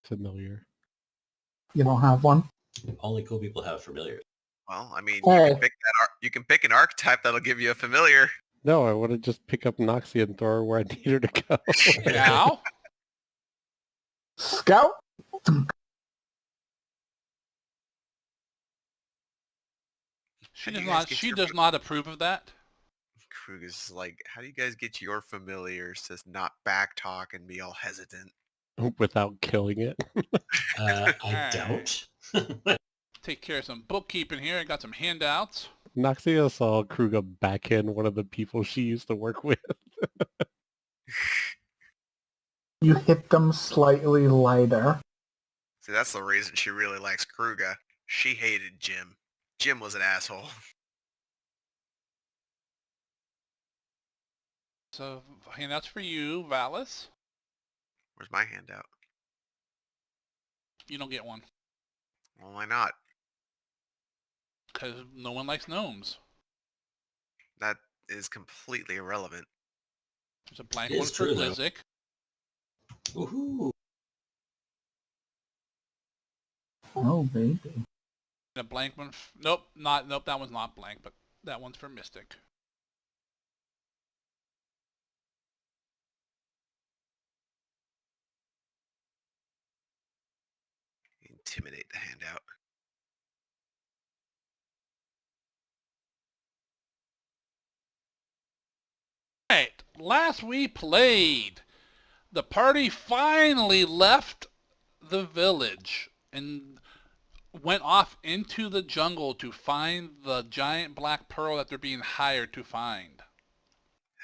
familiar. You don't have one? Only cool people have familiar. Well, I mean, Hey. you can pick an archetype that'll give you a familiar. No, I want to just pick up Noxie and throw her where I need her to go. Now, Scout? she does not approve of that. Krug is like, how do you guys get your familiars to not back talk and be all hesitant? Without killing it. I don't. Take care of some bookkeeping here. I got some handouts. Noxia saw Kruga backhand one of the people she used to work with. You hit them slightly lighter. See, that's the reason she really likes Kruga. She hated Jim. Jim was an asshole. So, handouts for you, Valis. Where's my handout? You don't get one. Well, why not? Because no one likes gnomes. That is completely irrelevant. There's a blank It one is for true, though. Blizik. Woohoo! Oh, baby. And a blank one. Nope, that one's not blank, but that one's for Mystic. Intimidate the handout. Alright, last we played, the party finally left the village and went off into the jungle to find the giant black pearl that they're being hired to find.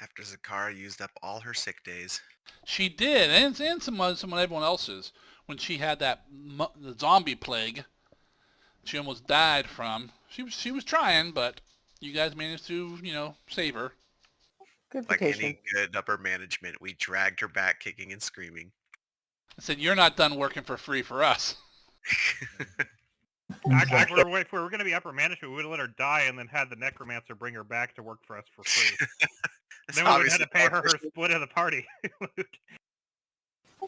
After Zakara used up all her sick days. She did, and some of everyone else's, when she had the zombie plague she almost died from. She was trying, but you guys managed to, save her. Good Like vacation. any good upper management, we dragged her back kicking and screaming. I said, you're not done working for free for us. Actually, if we were going to be upper management, we would have let her die and then had the necromancer bring her back to work for us for free. Then we would have had to pay her split of the party.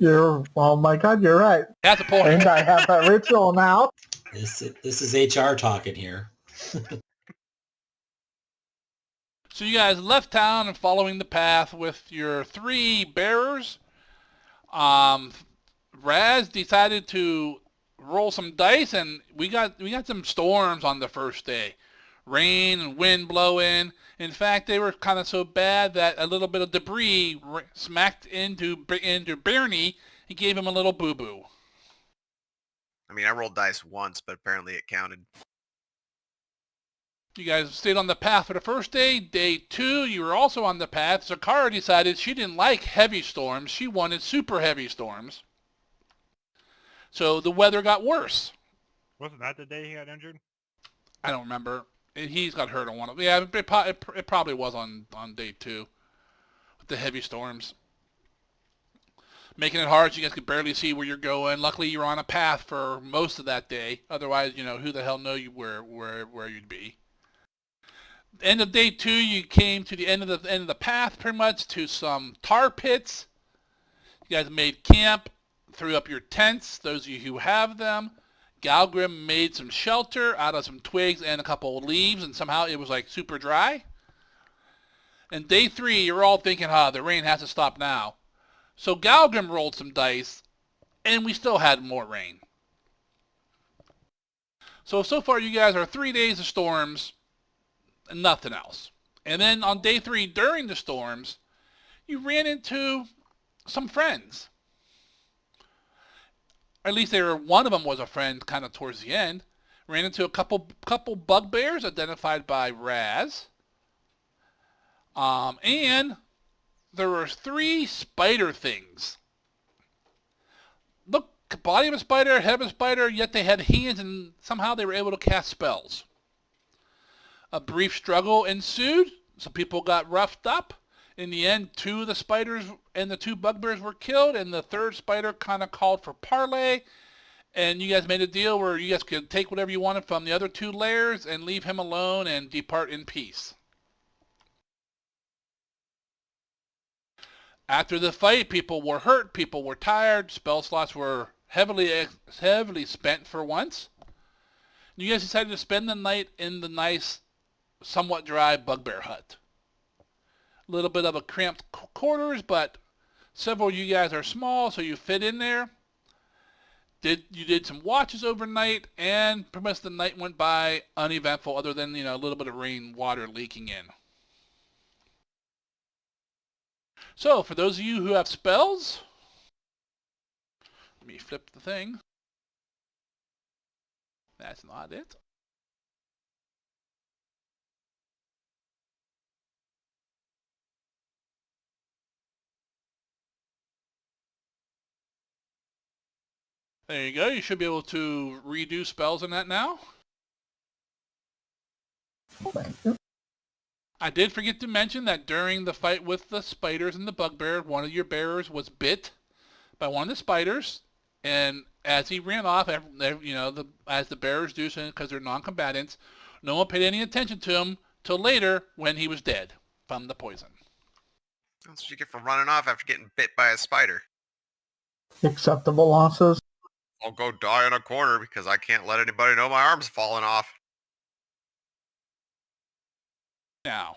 Oh my god, you're right. That's a point. And I have that ritual now. This is HR talking here. So you guys left town and following the path with your 3 bearers. Raz decided to roll some dice, and we got some storms on the first day. Rain and wind blowing. In fact, they were kind of so bad that a little bit of debris smacked into Bernie and gave him a little boo-boo. I mean, I rolled dice once, but apparently it counted. You guys stayed on the path for the first day. Day 2, you were also on the path. Zakara decided she didn't like heavy storms. She wanted super heavy storms. So the weather got worse. Wasn't that the day he got injured? I don't remember. He's got hurt on one of them. Yeah, it probably was on day 2 with the heavy storms. Making it hard so you guys could barely see where you're going. Luckily, you're on a path for most of that day. Otherwise, who the hell know you where you'd be. End of day 2, you came to the end of the path, pretty much, to some tar pits. You guys made camp, threw up your tents, those of you who have them. Galgrim made some shelter out of some twigs and a couple of leaves, and somehow it was like super dry. And day 3, you're all thinking, the rain has to stop now. So Galgrim rolled some dice, and we still had more rain. So far you guys are 3 days of storms, and nothing else. And then on day 3, during the storms, you ran into some friends. Or at least one of them was a friend kind of towards the end. Ran into a couple bugbears identified by Raz. And there were 3 spider things. Look, body of a spider, head of a spider, yet they had hands and somehow they were able to cast spells. A brief struggle ensued. Some people got roughed up. In the end, 2 of the spiders and the 2 bugbears were killed, and the 3rd spider kind of called for parley. And you guys made a deal where you guys could take whatever you wanted from the other 2 layers and leave him alone and depart in peace. After the fight, people were hurt, people were tired, spell slots were heavily spent for once. You guys decided to spend the night in the nice, somewhat dry bugbear hut. A little bit of a cramped quarters, but several of you guys are small, so you fit in there. You did some watches overnight, and pretty much the night went by uneventful, other than a little bit of rain water leaking in. So, for those of you who have spells, let me flip the thing. That's not it. There you go. You should be able to redo spells in that now. Thank you. I did forget to mention that during the fight with the spiders and the bugbear, one of your bearers was bit by one of the spiders, and as he ran off, as the bearers do, because they're non-combatants, no one paid any attention to him till later when he was dead from the poison. That's what you get for running off after getting bit by a spider. Acceptable losses. I'll go die in a corner because I can't let anybody know my arm's falling off. Now,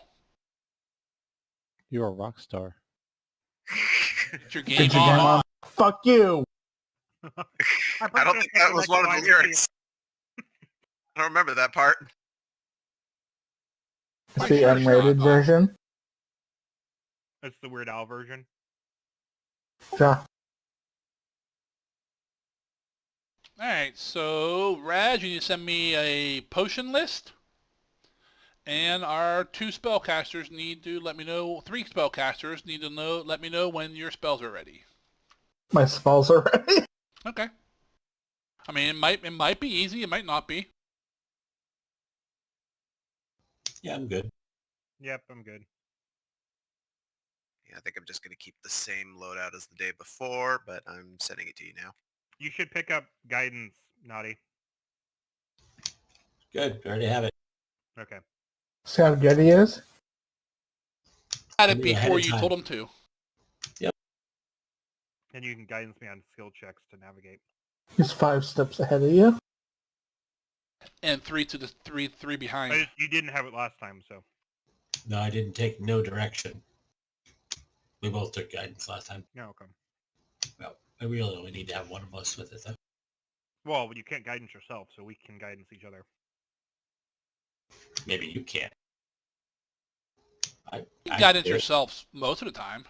You're a rock star. it's your Get game your game on. on. Fuck you. I don't think that was one of the lyrics. I don't remember that part. It's I'm the sure it's unrated not. version. That's the Weird Al version. Yeah. Alright, so Raj, you need to send me a potion list. And our 2 spellcasters need to let me know, 3 spellcasters need to let me know when your spells are ready. My spells are ready. Okay. I mean, it might be easy, it might not be. Yeah, I'm good. Yep, I'm good. Yeah, I think I'm just going to keep the same loadout as the day before, but I'm sending it to you now. You should pick up guidance, Naughty. Good. I already have it. Okay. See how good he is? Had I it knew ahead before of you time. told him to. And you can guidance me on skill checks to navigate. He's 5 steps ahead of you. And 3 to the 3 behind. You didn't have it last time, so. No, I didn't take no direction. We both took guidance last time. Yeah, okay. Well, I really only need to have one of us with it, though. Well, you can't guidance yourself, so we can guidance each other. Maybe you can't. You guidance did. yourself most of the time.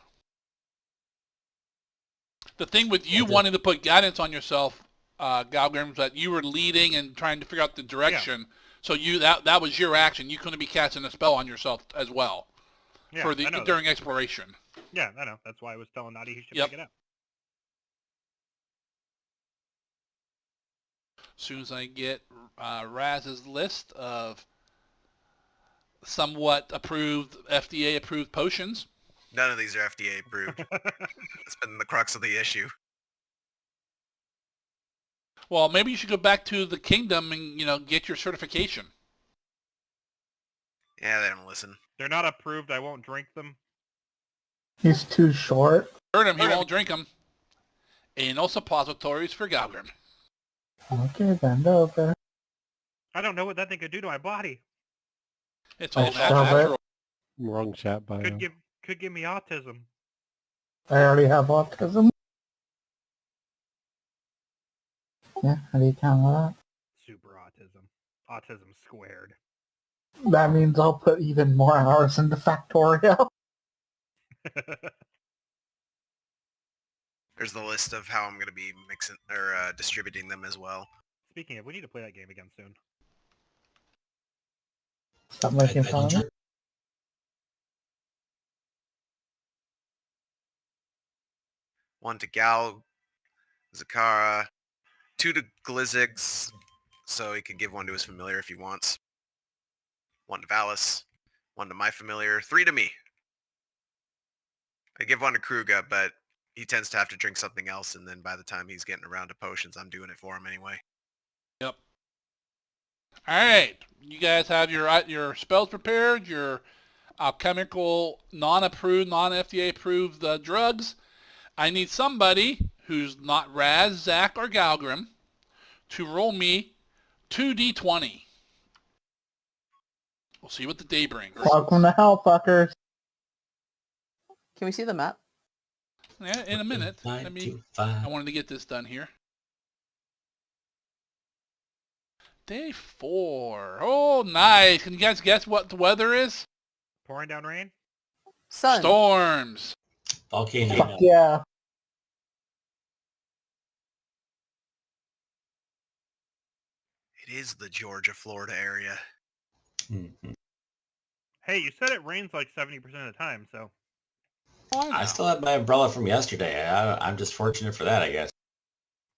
The thing with you I did. wanting to put guidance on yourself, Galgrim, is that you were leading and trying to figure out the direction. So that was your action. You couldn't be casting a spell on yourself as well Yeah, for I know that. during exploration. Yeah, I know. That's why I was telling Naughty he should Yep. pick it up. As soon as I get Raz's list of somewhat approved, FDA approved potions. None of these are FDA approved. That's been the crux of the issue. Well, maybe you should go back to the kingdom and get your certification. Yeah, they don't listen. They're not approved. I won't drink them. He's too short. Heard him. He won't drink them. Anal suppositories for Galgrim. Okay, bend over. I don't know what that thing could do to my body. It's all I shove it. natural. Wrong chat bio. Could give me autism. I already have autism. Yeah, how do you count that? Super autism. Autism squared. That means I'll put even more hours into Factorio. There's the list of how I'm going to be mixing or distributing them as well. Speaking of, we need to play that game again soon. Stop making I fun of me. don't- One to Gal, Zakara, 2 to Glizzix, so he can give one to his familiar if he wants. 1 to Valis, 1 to my familiar, 3 to me. I give 1 to Kruga, but he tends to have to drink something else, and then by the time he's getting around to potions, I'm doing it for him anyway. Yep. All right. You guys have your spells prepared, your alchemical, non-approved, non-FDA approved drugs. I need somebody who's not Raz, Zach, or Galgrim, to roll me 2d20. We'll see what the day brings. Welcome to hell, fuckers. Can we see the map? Yeah, in a minute. I 925. wanted to get this done here. Day 4. Oh, nice. Can you guys guess what the weather is? Pouring down rain. Sun. Storms. Volcano. Fuck yeah. It is the Georgia, Florida area. Mhm. Hey, you said it rains like 70% of the time, so Oh, I still have my umbrella from yesterday. I'm just fortunate for that, I guess.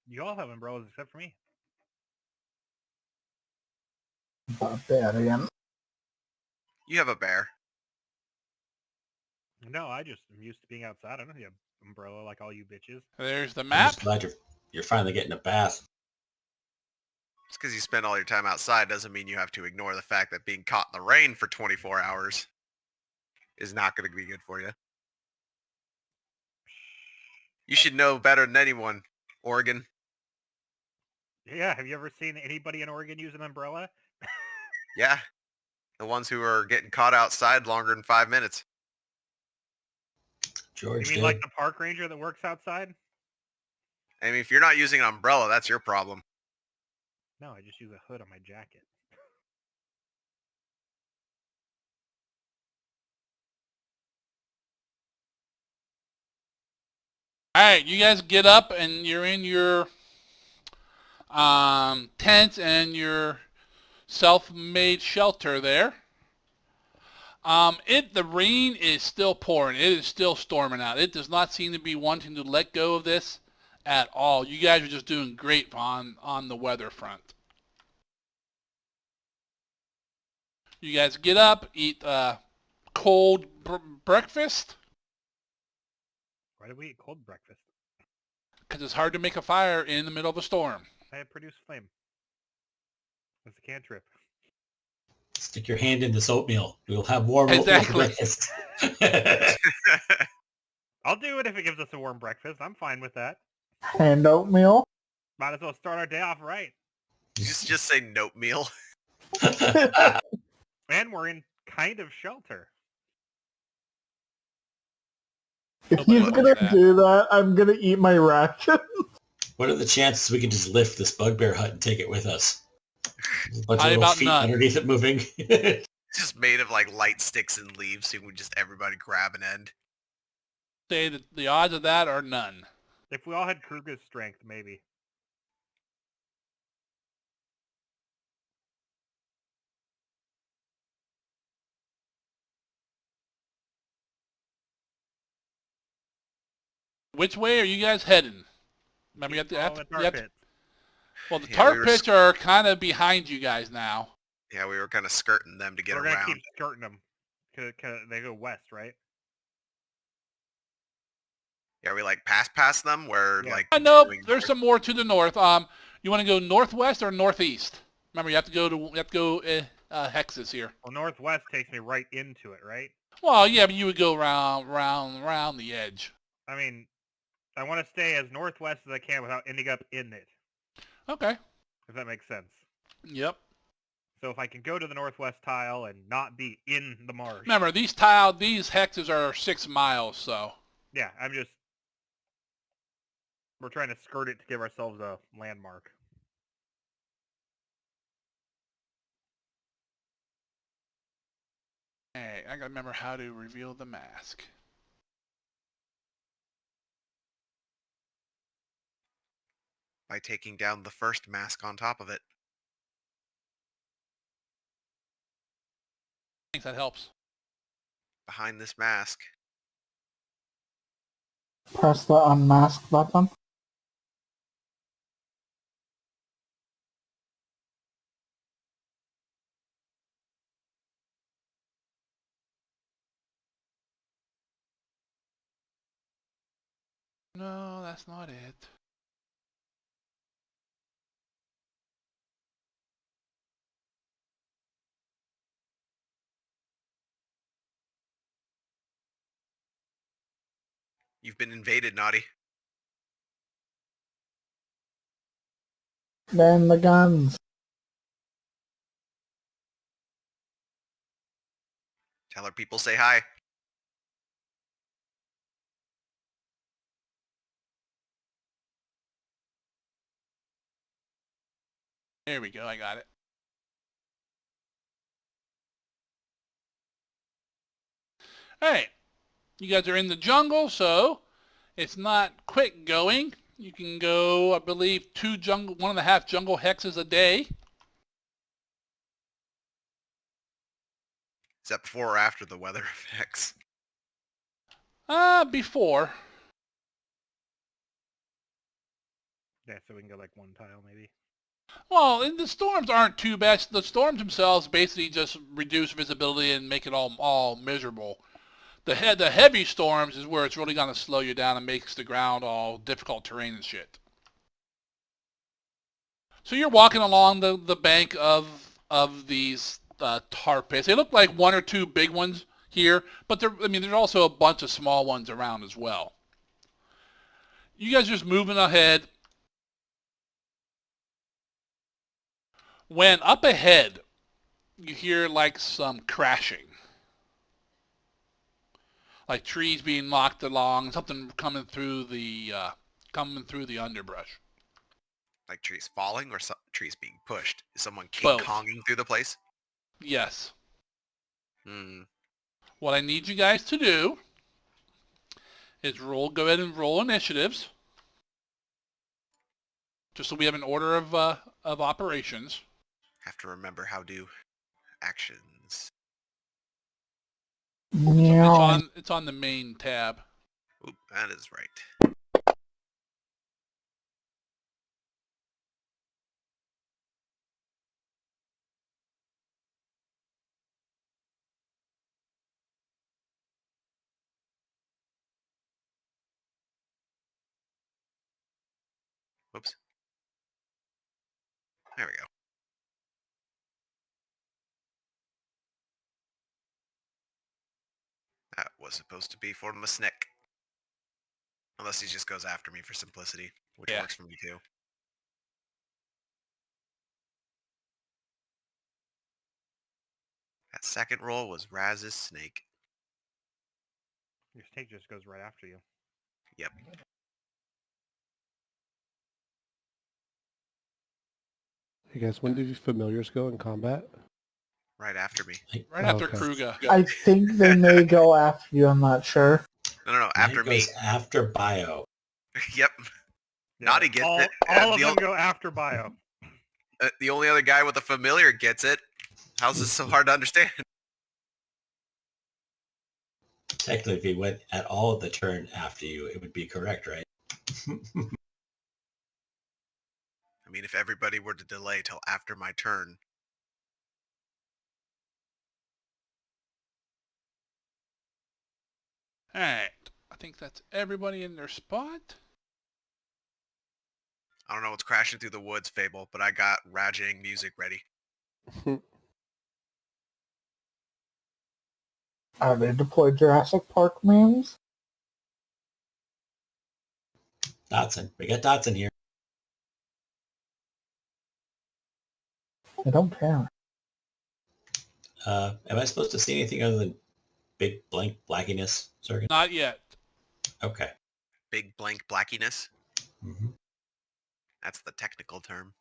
you all have umbrellas except for me. Barbarian. You have a bear. No, I just am used to being outside. I don't need an umbrella like all you bitches. There's the I'm map. just glad you're finally getting a bath. Just because you spend all your time outside doesn't mean you have to ignore the fact that being caught in the rain for 24 hours is not going to be good for you. You should know better than anyone, Oregon. Yeah, have you ever seen anybody in Oregon use an umbrella? Yeah. The ones who are getting caught outside longer than 5 minutes. George You mean did. like the park ranger that works outside? I mean, if you're not using an umbrella, that's your problem. No, I just use a hood on my jacket. All right, you guys get up and you're in your tent and your self-made shelter there. The rain is still pouring. It is still storming out. It does not seem to be wanting to let go of this at all. You guys are just doing great on the weather front. You guys get up, eat cold breakfast, Why did we eat cold breakfast? because it's hard to make a fire in the middle of a storm. I have produced flame. That's a cantrip. Stick your hand in this oatmeal. We'll have warm oatmeal for Exactly. breakfast. I'll do it if it gives us a warm breakfast. I'm fine with that. And oatmeal. Might as well start our day off right. Just say note meal. And we're in kind of shelter. If Nobody he's wants gonna that. do that, I'm gonna eat my ration. What are the chances we can just lift this bugbear hut and take it with us? There's a bunch of Probably little about feet none. underneath it moving. Just made of like light sticks and leaves, so you would just everybody grab an end. Say that the odds of that are none. If we all had Kruger's strength, maybe. Which way are you guys heading? Remember, you have to, Keep following the tar pits. well, the Yeah, tar we were pits are kind of behind you guys now. Yeah, we were kind of skirting them to get We're gonna around. keep skirting them. Cause they go west, right? Yeah, we like past them where Yeah. like. I know continuing there's north. some more to the north. You want to go northwest or northeast? Remember, you have to go hexes here. Well, northwest takes me right into it, right? Well, yeah, but you would go round the edge. I mean, I want to stay as northwest as I can without ending up in it, Okay. if that makes sense. Yep. So if I can go to the northwest tile and not be in the marsh. Remember, these hexes are 6 miles, so. Yeah, we're trying to skirt it to give ourselves a landmark. Hey, I gotta remember how to reveal the mask. By taking down the first mask on top of it. Thanks, that helps. Behind this mask. Press the unmask button. No, that's not it. You've been invaded, Naughty. Man the guns. Tell her people say hi. There we go. I got it. All right. You guys are in the jungle, so it's not quick going. You can go, I believe, 1.5 jungle hexes a day. Is that before or after the weather effects? Before. Yeah, so we can go like one tile maybe. Well, and the storms aren't too bad. The storms themselves basically just reduce visibility and make it all miserable. The heavy storms is where it's really going to slow you down and makes the ground all difficult terrain and shit. So you're walking along the bank of these tar pits. They look like one or two big ones here, but there's also a bunch of small ones around as well. You guys are just moving ahead. When up ahead, you hear like some crashing. Like trees being knocked along, something coming through the underbrush. Like trees falling or trees being pushed? Is someone King Both. Konging through the place? Yes. Hmm. What I need you guys to do is go ahead and roll initiatives. Just so we have an order of operations. Have to remember how to actions. Meow. It's on the main tab. Oop, that is right. Whoops. There we go. That was supposed to be for Musnick. Unless he just goes after me for simplicity, which Yeah. works for me too. That second roll was Raz's snake. Your snake just goes right after you. Yep. Hey guys, when did familiars go in combat? Right after me. Right after Okay. Kruger. I think they may go after you, I'm not sure. No, after me. Goes after Bio. Yep. Naughty gets all, it. All of the, them go after Bio. The only other guy with a familiar gets it. How's this so hard to understand? Technically, if he went at all of the turn after you, it would be correct, right? I mean, if everybody were to delay till after my turn. Alright. I think that's everybody in their spot. I don't know what's crashing through the woods, Fable, but I got Rajang music ready. Are they deployed Jurassic Park memes? Dotson. We got Dotson here. I don't care. Am I supposed to see anything other than big blank blackiness, Sergen? Not yet. Okay. Big blank blackiness. Mm-hmm. That's the technical term.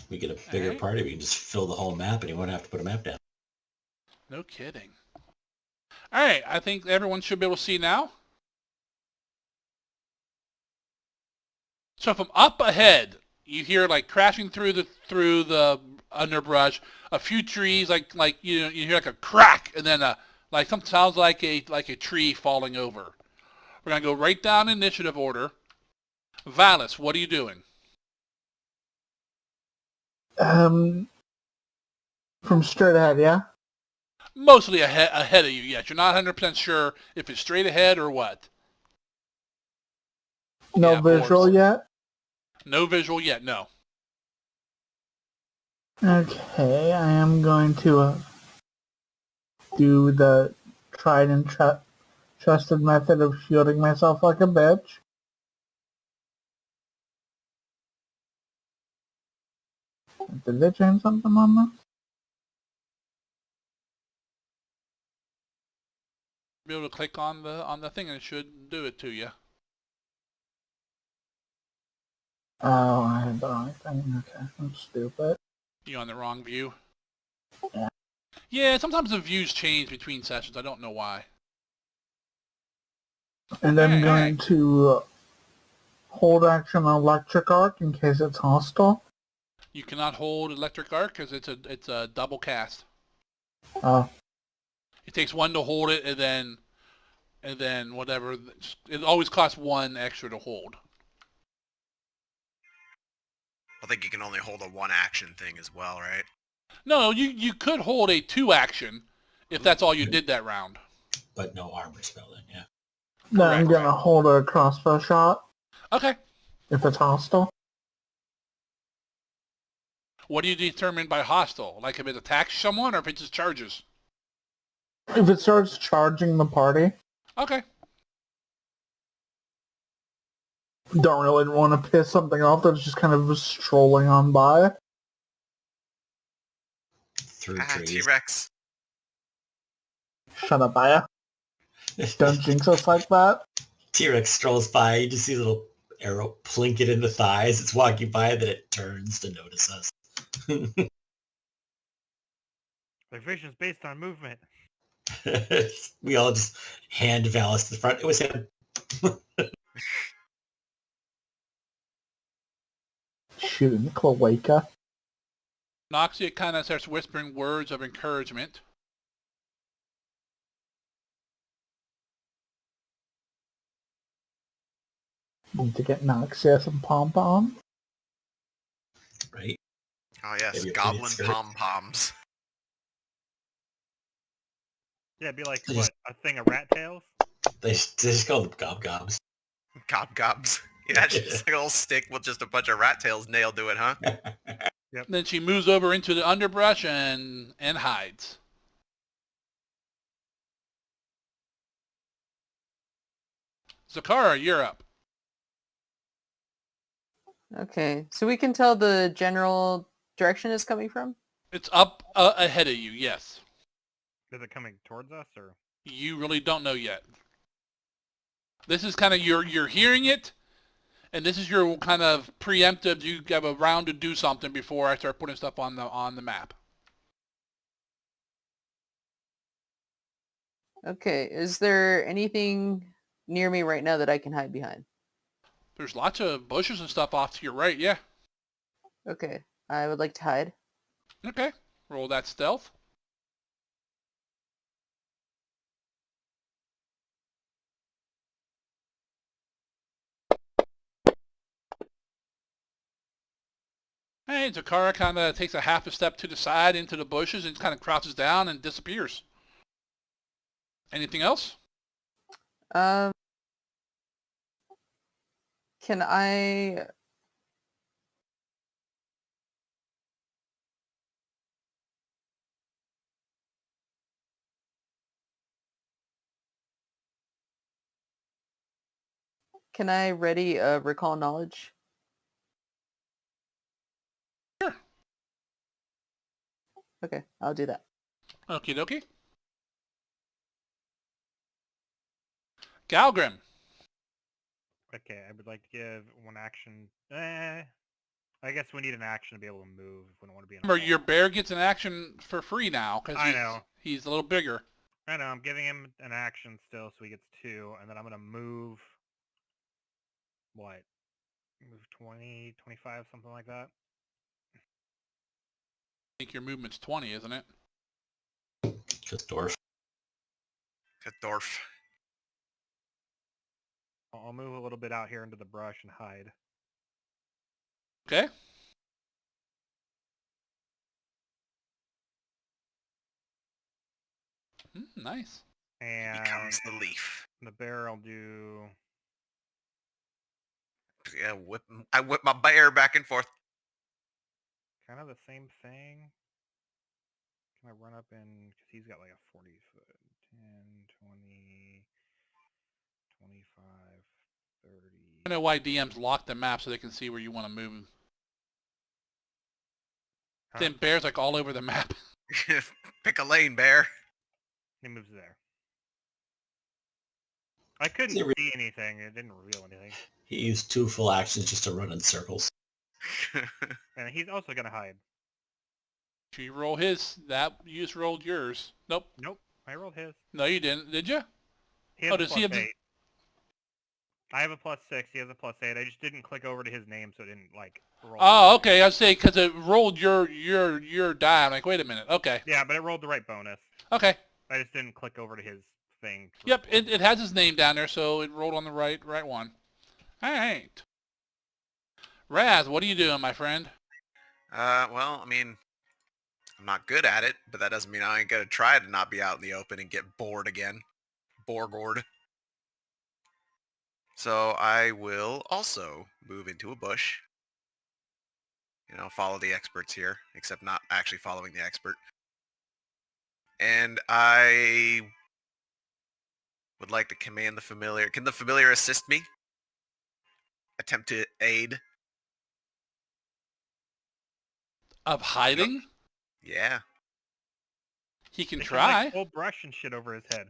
We get a bigger Alright. party, we can just fill the whole map and you won't have to put a map down. No kidding. Alright, I think everyone should be able to see now. So from up ahead, you hear like crashing through the underbrush, a few trees, like you hear like a crack and then a Like something sounds like a tree falling over. We're gonna go right down initiative order. Valis, what are you doing? From straight ahead, yeah? Mostly ahead of you, yes. You're not 100% sure if it's straight ahead or what. No Yeah, visual boards. yet? No visual yet, no. Okay, I am going to do the tried and trusted method of shielding myself like a bitch. Did they change something on this? Be able to click on the thing and it should do it to you. Oh, I had the wrong thing. Okay, I'm stupid. You on the wrong view? Yeah. Yeah, sometimes the views change between sessions. I don't know why. And I'm Hey, going to hold action on electric arc in case it's hostile. You cannot hold electric arc because it's a double cast. Oh, It takes one to hold it, and then whatever. It always costs one extra to hold. I think you can only hold a one action thing as well, right? No, you could hold a 2 action if that's all you did that round. But no armor spell then, yeah. then I'm Correct. gonna hold a crossbow shot Okay. if it's hostile. What do you determine by hostile? Like if it attacks someone or if it just charges? If it starts charging the party, Okay. don't really want to piss something off that's just kind of strolling on by. Through Ah, trees. T-Rex. Shut up, Aya. Don't jinx us like that. T-Rex strolls by, you just see a little arrow plink it in the thighs. It's walking by, then it turns to notice us. Their vision's based on movement. We all just hand Valis to the front. It was him. Shooting Cloaca. Noxia kind of starts whispering words of encouragement. Need to get Noxia some pom-pom. Right? Oh yes, Maybe a goblin skirt. pom-poms. Yeah, it'd be like, They what, just- a thing of rat tails? They just call them gob-gobs. Gob-gobs. Yeah, just like a little stick with just a bunch of rat tails nailed to it, huh? Then she moves over into the underbrush and hides. Zakara, you're up. Okay, so we can tell the general direction it's coming from? It's up ahead of you, yes. Is it coming towards us, or? You really don't know yet. This is kind of you're hearing it, and this is your kind of preemptive. You have a round to do something before I start putting stuff on the map. Okay, is there anything near me right now that I can hide behind? There's lots of bushes and stuff off to your right, yeah. Okay, I would like to hide. Okay, roll that stealth. Hey, Zakara kind of takes a half a step to the side into the bushes and kind of crouches down and disappears. Anything else? Can I... Can I ready recall knowledge? Sure. Okay, I'll do that. Okie dokie. Galgrim. Okay, I would like to give one action. I guess we need an action to be able to move if we don't want to be in a Remember, hole. your bear gets an action for free now because I know. he's a little bigger. I know, I'm giving him an action still, so he gets 2, and then I'm going to move... What? Move 20, 25, something like that? I think your movement's 20, isn't it? Just dwarf. to Dorf. I'll move a little bit out here into the brush and hide. Okay. Nice. And Becomes the leaf. the bear I'll do... Yeah, I whip my bear back and forth. kind of the same thing. Can I run up in... because he's got like a 40 foot. 10, 20, 25, 30... I know why DMs lock the map so they can see where you want to move. Huh? Then bears like all over the map. Pick a lane, bear. He moves there. I couldn't Is it see anything. It didn't reveal anything. He used 2 full actions just to run in circles. And he's also going to hide. You roll his. You just rolled yours. Nope. Nope. I rolled his. No, you didn't. Did you? He has Oh, a does plus he have 8. the- I have a plus 6. He has a plus 8. I just didn't click over to his name, so it didn't, like, roll. Oh, okay. I was saying because it rolled your die. I'm like, wait a minute. Okay. Yeah, but it rolled the right bonus. Okay. I just didn't click over to his thing. Yep. It has his name down there, so it rolled on the right one. All right. Raz, what are you doing, my friend? Well, I mean, I'm not good at it, but that doesn't mean I ain't gonna try to not be out in the open and get bored again. Borgored. So I will also move into a bush. You know, follow the experts here, except not actually following the expert. And I would like to command the familiar. Can the familiar assist me? Attempt to aid? Of hiding? Yeah. He can They try. Like, pull brush and shit over his head.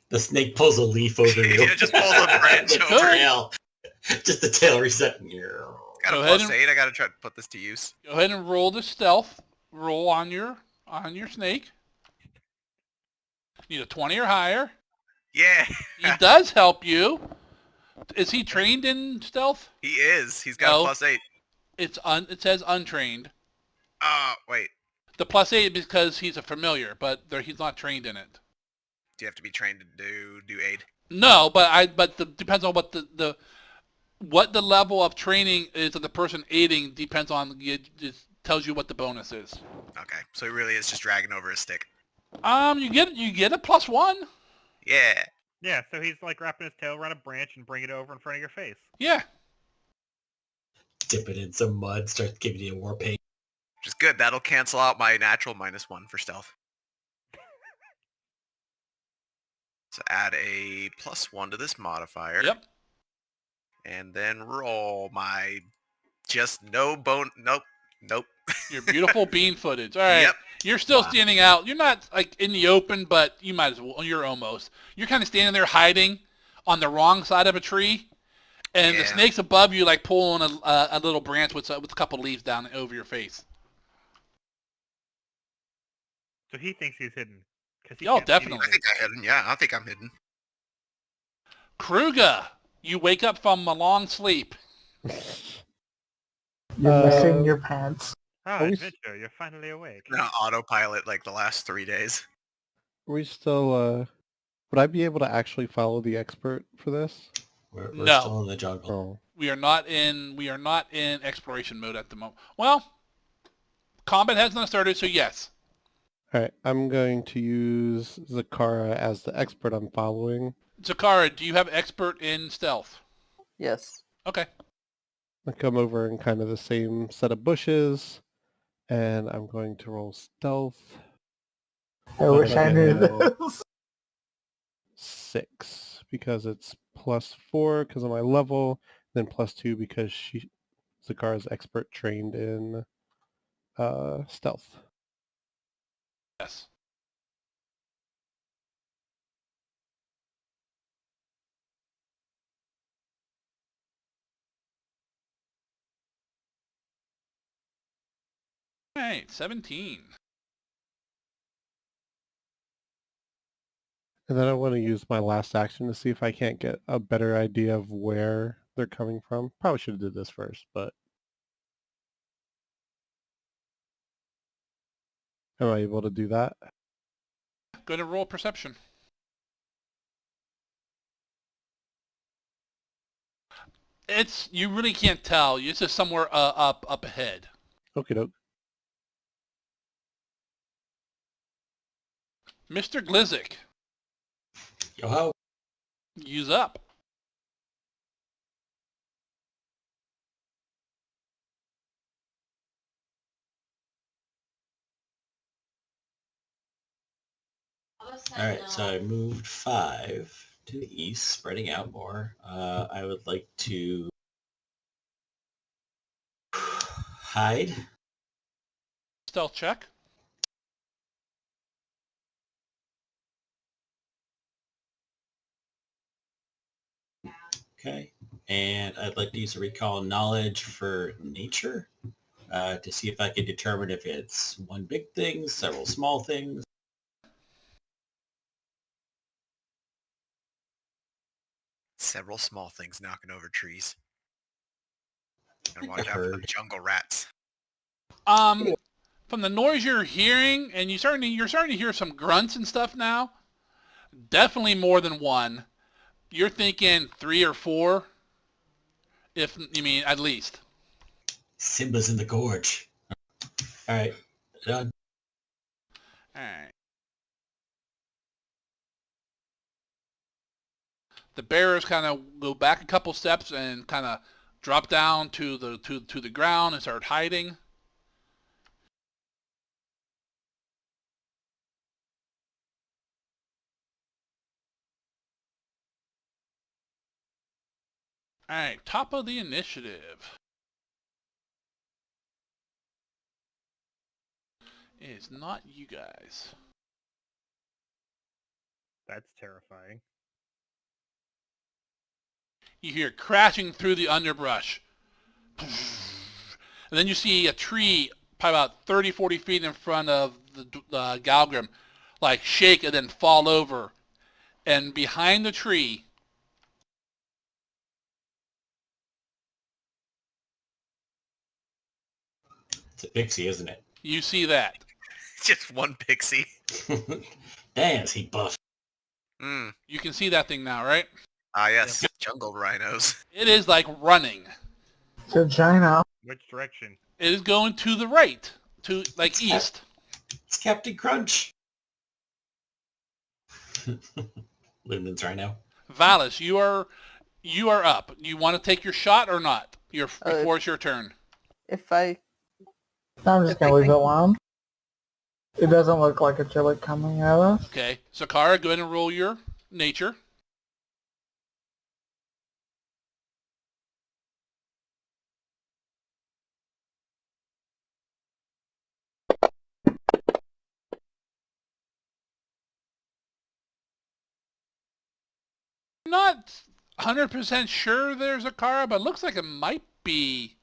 The snake pulls a leaf over you. Yeah, just pulls a branch The over. tail. Just the tail reset. Got Go a ahead plus and- 8. I gotta try to put this to use. Go ahead and roll the stealth. Roll on your snake. You need a 20 or higher. Yeah, He does help you. Is he trained in stealth? he is. He's got No. a plus 8. It says untrained. Wait. The plus 8 is because he's a familiar, but he's not trained in it. Do you have to be trained to do aid? No, but depends on what the level of training is of the person aiding depends on it tells you what the bonus is. Okay, so he really is just dragging over his stick. You get a +1. Yeah. Yeah, so he's like wrapping his tail around a branch and bring it over in front of your face. Yeah. Dip it in some mud, start giving you a war paint. Which is good. That'll cancel out my natural -1 for stealth. So add a +1 to this modifier. Yep. And then roll my just no bone. Nope. Your beautiful bean footage. All right. Yep. You're still Wow. standing out. You're not like in the open, but you might as well. You're almost. You're kind of standing there hiding on the wrong side of a tree, and the Yeah. snake's above you, like pulling a little branch with a couple leaves down over your face. So he thinks he's hidden. 'Cause he Oh, can't see definitely. I think I'm hidden. Yeah, I think I'm hidden. Kruger, you wake up from a long sleep. You're missing your pants. Ah, Are we- adventure, you're finally awake. I'm on autopilot like the last 3 days. We still, would I be able to actually follow the expert for this? We're No. still in the jungle. Oh. We are not in exploration mode at the moment. Well, combat has not started, so yes. Alright, I'm going to use Zakara as the expert I'm following. Zakara, do you have expert in stealth? Yes. Okay. I come over in kind of the same set of bushes, and I'm going to roll stealth. I wish I knew Okay. this. 6, because it's +4 because of my level, then +2 because Zakara's expert trained in stealth. Yes. All right, 17. And then I want to use my last action to see if I can't get a better idea of where they're coming from. Probably should have did this first, but... Am I able to do that? Go to roll perception. You really can't tell. It's just somewhere up ahead. Okie doke. Mr. Glizik, Yo ho. use up. Alright, so I moved 5 to the east, spreading out more. I would like to hide. Stealth check. Okay. And I'd like to use a recall knowledge for nature to see if I can determine if it's one big thing, several small things. Several small things knocking over trees. And I watch out for the heard. jungle rats. From the noise you're hearing, and you're starting to hear some grunts and stuff now. Definitely more than one. You're thinking 3 or 4, if you mean at least. Simba's in the gorge. Alright, done. Alright. The bearers kind of go back a couple steps and kind of drop down to the ground and start hiding. Alright, top of the initiative. It's not you guys. That's terrifying. You hear crashing through the underbrush. And then you see a tree probably about 30, 40 feet in front of the Galgrim, like shake and then fall over. And behind the tree, It's a pixie, isn't it? you see that. Just one pixie. Damn, is he buff. Hmm. You can see that thing now, right? Ah, yes. Jungle rhinos. It is like running. It's a China. Which direction? It is going to the right, to like east. It's Captain Crunch. Linden's rhino. Valis, you are up. You want to take your shot or not? Before it's your turn. If I I'm just gonna leave it alone. It doesn't look like it's really coming at us. Okay. Sakara, go ahead and roll your nature. Not 100% sure there's a Kara, but it looks like it might be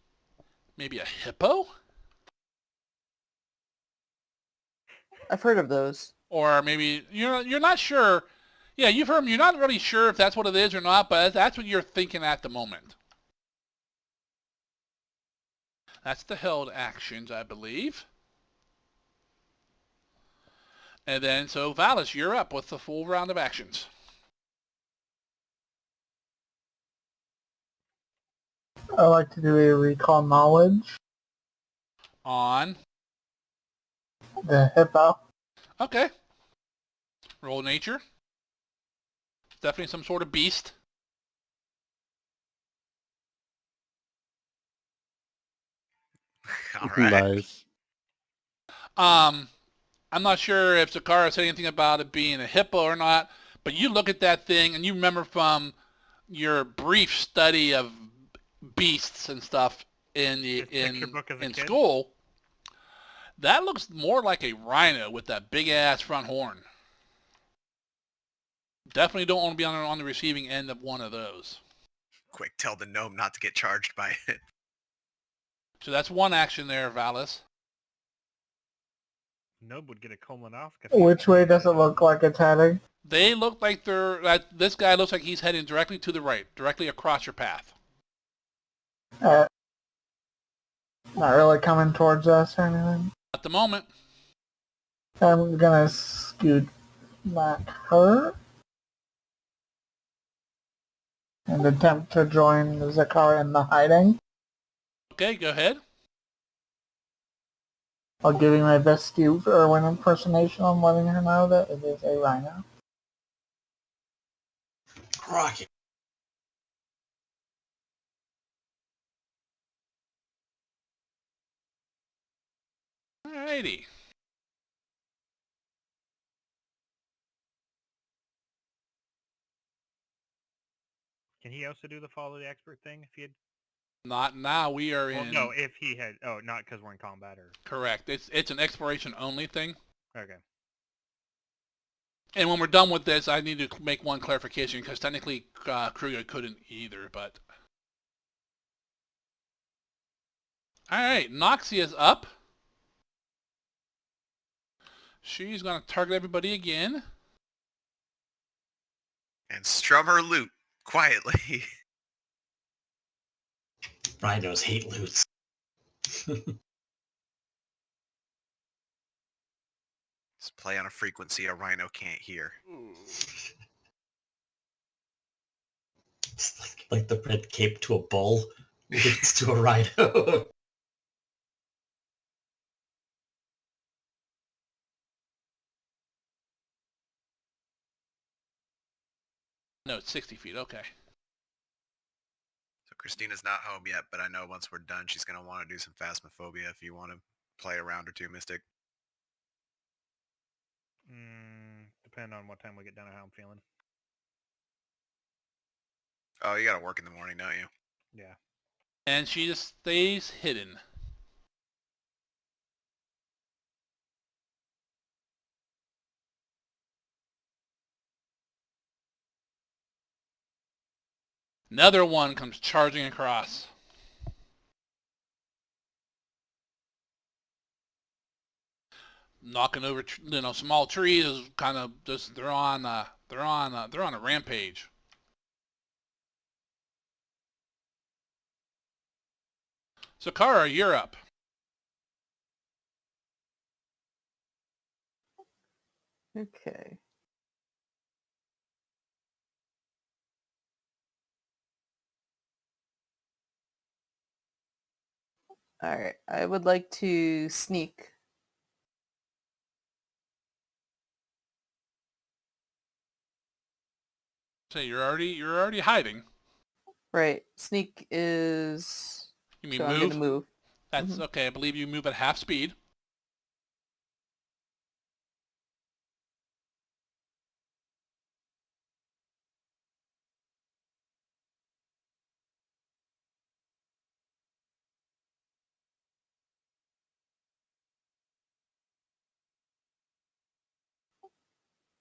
maybe a hippo? I've heard of those. Or maybe you're not sure. Yeah, you've heard them. You're not really sure if that's what it is or not, but that's what you're thinking at the moment. That's the held actions, I believe. And then, so Valis, you're up with the full round of actions. I like to do a recall knowledge. On. The hippo. Okay. Roll nature. Definitely some sort of beast. All right. Nice. I'm not sure if Zakara said anything about it being a hippo or not, but you look at that thing and you remember from your brief study of beasts and stuff in Just picture book as a in kid? school, that looks more like a rhino with that big ass front horn. Definitely don't want to be on the receiving end of one of those. Quick, tell the gnome not to get charged by it. So that's one action there, Valis. Nope would get a colonoscopy. Which way does it look like it's heading? They look like this guy looks like he's heading directly to the right, directly across your path. Not really coming towards us or anything. At the moment, I'm gonna scoot back her. and attempt to join Zakara in the hiding Okay, go ahead. while giving my best Steve Irwin impersonation on letting her know that it is a rhino. Rocket. Alrighty. Can he also do the follow the expert thing if he had? Not now. We are Well, in. no, if he had. Oh, not because we're in combat or. Correct. It's an exploration only thing. Okay. And when we're done with this, I need to make one clarification because technically Kruger couldn't either. But all right, Noxia's up. She's gonna target everybody again. And strum her loot quietly. Rhinos hate loots. Just play on a frequency a rhino can't hear. It's like the red cape to a bull leads to a rhino. No, it's 60 feet. Okay. So Christina's not home yet, but I know once we're done, she's going to want to do some Phasmophobia if you want to play a round or two, Mystic. Depending on what time we get done and how I'm feeling. Oh, you got to work in the morning, don't you? Yeah. And she just stays hidden. Another one comes charging across. Knocking over, small trees. Is kind of just they're on a rampage. So Kara, you're up. Okay. All right. I would like to sneak. So you're already hiding. Right. Sneak is. You mean So I'm move? gonna move. That's Mhm. okay. I believe you move at half speed.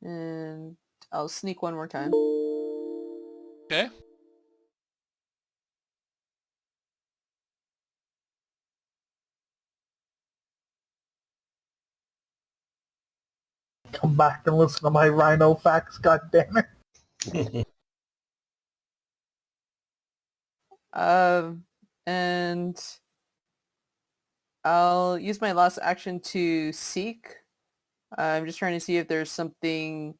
And I'll sneak one more time. Okay. Come back and listen to my rhino facts, goddammit. And I'll use my last action to seek. I'm just trying to see if there's something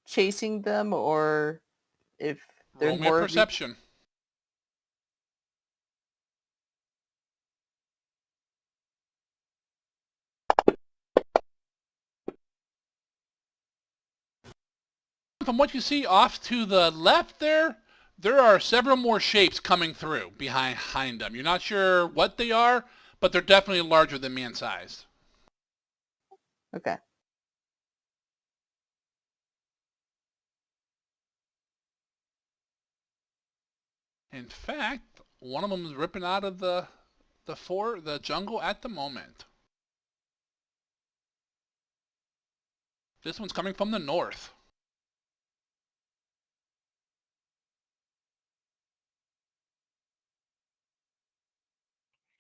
chasing them or if there's Roll me a more of perception. From what you see off to the left there are several more shapes coming through behind them. You're not sure what they are, but they're definitely larger than man-sized. Okay. In fact, one of them is ripping out of the jungle at the moment. This one's coming from the north.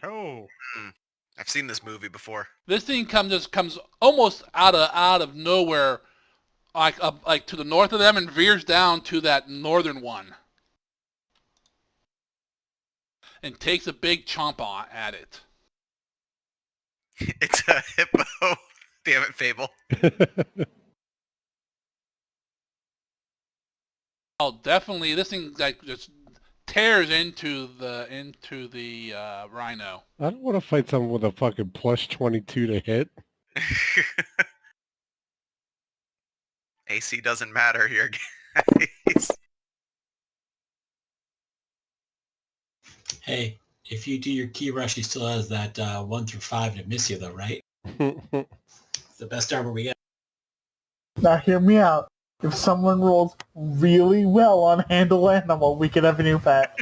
Oh. I've seen this movie before. This thing comes almost out of nowhere, like to the north of them, and veers down to that northern one, and takes a big chomp on at it. It's a hippo. Damn it, Fable. Oh, definitely. This thing like just tears into the rhino. I don't want to fight someone with a fucking plus 22 to hit. AC doesn't matter here, guys. Hey, if you do your key rush, he still has that 1 through 5 to miss you, though, right? It's the best armor we got. Now hear me out. If someone rolls really well on Handle Animal, we can have a new pet.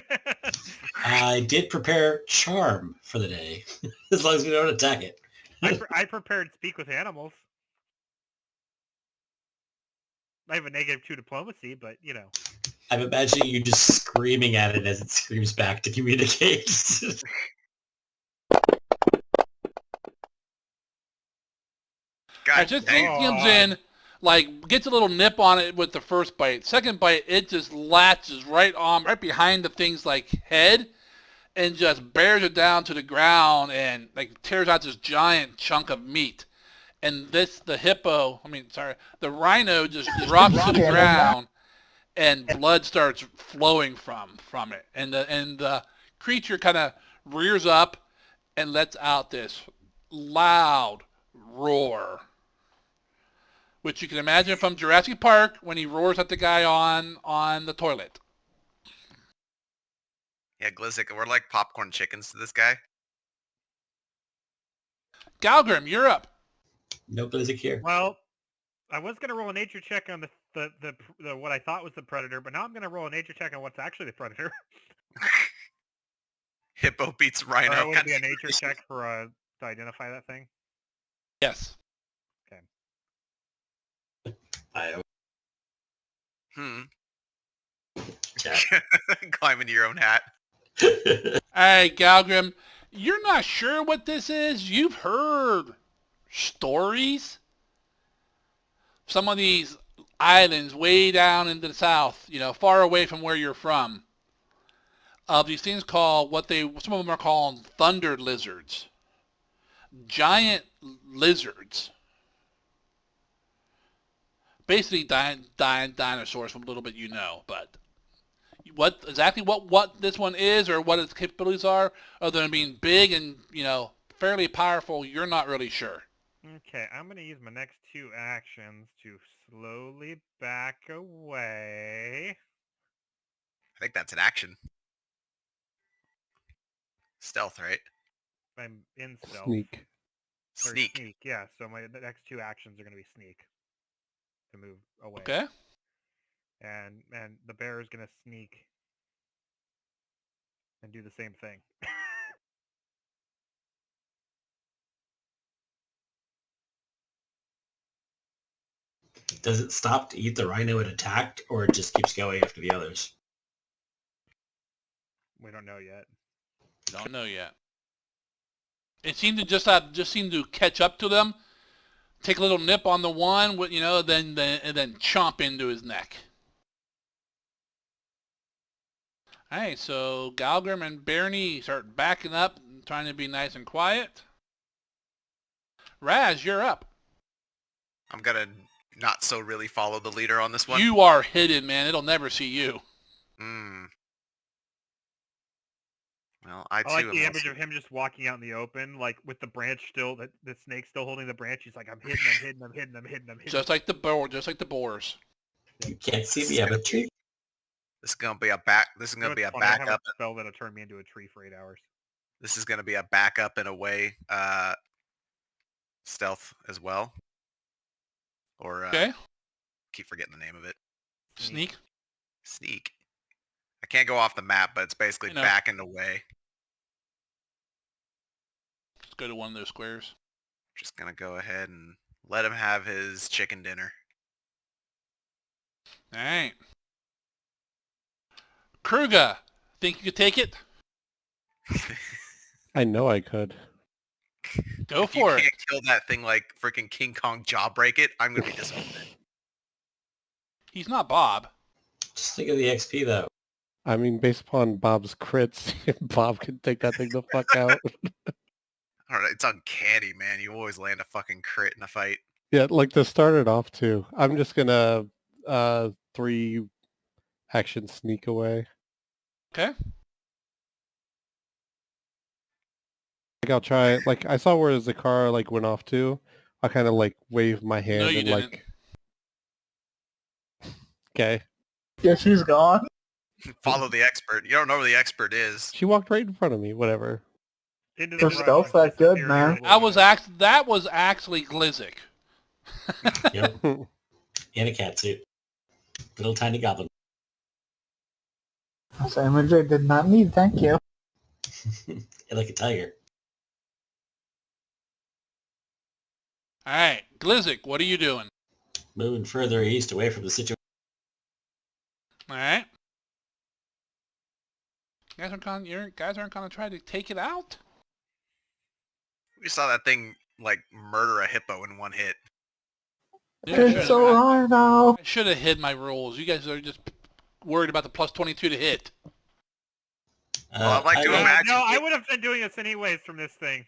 I did prepare Charm for the day, as long as we don't attack it. I prepared Speak with Animals. I have a -2 diplomacy, but you know. I'm imagining you just screaming at it as it screams back to communicate. God Just damn. comes in, like gets a little nip on it with the first bite. Second bite, it just latches right behind the thing's like head, and just bears it down to the ground and like tears out this giant chunk of meat. And the rhino just drops to the ground, and blood starts flowing from it. And the creature kind of rears up and lets out this loud roar, which you can imagine from Jurassic Park when he roars at the guy on the toilet. Yeah, Glizzik, we're like popcorn chickens to this guy. Galgrim, you're up. No Blizzard here. Well, I was gonna roll a nature check on the what I thought was the predator, but now I'm gonna roll a nature check on what's actually the predator. Hippo beats Or Rhino. would it be a nature check for to identify that thing? Yes. Climb into your own hat. All right, Galgrim, you're not sure what this is? You've heard stories? Some of these islands way down into the south, far away from where you're from, of these things called some of them are called thunder lizards. Giant lizards. Basically dinosaurs from a little bit but what this one is or what its capabilities are, other than being big and, fairly powerful, you're not really sure. Okay, I'm gonna use my next 2 actions to slowly back away. I think that's an action. Stealth, right? I'm in stealth. Sneak. Or Sneak. Yeah, so the next 2 actions are gonna be sneak to move away. Okay. And the bear is gonna sneak and do the same thing. Does it stop to eat the rhino it attacked, or it just keeps going after the others? We don't know yet. Don't know yet. It seemed to just seem to catch up to them, take a little nip on the one, and then chomp into his neck. All right, so Galgrim and Bernie start backing up, trying to be nice and quiet. Raz, you're up. I'm gonna not so really follow the leader on this one. You are hidden, man. It'll never see you. Well, I like too the am image also... of him just walking out in the open, like with the branch still, the snake still holding the branch. He's like, I'm hidden. Just like the boars. You can't see me. I'm a tree. This is gonna be a backup. I have a spell that'll turn me into a tree for 8 hours. This is gonna be a backup in a way. Stealth as well. Or Okay. Keep forgetting the name of it. Sneak. I can't go off the map, but it's basically backing away. Let's go to one of those squares. Just gonna go ahead and let him have his chicken dinner. All right. Kruga, think you could take it? I know I could. Go If for you it. can't kill that thing like freaking King Kong Jawbreak it, I'm gonna be disappointed. He's not Bob. Just think of the XP, though. I mean, based upon Bob's crits, Bob could take that thing the fuck out. I don't know, it's uncanny, man. You always land a fucking crit in a fight. Yeah, like to start it off too. I'm just gonna 3 action sneak away. Okay. Like I'll try. Like I saw where Zakara like went off to. I'll kind of like wave my hand No, you and didn't. like. Okay. Yeah, she's gone. Follow the expert. You don't know where the expert is. She walked right in front of me. Whatever. Into Your the brush stealth's and that good, disappear man. into That was actually Glizzic. Yep. In a cat suit. Little tiny goblin. That's imagery I did not need, thank you. Like a tiger. All right, Glizzic, what are you doing? Moving further east away from the situation. All right. You guys aren't gonna try to take it out? We saw that thing like murder a hippo in one hit. It's so hard now. I should have hid my rolls. You guys are just worried about the plus 22 to hit. Well, I'd like to I- imagine. No, I it- would have been doing this anyways from this thing.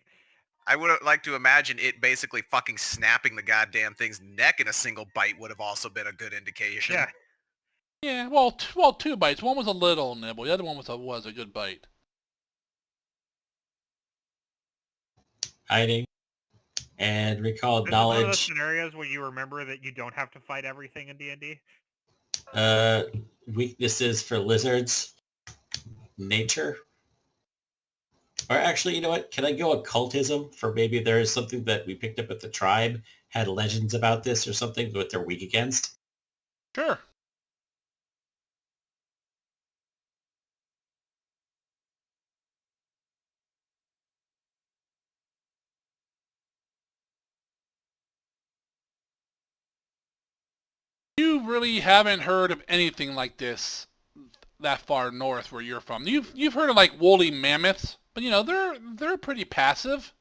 I would like to imagine it basically fucking snapping the goddamn thing's neck in a single bite would have also been a good indication. Yeah. Yeah, well, two bites. One was a little nibble. The other one was a good bite. Hiding. And recall This is one of the knowledge. scenarios where you remember that you don't have to fight everything in D&D. Weaknesses for lizards. Nature. Or actually, you know what? Can I go occultism for maybe there is something that we picked up at the tribe, had legends about this or something, what they're weak against? Sure. You really haven't heard of anything like this that far north where you're from. You've heard of like woolly mammoths, but you know they're pretty passive.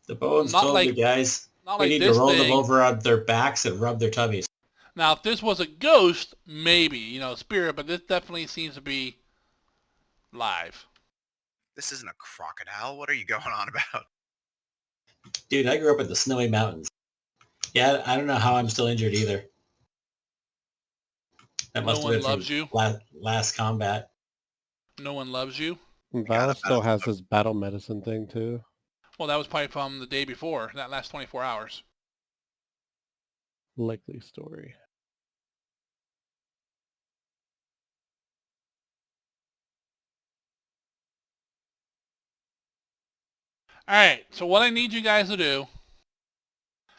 The bones Not told like- me, guys. Not We like need to this roll them thing. over on their backs and rub their tummies. Now, if this was a ghost, maybe spirit, but this definitely seems to be live. This isn't a crocodile. What are you going on about? Dude, I grew up in the snowy mountains. Yeah, I don't know how I'm still injured either. That must No have one been loves from you. last combat. No one loves you. And Yeah, Val the still battle- has his battle medicine thing too. Well, that was probably from the day before. That last 24 hours. Likely story. All right. So what I need you guys to do,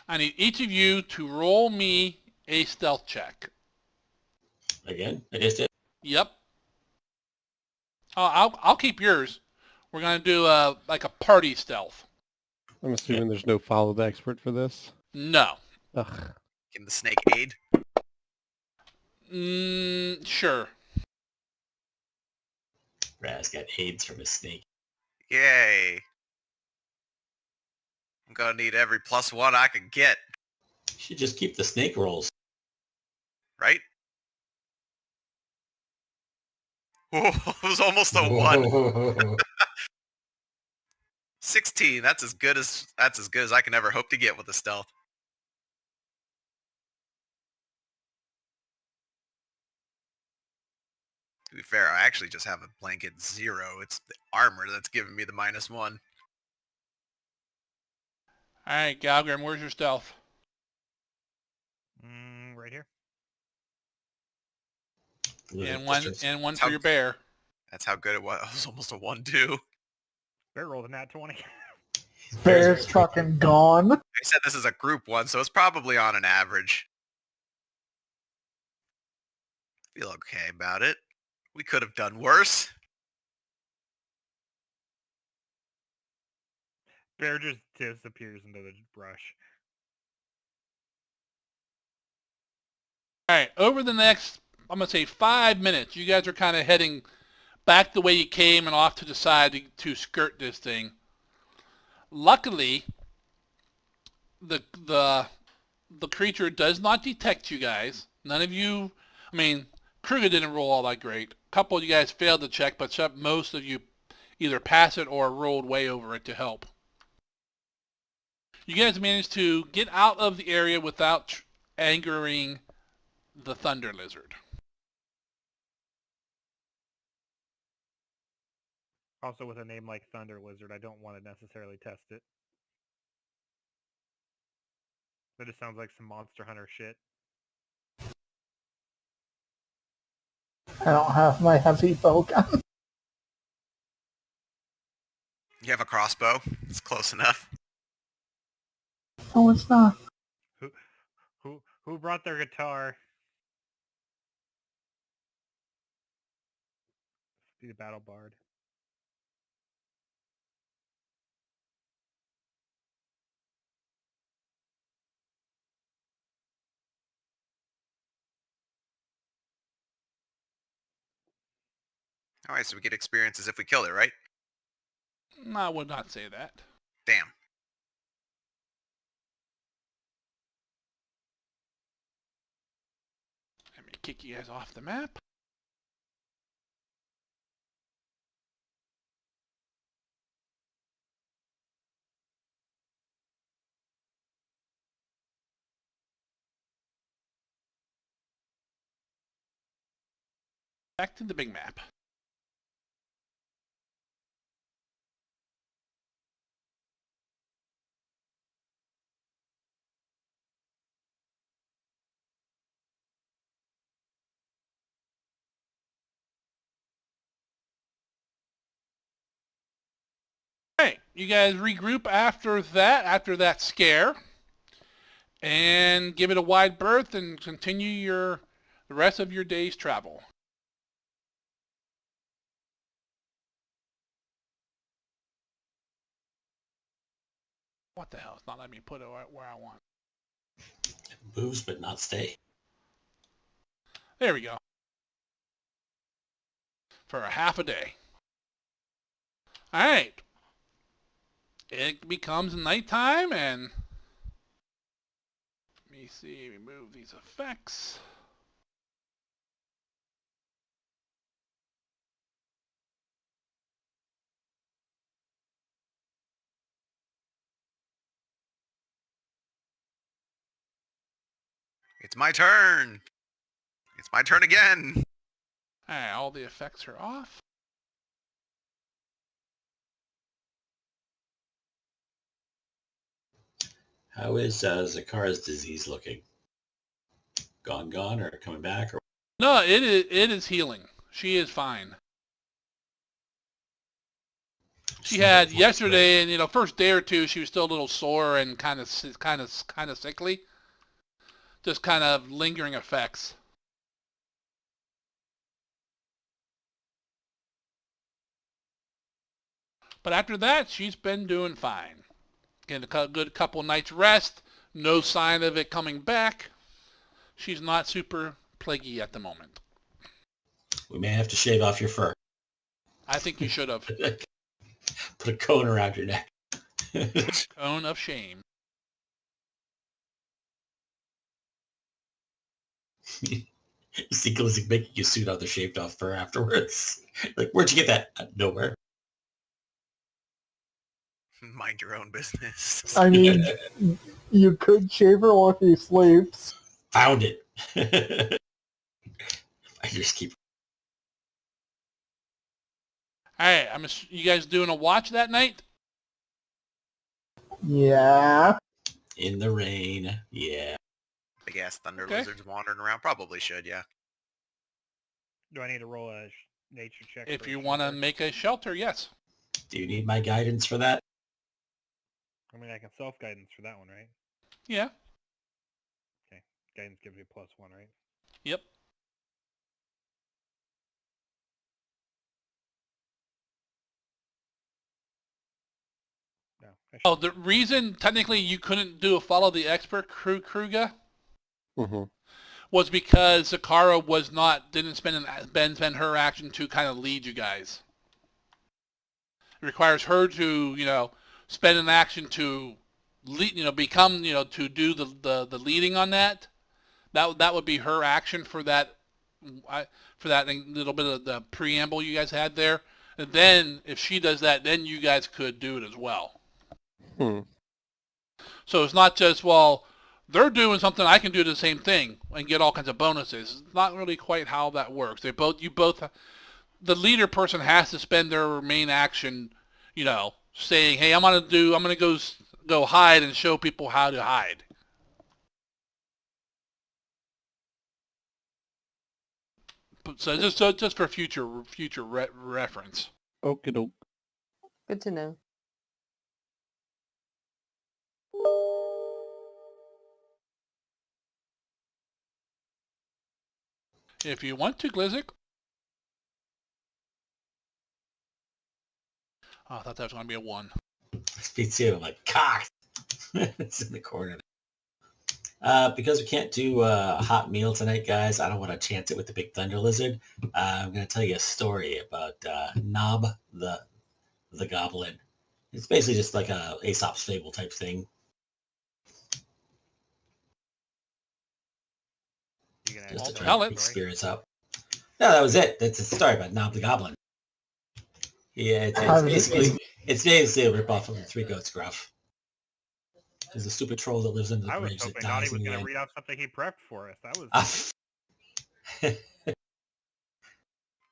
I need each of you to roll me a stealth check. Again, I just did. Yep. I'll keep yours. We're gonna do like a party stealth. I'm assuming there's no follow the expert for this. No. Ugh. Can the snake aid? Sure. Raz got AIDS from his snake. Yay. I'm gonna need every +1 I can get, You should just keep the snake rolls. right? Oh, it was almost a 1. 16. That's as good as I can ever hope to get with a stealth. To be fair, I actually just have a blanket 0. It's the armor that's giving me the -1. All right, Galgrim, where's your stealth? Right here. And one That's for how- your bear. That's how good it was. It was almost a 1-2. Bear rolled a nat 20. Bear's fucking gone. I said this is a group 1, so it's probably on an average. Feel okay about it. We could have done worse. Bear just disappears into the brush. All right, over the next, I'm going to say 5 minutes, you guys are kind of heading back the way you came and off to the side to skirt this thing. Luckily, the creature does not detect you guys. None of you, I mean, Kruger didn't roll all that great. A couple of you guys failed to check, but most of you either passed it or rolled way over it to help. You guys managed to get out of the area without angering the thunder lizard. Also, with a name like Thunder Lizard, I don't want to necessarily test it. That just sounds like some Monster Hunter shit. I don't have my heavy bow gun. You have a crossbow. It's close enough. No, it's not. Who brought their guitar? Be the battle bard. All right, so we get experience as if we killed it, right? No, I would not say that. Damn. Let me kick you guys off the map. Back to the big map. Alright, you guys regroup after that scare, and give it a wide berth and continue the rest of your day's travel. What the hell? It's not letting me put it where I want. Moves but not stay. There we go. For a half a day. Alright. It becomes nighttime, and let me see, remove these effects. It's my turn. It's my turn again. Alright, all the effects are off. How is Zakara's disease looking? Gone, or coming back? Or No, it is healing. She is fine. She had yesterday, and first day or two, she was still a little sore and kind of sickly. Just kind of lingering effects. But after that, she's been doing fine. Getting a good couple nights rest. No sign of it coming back. She's not super plaguey at the moment. We may have to shave off your fur. I think you should have. Put a cone around your neck. Cone of shame. You see Glizzy making you suit out the shaved off fur afterwards. Like, where'd you get that? Nowhere. Mind your own business. I mean, you could shave her while she sleeps. Found it. I just keep. Alright, you guys doing a watch that night? Yeah. In the rain. Yeah. Big ass thunder Okay. lizards wandering around. Probably should, yeah. Do I need to roll a nature check? If for you want to shelter? make a shelter, yes. Do you need my guidance for that? I mean, I can self-guidance for that one, right? Yeah. Guidance gives you +1, right? Yep. No. Oh, the reason technically you couldn't do a follow the expert Kruga Mm-hmm. was because Zakara didn't spend her action to kind of lead you guys. It requires her to, spend an action to lead, become, to do the leading on that. That would be her action for that little bit of the preamble you guys had there. And then if she does that, then you guys could do it as well. So it's not just, well, they're doing something, I can do the same thing and get all kinds of bonuses. It's not really quite how that works. the leader person has to spend their main action, you know, saying, "Hey, I'm gonna go hide and show people how to hide." But so just for future reference. Okie doke. Good to know. If you want to, Glizik. Oh, I thought that was going to be a 1. Speed 2, I'm like, cock! It's in the corner. Because we can't do a hot meal tonight, guys, I don't want to chance it with the big thunder lizard. I'm going to tell you a story about Nob the goblin. It's basically just like a Aesop's Fable type thing. You gonna Just to also try tell to it. keep spirits up. No, that was it. That's a story about Nob the goblin. Yeah, it's basically a ripoff of the Three Goats Gruff. There's a stupid troll that lives under the I was bridge that hoping Donnie dies was in the gonna end. read out something he prepped for us. That was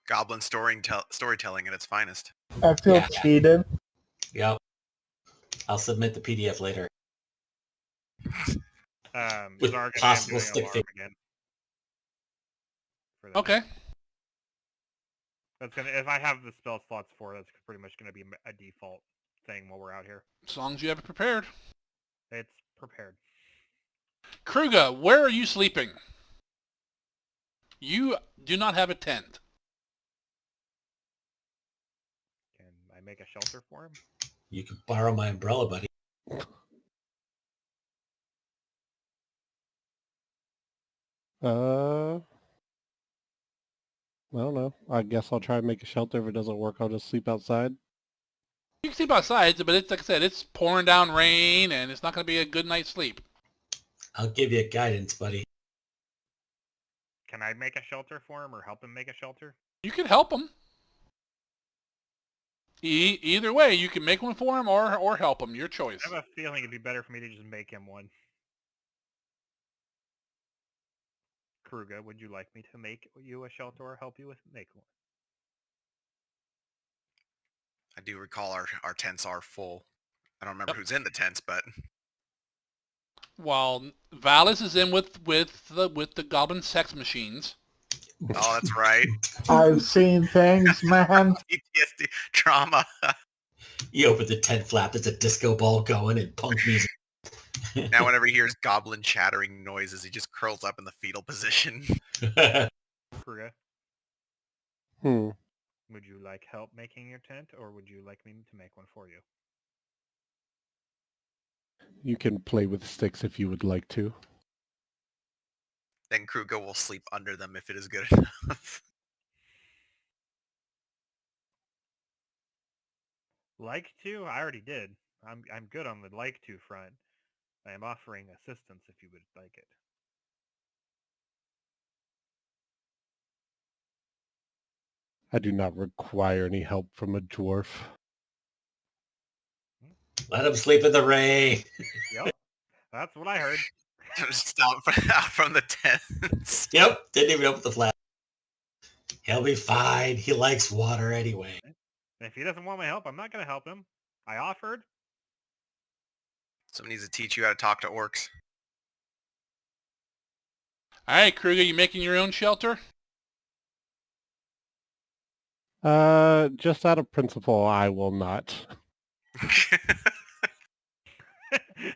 Goblin storytelling at its finest. I feel Yeah. cheated. Yep. I'll submit the PDF later. With Zarg and I am possible doing stick alarm figure. again. For the Okay. night. That's gonna. If I have the spell slots for, that's pretty much gonna be a default thing while we're out here. As long as you have it prepared. It's prepared. Kruga, where are you sleeping? You do not have a tent. Can I make a shelter for him? You can borrow my umbrella, buddy. I don't know. I guess I'll try and make a shelter. If it doesn't work, I'll just sleep outside. You can sleep outside, but it's like I said, it's pouring down rain, and it's not going to be a good night's sleep. I'll give you guidance, buddy. Can I make a shelter for him or help him make a shelter? You can help him. Either way, you can make one for him or help him. Your choice. I have a feeling it'd be better for me to just make him one. Kruga, would you like me to make you a shelter or help you with make one? I do recall our tents are full. I don't remember who's in the tents, but While Valis is in with the goblin sex machines. oh, that's right. I've seen things, man. PTSD trauma. You open the tent flap, there's a disco ball going and punk music. Now whenever he hears goblin chattering noises, he just curls up in the fetal position. Kruga, Hmm. would you like help making your tent or would you like me to make one for you? You can play with sticks if you would like to. Then Kruga will sleep under them if it is good enough. Like to? I already did. I'm good on the like to front. I am offering assistance if you would like it. I do not require any help from a dwarf. Let him sleep in the rain. Yep. That's what I heard. Just out from the tents. Yep, didn't even open the flap. He'll be fine. He likes water anyway. And if he doesn't want my help, I'm not going to help him. I offered. Someone needs to teach you how to talk to orcs. All right, Kruga, you making your own shelter? Just out of principle, I will not.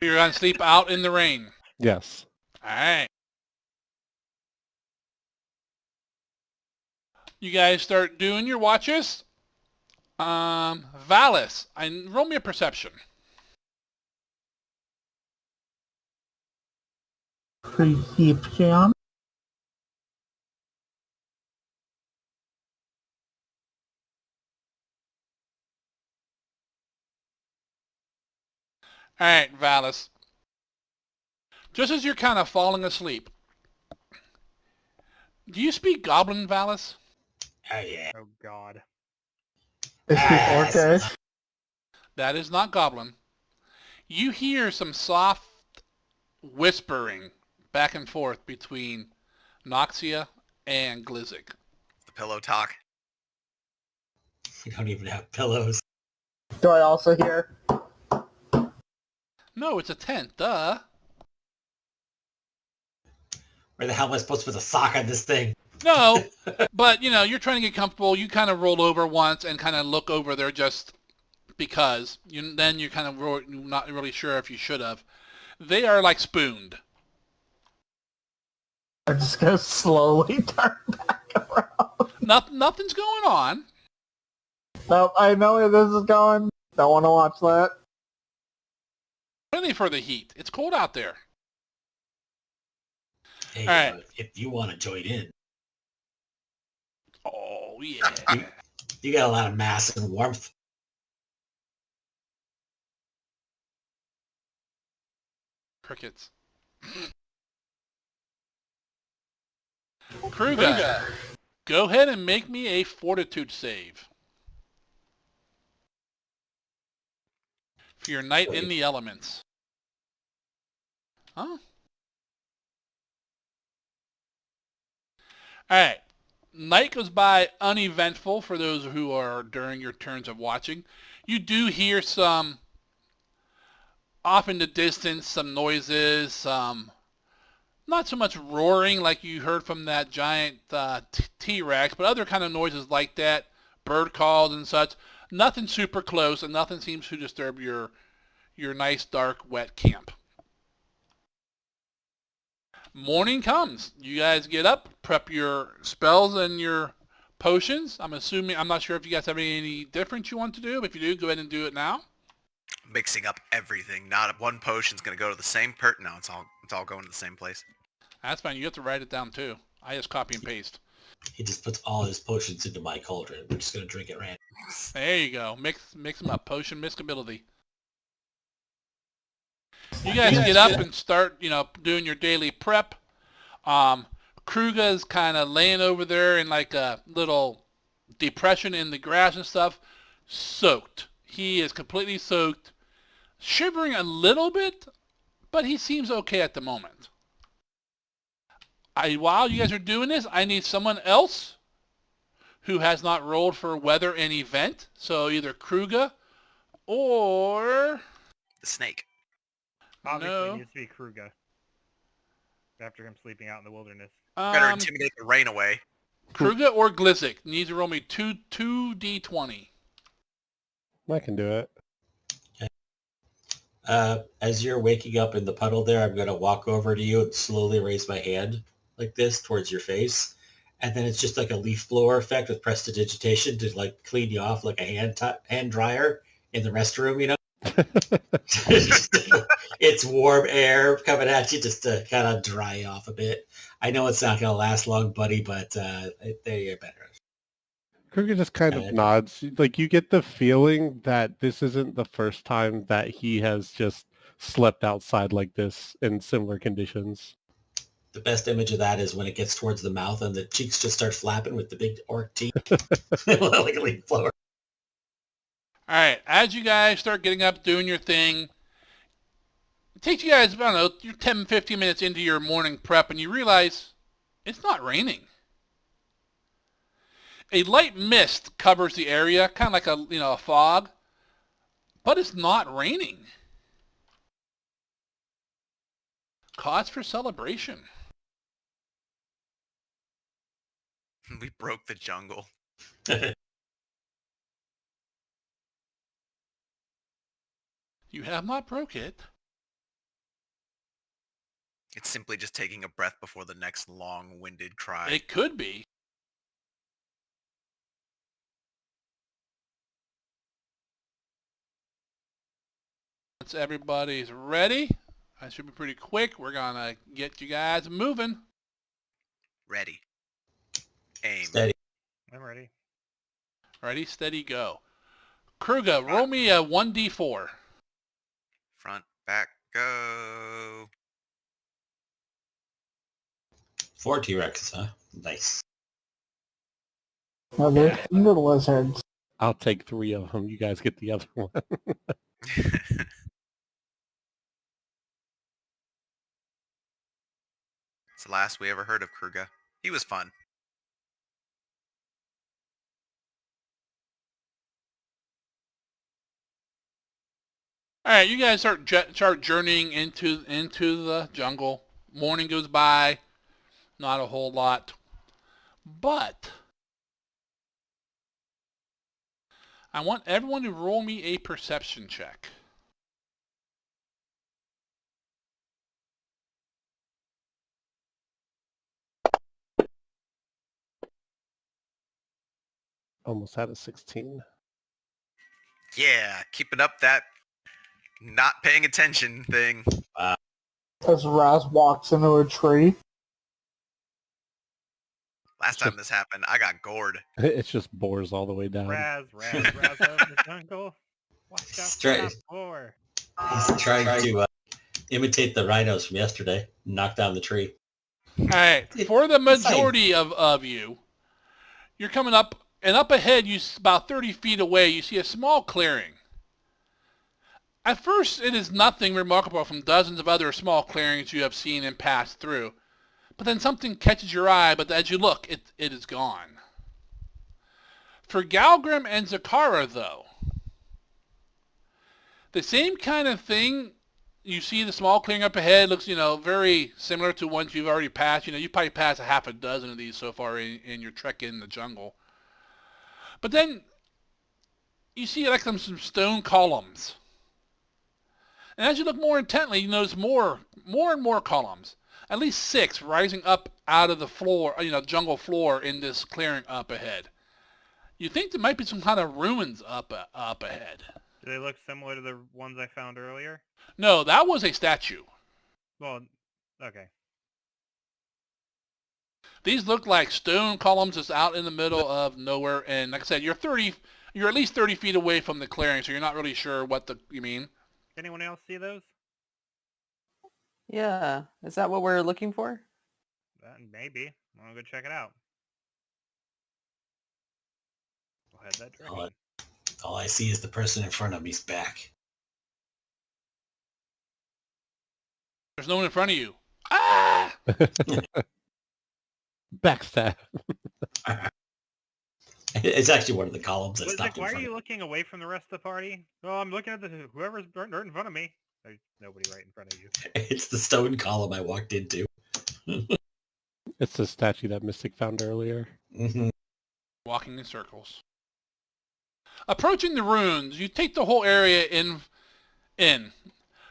You're going to sleep out in the rain. Yes. All right. You guys start doing your watches. Valis, roll me a perception. Perception. All right, Valis. Just as you're kind of falling asleep, do you speak Goblin, Valis? Oh yeah. Oh, God. I speak Orcish. That is not Goblin. You hear some soft whispering back and forth between Noxia and Glizik. The pillow talk. We don't even have pillows. Do I also hear? No, it's a tent, duh. Where the hell am I supposed to put a sock on this thing? No, but, you're trying to get comfortable. You kind of roll over once and kind of look over there just because. Then you're kind of not really sure if you should have. They are like spooned. I'm just gonna slowly turn back around. Nothing's going on. Nope, I know where this is going. Don't want to watch that. Only for the heat. It's cold out there. Hey, All right. If you want to join in, Oh, yeah. you got a lot of mass and warmth. Crickets. Kruger, go ahead and make me a fortitude save. For your night in the elements. Huh? Alright. Night goes by uneventful for those who are during your turns of watching. You do hear some, off in the distance, some noises, some, not so much roaring like you heard from that giant T-Rex, but other kind of noises like that, bird calls and such. Nothing super close, and nothing seems to disturb your nice, dark, wet camp. Morning comes. You guys get up, prep your spells and your potions. I'm not sure if you guys have any different you want to do. If you do, go ahead and do it now. Mixing up everything. Not one potion's gonna go to the same per. No, it's all going to the same place. That's fine. You have to write it down too. I just copy and paste. He just puts all his potions into my cauldron. We're just going to drink it random. There you go. Mix them up. Potion mixability. You guys get up and start, doing your daily prep. Kruga's kind of laying over there in like a little depression in the grass and stuff, soaked. He is completely soaked, shivering a little bit, but he seems okay at the moment. While you guys are doing this, I need someone else who has not rolled for weather and event. So either Kruga or... The snake. Obviously No. it needs to be Kruga. After him sleeping out in the wilderness. Better intimidate the rain away. Kruga or Glizik needs to roll me 2d20. I can do it. As you're waking up in the puddle there, I'm going to walk over to you and slowly raise my hand like this towards your face. And then it's just like a leaf blower effect with prestidigitation to like clean you off like a hand dryer in the restroom, It's warm air coming at you just to kind of dry you off a bit. I know it's not going to last long, buddy, but they're better. Kruger just kind of nods. Like, you get the feeling that this isn't the first time that he has just slept outside like this in similar conditions. The best image of that is when it gets towards the mouth and the cheeks just start flapping with the big orc teeth. Like a leaf blower. All right, as you guys start getting up, doing your thing, it takes you guys, I don't know, you're 10, 15 minutes into your morning prep, and you realize it's not raining. A light mist covers the area, kind of like a fog, but it's not raining. Cause for celebration. We broke the jungle. You have not broke it. It's simply just taking a breath before the next long-winded cry. It could be. Once everybody's ready, I should be pretty quick. We're going to get you guys moving. Ready. Aim. Steady. I'm ready. Ready, steady, go. Kruga, roll me a 1d4. Front, back, go. 4 T-Rexes, huh? Nice. No, they're little lizards. I'll take 3 of them. You guys get the other one. It's the last we ever heard of Kruga. He was fun. All right, you guys start journeying into the jungle. Morning goes by, not a whole lot, but I want everyone to roll me a perception check. Almost had a 16. Yeah, keeping up that not paying attention thing. As Raz walks into a tree. Last time this happened, I got gored. It's just boars all the way down. Raz out in the jungle. Watch out for Straight. that boar. He's trying to imitate the rhinos from yesterday. Knock down the tree. All right, for the majority of you, you're coming up, and up ahead, about 30 feet away, you see a small clearing. At first, it is nothing remarkable from dozens of other small clearings you have seen and passed through. But then something catches your eye, but as you look, it is gone. For Galgrim and Zakara, though, the same kind of thing, you see the small clearing up ahead, looks, very similar to ones you've already passed. You probably passed a half a dozen of these so far in your trek in the jungle. But then you see like some stone columns. And as you look more intently, you notice more and more columns. At least 6 rising up out of the floor, jungle floor in this clearing up ahead. You think there might be some kind of ruins up ahead. Do they look similar to the ones I found earlier? No, that was a statue. Well, okay. These look like stone columns just out in the middle of nowhere. And like I said, you're at least 30 feet away from the clearing, so you're not really sure what you mean. Anyone else see those? Yeah. Is that what we're looking for? Maybe. I want to go check it out. We'll head that direction. All I see is the person in front of me's back. There's no one in front of you. Ah! Backstab. It's actually one of the columns that stopped in Why front are of you me. looking away from the rest of the party? Oh, I'm looking at whoever's right in front of me. There's nobody right in front of you. It's the stone column I walked into. It's the statue that Mystic found earlier. Mm-hmm. Walking in circles. Approaching the ruins, you take the whole area in.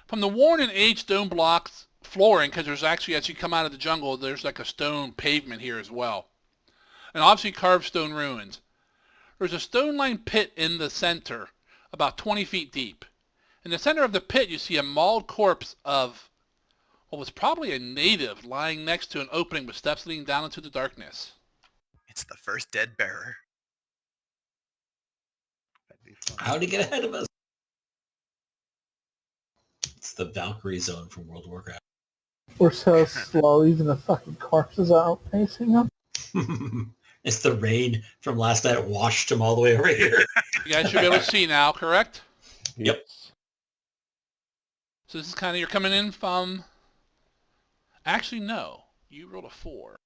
From the worn and aged stone blocks flooring, because there's actually, as you come out of the jungle, there's like a stone pavement here as well. And obviously carved stone ruins. There's a stone-lined pit in the center, about 20 feet deep. In the center of the pit, you see a mauled corpse of what was probably a native lying next to an opening with steps leading down into the darkness. It's the first dead bearer. That'd be fun. How'd he get ahead of us? It's the Valkyrie zone from World of Warcraft. We're so slow, even the fucking corpses are outpacing them. It's the rain from last night washed him all the way over here. You guys should be able to see now, correct? Yep. So this is kind of, you're coming in from... Actually, no. You rolled a 4.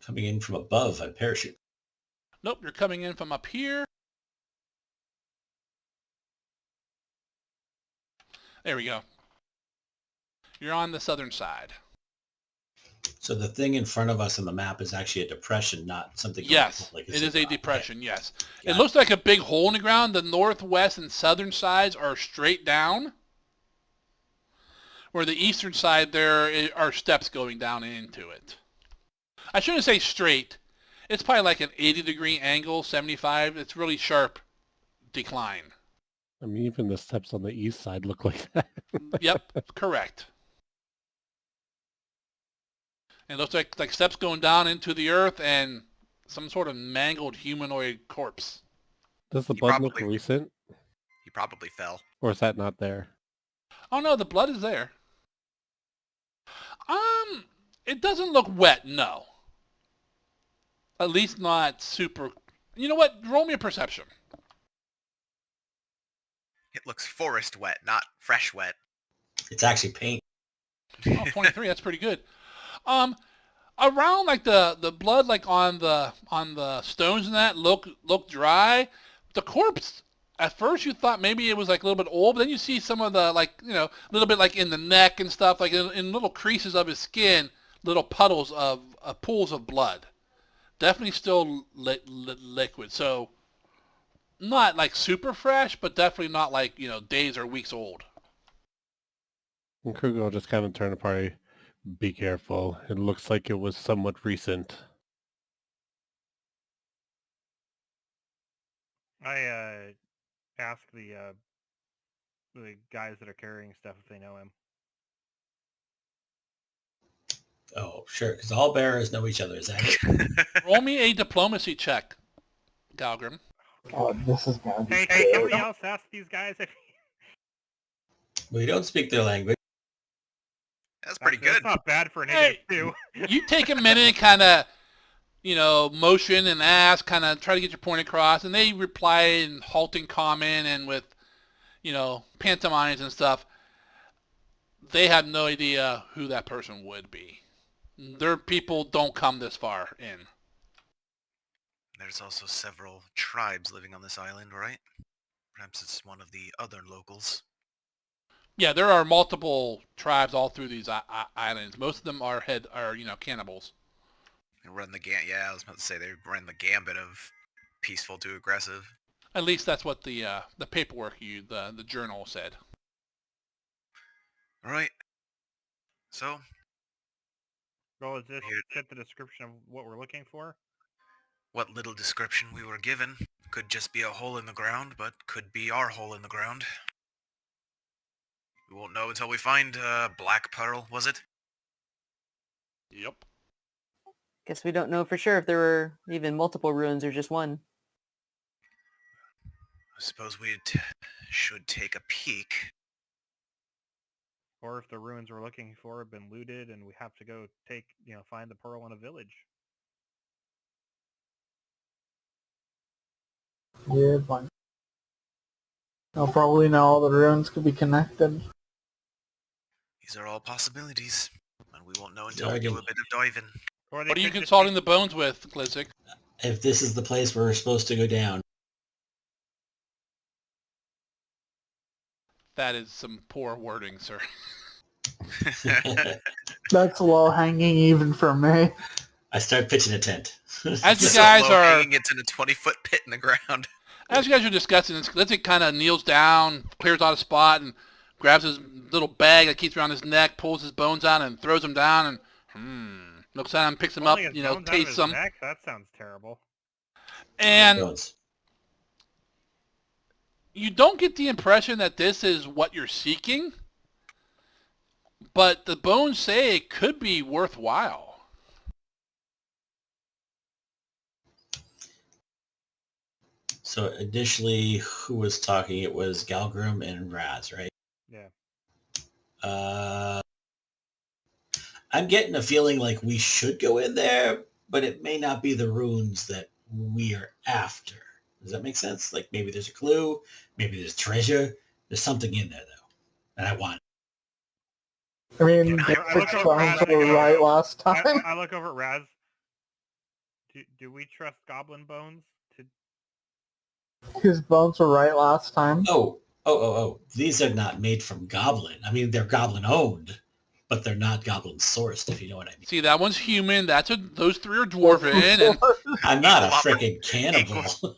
Coming in from above on parachute. Nope, you're coming in from up here. There we go. You're on the southern side. So the thing in front of us on the map is actually a depression, not something... Yes, like it is a depression, yes. Got It looks like a big hole in the ground. The northwest and southern sides are straight down. Where the eastern side, there are steps going down into it. I shouldn't say straight. It's probably like an 80-degree angle, 75. It's really sharp decline. I mean, even the steps on the east side look like that. Yep, correct. It looks like steps going down into the earth and some sort of mangled humanoid corpse. Does the He blood look probably- recent? He probably fell. Or is that not there? Oh no, the blood is there. It doesn't look wet, no. At least not super... You know what? Roll me a perception. It looks forest wet, not fresh wet. It's actually paint. Oh, 23, that's pretty good. Around like the blood like on the stones and that look dry. The corpse at first you thought maybe it was like a little bit old, but then you see some of the like, a little bit like in the neck and stuff, like in little creases of his skin, little puddles of pools of blood. Definitely still liquid. So not like super fresh, but definitely not like, days or weeks old. And Kruger will just kind of turn to party. Be careful. It looks like it was somewhat recent. I ask the guys that are carrying stuff if they know him. Oh, sure, because all bearers know each other. Is that it? Roll me a diplomacy check, Galgrim. Oh, this is gonna be Hey, scary. somebody else ask these guys if We don't speak their language. That's pretty That's good. not bad for an Hey, idiot, too. You take a minute and kind of, motion and ask, kind of try to get your point across, and they reply in halting common and with, pantomimes and stuff. They have no idea who that person would be. Their people don't come this far in. There's also several tribes living on this island, right? Perhaps it's one of the other locals. Yeah, there are multiple tribes all through these islands. Most of them are cannibals. They run the yeah, I was about to say they run the gambit of peaceful to aggressive. At least that's what the paperwork the journal said. All right. So, Well, is this Here- fit the description of what we're looking for? what little description we were given could just be a hole in the ground, but could be our hole in the ground. We won't know until we find Black Pearl, was it? Yep. Guess we don't know for sure if there were even multiple ruins or just one. I suppose we should take a peek. Or if the ruins we're looking for have been looted and we have to go find the pearl in a village. Yeah, fine. I'll probably know all the ruins could be connected. These are all possibilities, and we won't know until Yeah, we do again. a bit of diving. Or they What are you could just consulting be- the bones with, Glizzik? If this is the place we're supposed to go down, That is some poor wording, sir. That's low hanging even for me. I start pitching a tent. As you So guys low are hanging, it's in a 20-foot pit in the ground. As you guys are discussing this, Glizzik kind of kneels down, clears out a spot, and grabs his little bag that keeps around his neck, pulls his bones out, and throws them down, and looks at him, picks them up, pulling his bones out of tastes his them, neck? That sounds terrible. and Bones. you don't get the impression that this is what you're seeking, but the bones say it could be worthwhile. So initially, who was talking? It was Galgrim and Raz, right? Yeah. I'm getting a feeling like we should go in there, but it may not be the runes that we are after. Does that make sense? Like maybe there's a clue, maybe there's treasure. There's something in there though, and I want it. I mean, Yeah, the I look six over bones at it and were I go, right last time. I look over at Raz. Do we trust goblin bones? His bones were right last time. Oh. These are not made from goblin. I mean, they're goblin owned, but they're not goblin sourced, if you know what I mean. See, that one's human. Those three are dwarven, and I'm not a Equal freaking cannibal.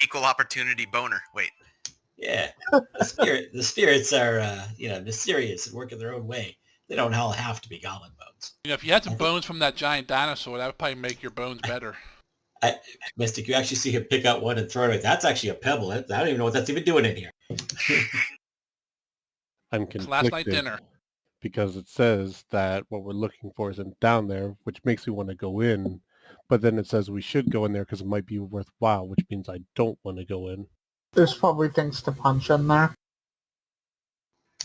Equal opportunity boner. Wait. Yeah. The spirits are, mysterious and work in their own way. They don't all have to be goblin bones. if you had some bones from that giant dinosaur, that would probably make your bones better. Mystic, you actually see him pick out one and throw it away. That's actually a pebble. I don't even know what that's even doing in here. I'm It's conflicted last night dinner. because it says that what we're looking for isn't down there, which makes me want to go in. But then it says we should go in there because it might be worthwhile, which means I don't want to go in. There's probably things to punch in there.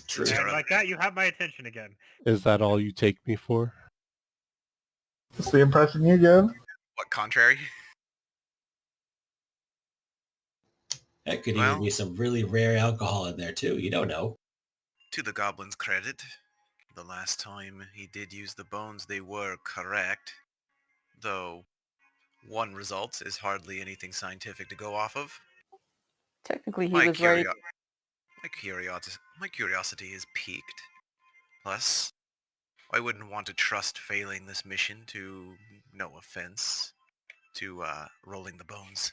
True. Yeah. And like that, you have my attention again. Is that all you take me for? That's the impression you give. What, contrary? That could Well- even be some really rare alcohol in there too. You don't know. To the goblin's credit, the last time he did use the bones, they were correct. Though, one result is hardly anything scientific to go off of. Technically, he My, was right. my curiosity is piqued. Plus, I wouldn't want to trust failing this mission to, no offense, to Rolling the Bones.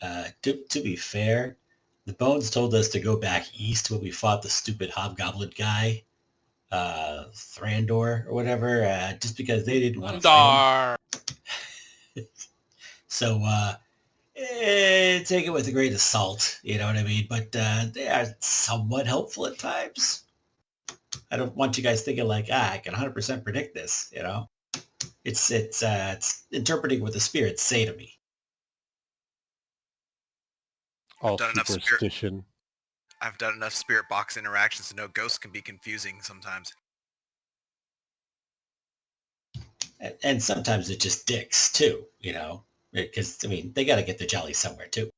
To be fair, the Bones told us to go back east when we fought the stupid hobgoblin guy, Thrandor or whatever, just because they didn't want to fight him. Dar. So, take it with a grain of salt, you know what I mean? But they are somewhat helpful at times. I don't want you guys thinking like, I can 100% predict this, you know? It's interpreting what the spirits say to me. All done enough superstition. I've done enough spirit box interactions to know ghosts can be confusing sometimes. And sometimes it's just dicks too, you know? Because, I mean, they got to get their jolly somewhere too.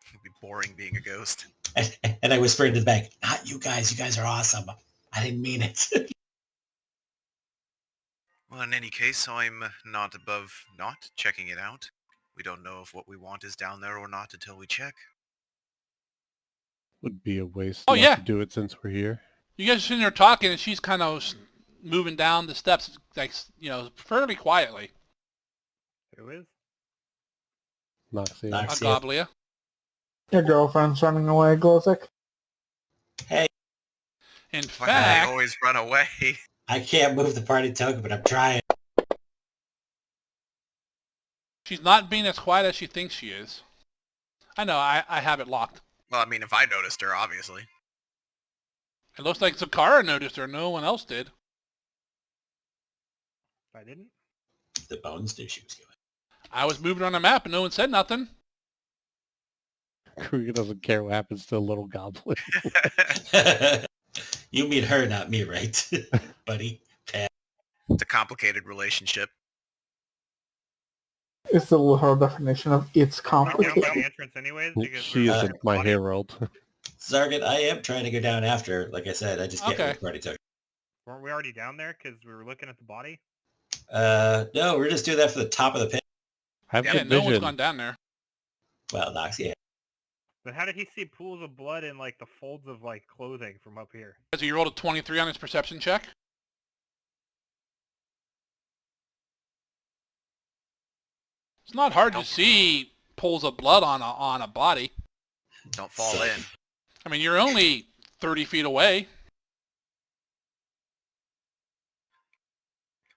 It'd be boring being a ghost. And I whisper into the bag, not you guys are awesome. I didn't mean it. Well, in any case, I'm not above not checking it out. We don't know if what we want is down there or not until we check. Would be a waste Oh, not yeah. to do it since we're here. You guys are sitting there talking, and she's kind of moving down the steps, like, you know, fairly quietly. Who is? Noxia. Nox- Agoblia. Your girlfriend's running away, Glosick. Hey, In Why do they fact, always run away? I can't move the party token, but I'm trying. she's not being as quiet as she thinks she is. I know, I have it locked. Well, I mean, if I noticed her, obviously. It looks like Zakara noticed her. No one else did. I didn't. The Bones knew she was going. I was moving on the map, and no one said nothing. Kruger doesn't care what happens to a little goblin. You mean her, not me, right, buddy? It's a complicated relationship. It's the literal definition of it's Aren't we down by complicated. the entrance anyways? Because She we're- isn't my herald. Zargan, I am trying to go down after. Like I said, I just can't Okay. move the party token. Weren't we already down there because we were looking at the body? No, we're just doing that for the top of the pit. Have Yeah, Yeah, the no one's vision. gone down there. Well, Nox, yeah. But how did he see pools of blood in like the folds of like clothing from up here? So you rolled a 23 on his perception check. It's not hard to Nope. see pools of blood on a body. Don't fall So- in. I mean, you're only 30 feet away.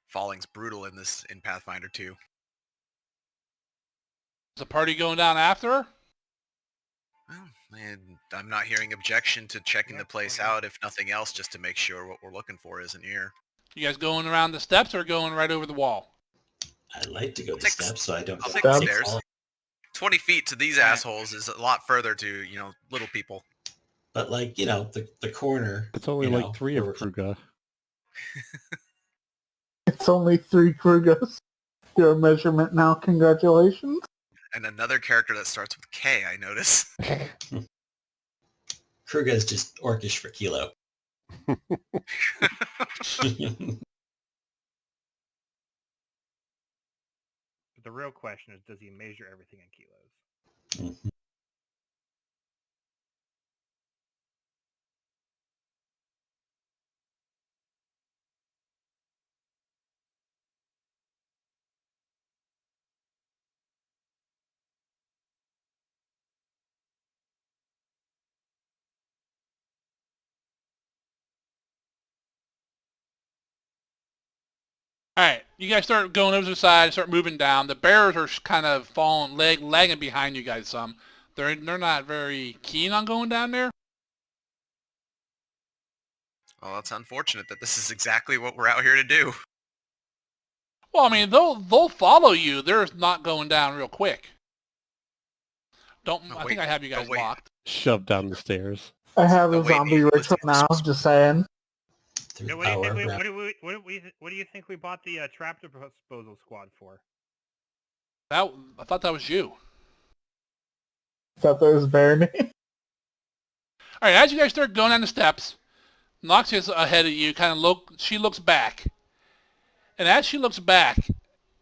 Falling's brutal in Pathfinder 2. Is the party going down after her? Well, and I'm not hearing objection to checking the Yep, place okay. out, if nothing else, just to make sure what we're looking for isn't here. You guys going around the steps or going right over the wall? I'd like to go the Take the- steps so I don't I'll get take the sick stairs. falling. 20 feet to these assholes is a lot further to, little people. But like, the corner. It's only you like know, 3 of where- Kruger. It's only 3 Krugos. Your measurement now, congratulations. And another character that starts with K, I notice. Kruger's just orcish for kilo. But the real question is, does he measure everything in kilos? Mhm. All right, you guys start going over to the side, start moving down. The bears are kind of lagging behind you guys some. They're not very keen on going down there. Well, that's unfortunate that this is exactly what we're out here to do. Well, I mean, they'll follow you. They're not going down real quick. Oh, I think wait. I have you guys Oh, wait. locked. Shoved down the stairs. I have The a way zombie these ritual now, listeners- just saying. Through Yeah, the what do you power think? of We, rap. what do you think we bought the trap disposal squad for? I thought that was you. Thought that was Barony. All right, as you guys start going down the steps, Noxia's ahead of you. She looks back, and as she looks back,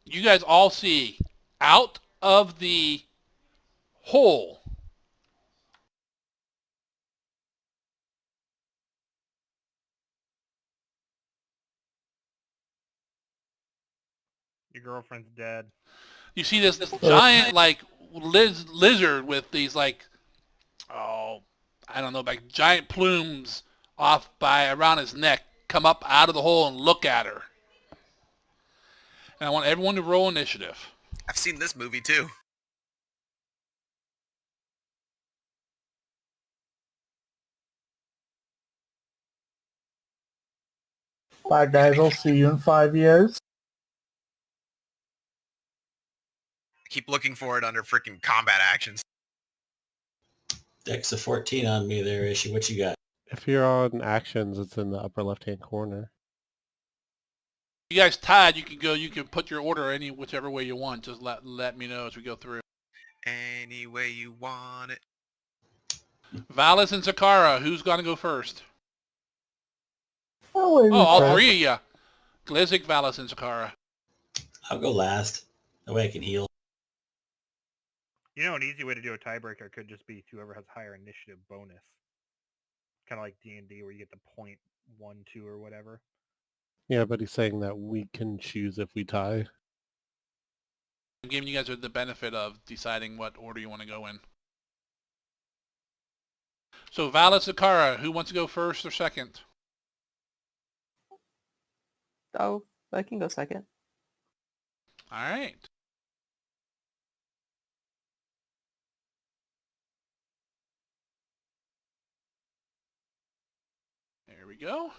you guys all see out of the hole. Your girlfriend's dead. You see this giant like lizard with these like, oh, I don't know, like giant plumes off by around his neck come up out of the hole and look at her. And I want everyone to roll initiative. I've seen this movie too. Bye, guys. I'll see you in 5 years. Keep looking for it under freaking combat actions. Dex of 14 on me there, Ishi. What you got? If you're on actions, it's in the upper left-hand corner. You guys tied, you can go, you can put your order any whichever way you want. Just let me know as we go through. Any way you want it. Valis and Zakara, who's going to go first? Oh, all three of you. Glizik, Valis, and Zakara. I'll go last. That way I can heal. You know, an easy way to do a tiebreaker could just be whoever has higher initiative bonus. Kind of like D&D where you get the 0.12 or whatever. Yeah, but he's saying that we can choose if we tie. I'm giving you guys the benefit of deciding what order you want to go in. So Valis, Zakara, who wants to go first or second? Oh, I can go second. All right. There we go.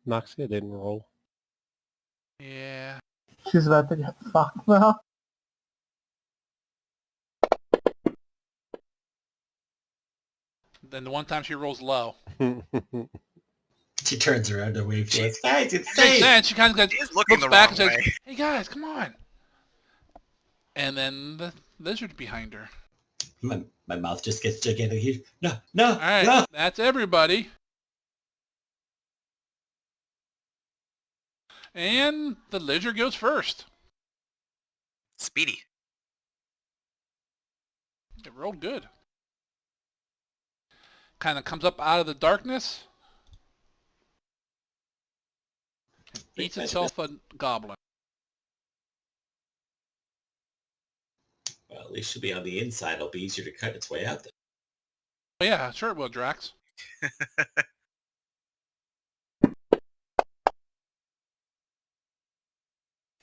Noxia didn't roll. Yeah. She's about to get fucked now. Then the one time she rolls low. She turns around and waves to us. Guys, it's Makes safe! sense. She kind of She's looking looks the back wrong and says, way. "Hey guys, come on!" And then the lizard behind her. My mouth just gets gigantic. No, All right, no! that's everybody. And the lizard goes first. Speedy. It rolled good. Kind of comes up out of the darkness. And eats itself a goblin. Well, at least she'll be on the inside. It'll be easier to cut its way out there. Oh, yeah, sure it will, Drax.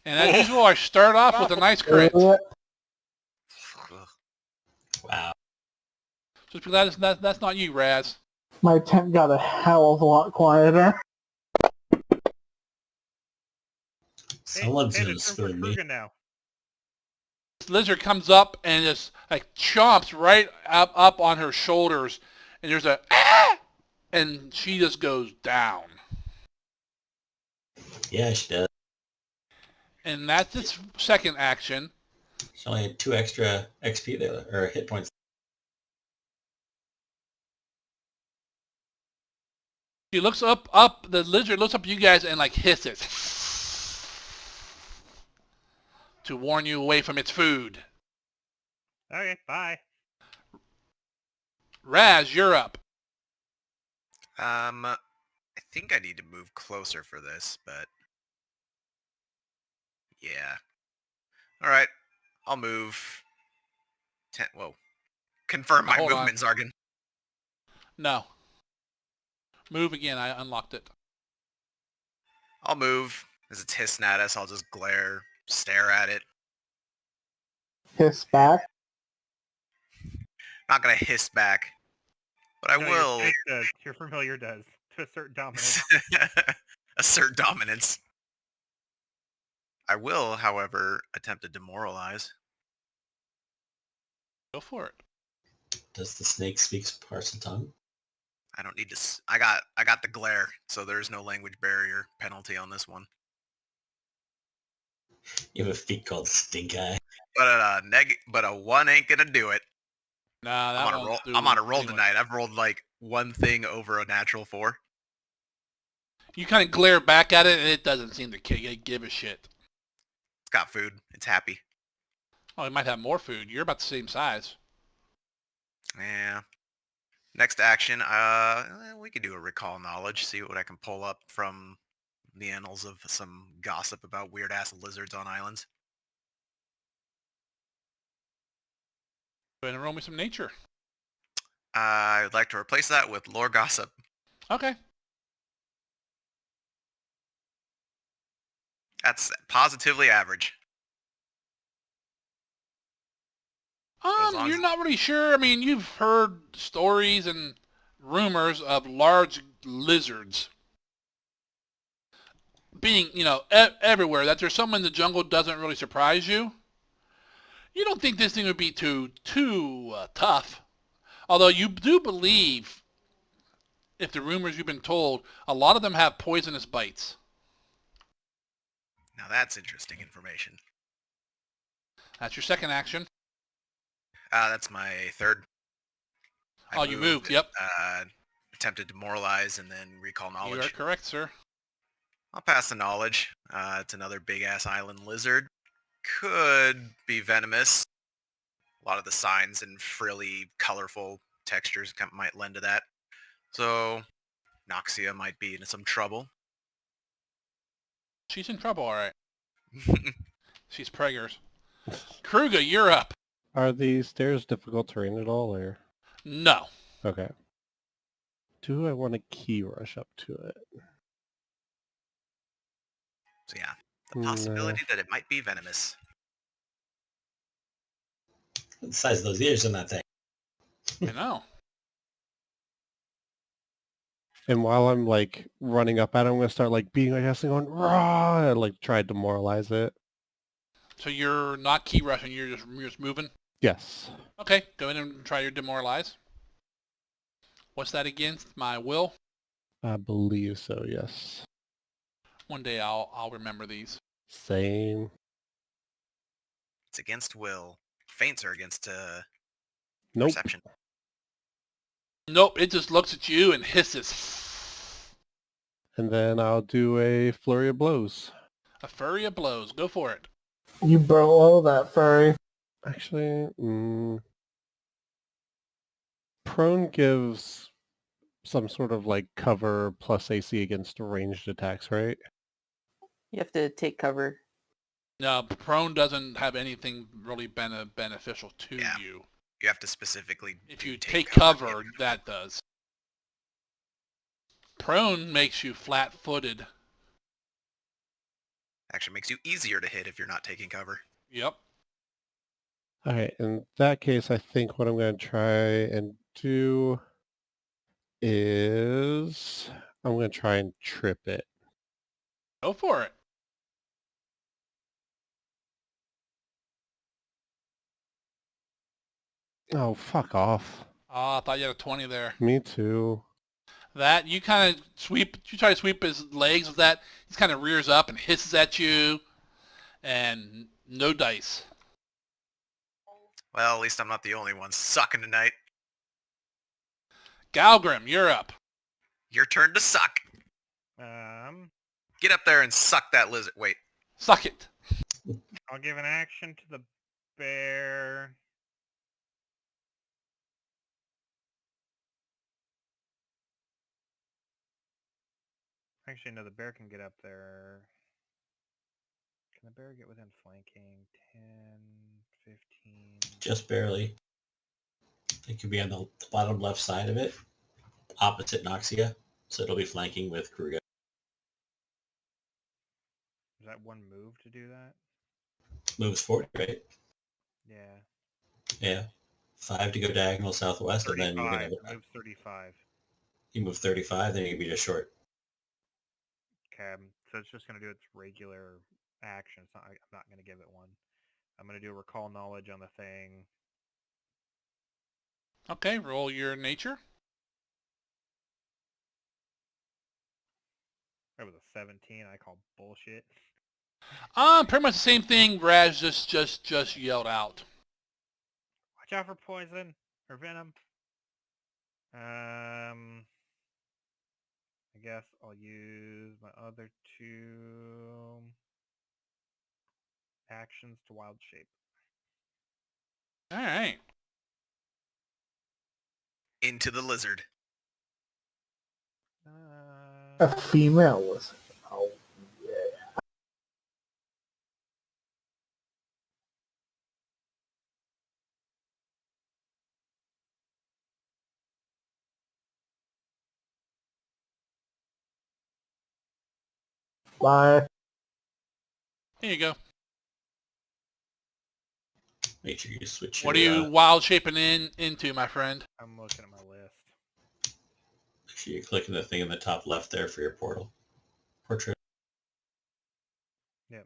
And as usual, I start off with a nice crit. Ugh. Wow. Just because that's not you, Raz. My tent got a hell of a lot quieter. Someone's hey, gonna it's time for spoon me. Krugen now. This lizard comes up and just like chomps right up on her shoulders, and there's a ah! And she just goes down. Yeah, she does. And that's its second action. She only had 2 extra XP there, or hit points. She looks up, the lizard looks up at you guys and like hisses to warn you away from its food. Okay, bye. Raz, you're up. I think I need to move closer for this, but yeah. All right, I'll move. Whoa. Confirm my Hold on. movement, Zargan. No. Move again, I unlocked it. I'll move. As it's hissing at us, I'll just stare at it. Hiss back. Not gonna hiss back, but I No, will Your snake does. Your familiar does. To assert dominance. assert dominance. I will, however, attempt to demoralize. Go for it. Does the snake speak parcel tongue? I don't need to. I got the glare, so there's no language barrier penalty on this one. You have a feat called Stink Eye. But a 1 ain't gonna do it. Nah, that I'm on a roll. I'm on a roll tonight. I've rolled like one thing over a natural 4. You kind of glare back at it, and it doesn't seem to give a shit. It's got food. It's happy. Oh, it might have more food. You're about the same size. Yeah. Next action, we could do a recall knowledge, see what I can pull up from the annals of some gossip about weird-ass lizards on islands. Go ahead and roll me some nature. I would like to replace that with lore gossip. Okay. That's positively average. As long You're as- not really sure. I mean, you've heard stories and rumors of large lizards being, everywhere. That there's some in the jungle doesn't really surprise you. You don't think this thing would be too tough. Although you do believe, if the rumors you've been told, a lot of them have poisonous bites. Now that's interesting information. That's your second action. That's my third. I Oh, you moved, yep. Attempted to demoralize and then recall You are knowledge. correct, sir. I'll pass the knowledge. It's another big-ass island lizard. Could be venomous. A lot of the signs and frilly, colorful textures might lend to that. So, Noxia might be in some trouble. She's in trouble, all right. She's preggers. Kruger, you're up. Are the stairs difficult terrain at all, or? No. Okay. Do I want to key rush up to it? So yeah, the possibility that it might be venomous. The size of those ears on that thing. I know. And while I'm like running up at it, I'm gonna start like being like and going raw, and like try to demoralize it. So you're not key rushing, you're just moving? Yes. Okay, go ahead and try your demoralize. What's that against? My will? I believe so, yes. One day I'll remember these. Same. It's against will. Feints are against Nope. perception. Nope, it just looks at you and hisses. And then I'll do a flurry of blows. A flurry of blows. Go for it. You blow that furry. Actually, prone gives some sort of like cover plus AC against ranged attacks, right? You have to take cover. No, prone doesn't have anything really beneficial to Yeah. you. You have to specifically If you take take cover, cover, that does. Prone makes you flat-footed. actually makes you easier to hit if you're not taking cover. Yep. Alright, in that case, I think what I'm going to try and do is I'm going to try and trip it. Go for it. Oh, fuck off. Oh, I thought you had a 20 there. Me too. That, you kind of you try to sweep his legs with that. He kind of rears up and hisses at you. And no dice. Well, at least I'm not the only one sucking tonight. Galgrim, you're up. Your turn to suck. Get up there and suck that lizard. Wait. Suck it. I'll give an action to the bear. Actually, no, the bear can get up there. Can the bear get within flanking? 10, 15... Just barely. It could be on the bottom left side of it, opposite Noxia, so it'll be flanking with Kruger. Is that one move to do that? Moves forward, right? Yeah. Yeah. 5 to go diagonal southwest, 35. and then you're gonna Move 35. you move 35, then you can be just short. Okay, so it's just going to do its regular action. It's not, I'm not going to give it one. I'm going to do recall knowledge on the thing. Okay, roll your nature. That was a 17. I call bullshit. Pretty much the same thing Raz just yelled out. Watch out for poison or venom. I guess I'll use my other 2 actions to wild shape. All right. Into the lizard. A female lizard. Oh, yeah. Bye. Here you go. Make sure you switch What are your, you wild shaping into, my friend? I'm looking at my list. make sure you're clicking the thing in the top left there for your portrait. Yep.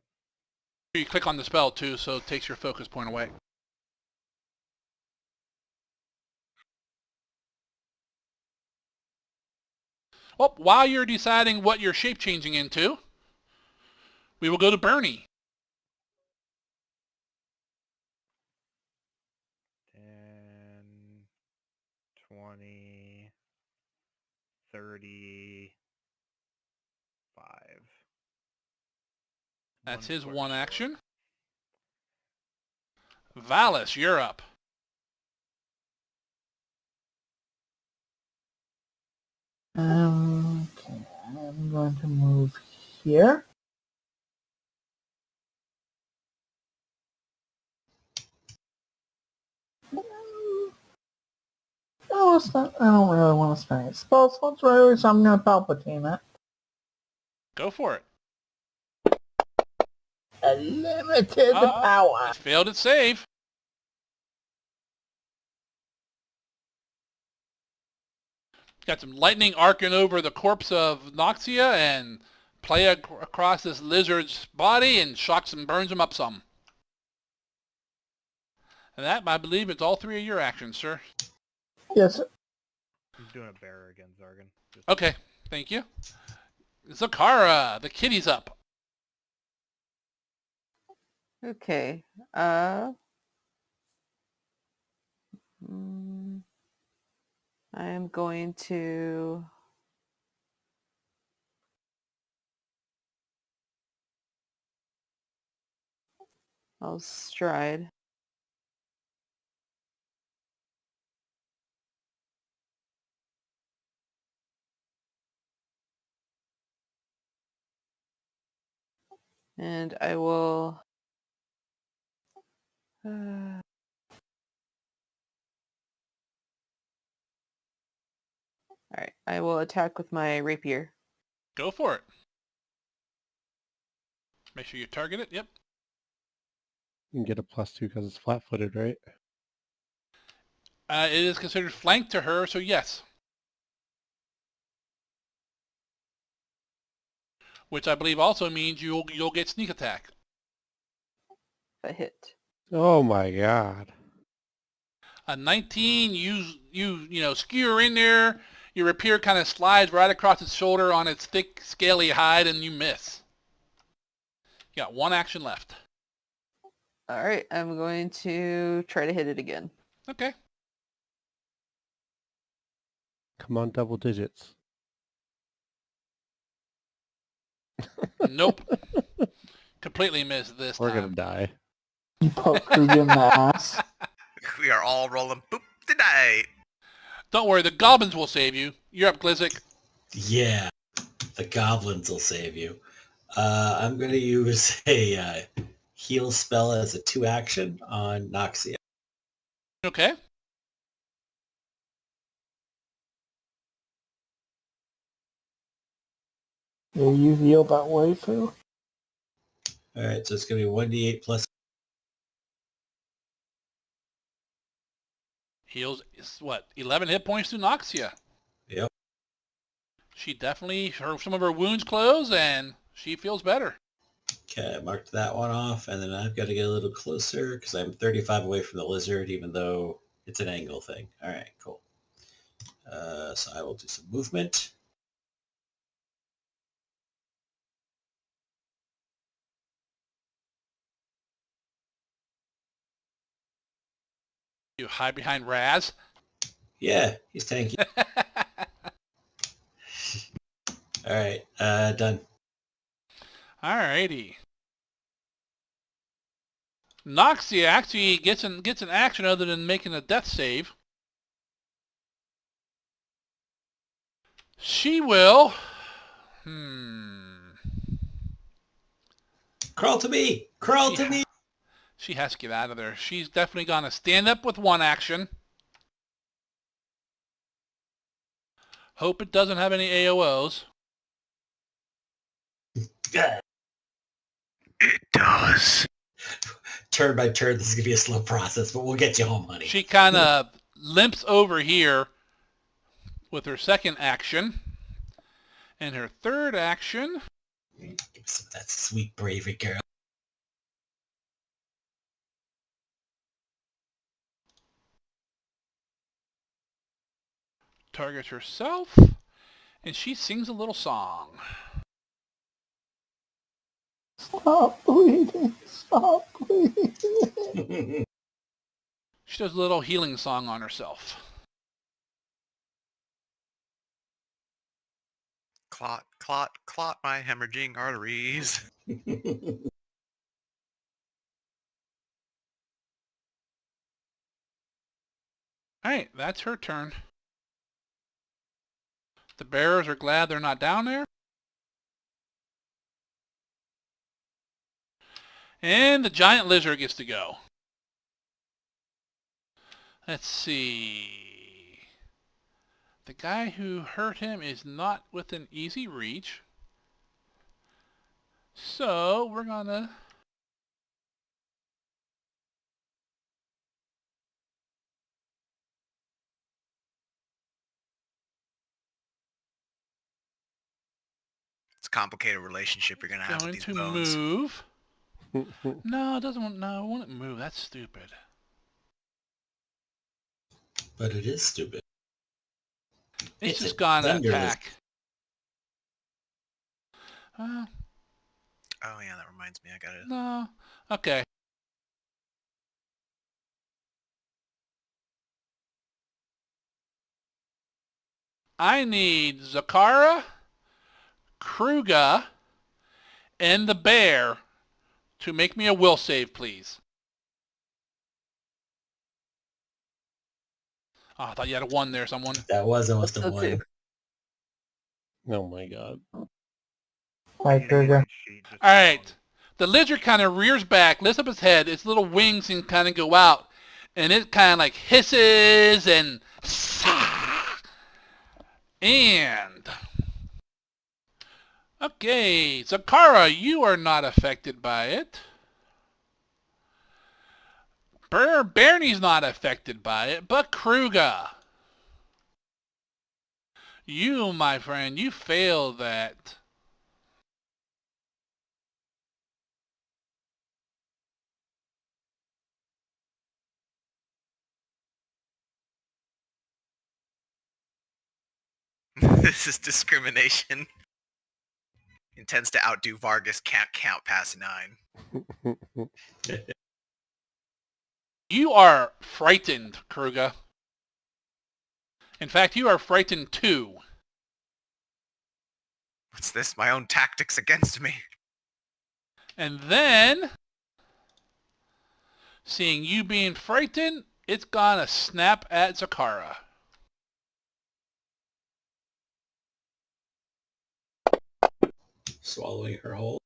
You click on the spell too, so it takes your focus point away. Well, while you're deciding what you're shape changing into, we will go to Bernie. 10, 20, 35. That's One his square one short. action. Valis, you're up. Okay, I'm going to move here. No, it's not. I don't really want to spend it. Spell slots right, so I'm going to Palpatine it. Go for it. A limited power. It failed its save. Got some lightning arcing over the corpse of Noxia and play across this lizard's body and shocks and burns him up some. And that, I believe, is all 3 of your actions, sir. Yes. I'm doing a bear again, Zargan. Just Okay, thank you. Zakara, the kitty's up. Okay. I am going to... I'll stride. And I will... Alright, I will attack with my rapier. Go for it. Make sure you target it. Yep. You can get a +2 because it's flat-footed, right? It is considered flank to her, so yes. Which I believe also means you'll get sneak attack. If I hit. Oh my god. A 19, you skewer in there. Your rapier kind of slides right across its shoulder on its thick, scaly hide, and you miss. You got 1 action left. Alright, I'm going to try to hit it again. Okay. Come on, double digits. Nope. Completely missed this We're time. gonna die. You poke Krug in the ass. We are all rolling boop tonight. Don't worry, the goblins will save you. You're up, Glizzik. Yeah, the goblins will save you. I'm going to use a heal spell as a 2 action on Noxia. Okay. Yeah, you heal that way too. All right, so it's going to be 1d8 plus. Heals, 11 hit points to Noxia. Yep. She definitely, some of her wounds close, and she feels better. Okay, I marked that one off, and then I've got to get a little closer because I'm 35 away from the lizard, even though it's an angle thing. All right, cool. So I will do some movement. You hide behind Raz. Yeah, he's tanky. All right, done. Alrighty. Noxia actually gets an action other than making a death save. She will. Crawl to me! Crawl to me! She has to get out of there. She's definitely gonna stand up with one action. Hope it doesn't have any AOs. Yeah. It does. Turn by turn, this is going to be a slow process, but we'll get you home, honey. She kind of limps over here with her second action. And her third action. Give me some of that sweet bravery, girl. Targets herself. And she sings a little song. Stop bleeding. Stop bleeding. She does a little healing song on herself. Clot, clot, clot my hemorrhaging arteries. Alright, that's her turn. The bearers are glad they're not down there. And the giant lizard gets to go. Let's see. The guy who hurt him is not within easy reach. So we're gonna... It's a complicated relationship you're gonna have with going these to bones. move. No, it doesn't want... No, it won't move. That's stupid. But it is stupid. It's It's just a gonna thunder attack. Oh yeah, that reminds me. I got it. No. Okay. I need Zakara, Kruga, and the bear to make me a will save, please. Oh, I thought you had a 1 there, someone. That was almost a So 1. too. Oh my god. Hi, Kruger. Alright. The lizard kind of rears back, lifts up its head, its little wings can kind of go out, and it kind of like hisses and... And... Okay, Zakara, you are not affected by it. Bernie's not affected by it, but Kruga. You, my friend, you failed that. This is discrimination. Intends to outdo Vargas, can't count past 9. You are frightened, Kruga. In fact, you are frightened too. What's this? My own tactics against me. And then, seeing you being frightened, it's gonna snap at Zakara. Swallowing her whole.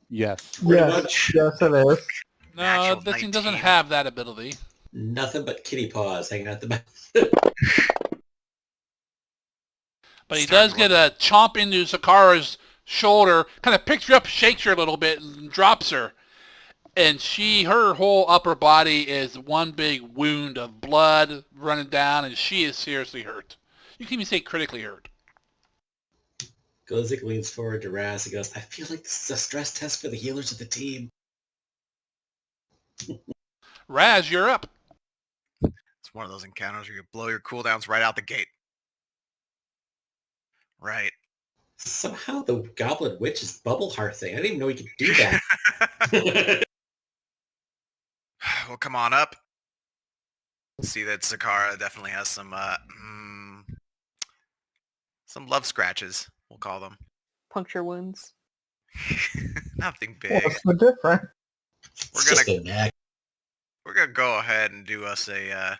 Yes. Pretty Yes, much. yes it is. No, Natural this thing doesn't 19. have that ability. Nothing but kitty paws hanging out the back. But he Start does get a chomp into Zakara's shoulder, kind of picks her up, shakes her a little bit, and drops her. And her whole upper body is one big wound of blood running down, and she is seriously hurt. You can even say critically hurt. Glizik leans forward to Raz and goes, I feel like this is a stress test for the healers of the team. Raz, you're up. It's one of those encounters where you blow your cooldowns right out the gate. Right. Somehow the Goblin Witch is bubble hearthing. I didn't even know you could do that. Well, come on up. See that Zakara definitely has some Some love scratches, we'll call them. Puncture wounds. Nothing big. What's the difference? We're It's just a neck. We're gonna go ahead and do us a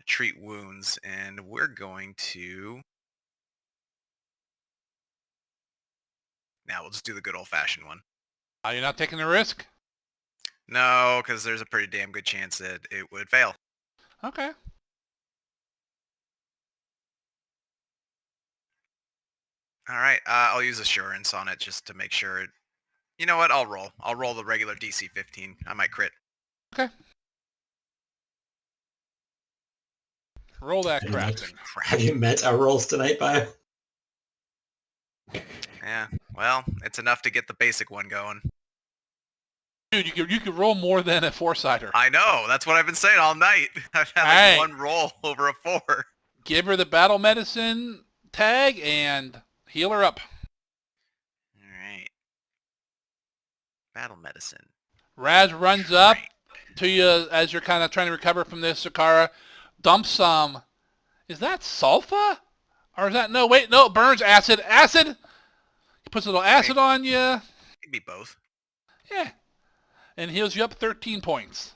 treat wounds, and we're going to. Now we'll just do the good old-fashioned one. You're not taking the risk? No, because there's a pretty damn good chance that it would fail. Okay. All right, I'll use assurance on it just to make sure. You know what? I'll roll. I'll roll the regular DC 15. I might crit. Okay. Roll that Have you met- crafting. Have you met our rolls tonight, Bio? Yeah. Well, it's enough to get the basic one going. Dude, you could roll more than a 4-sider. I know. That's what I've been saying all night. I've had Hey. one roll over a 4. Give her the battle medicine tag and heal her up. All right. Battle medicine. Raz runs up Right. to you as you're kind of trying to recover from this. Zakara dumps some. Is that sulfa? Or is that... No, wait. No, it burns acid. Acid! He puts a little acid on you. It'd be both. Yeah. And heals you up 13 points.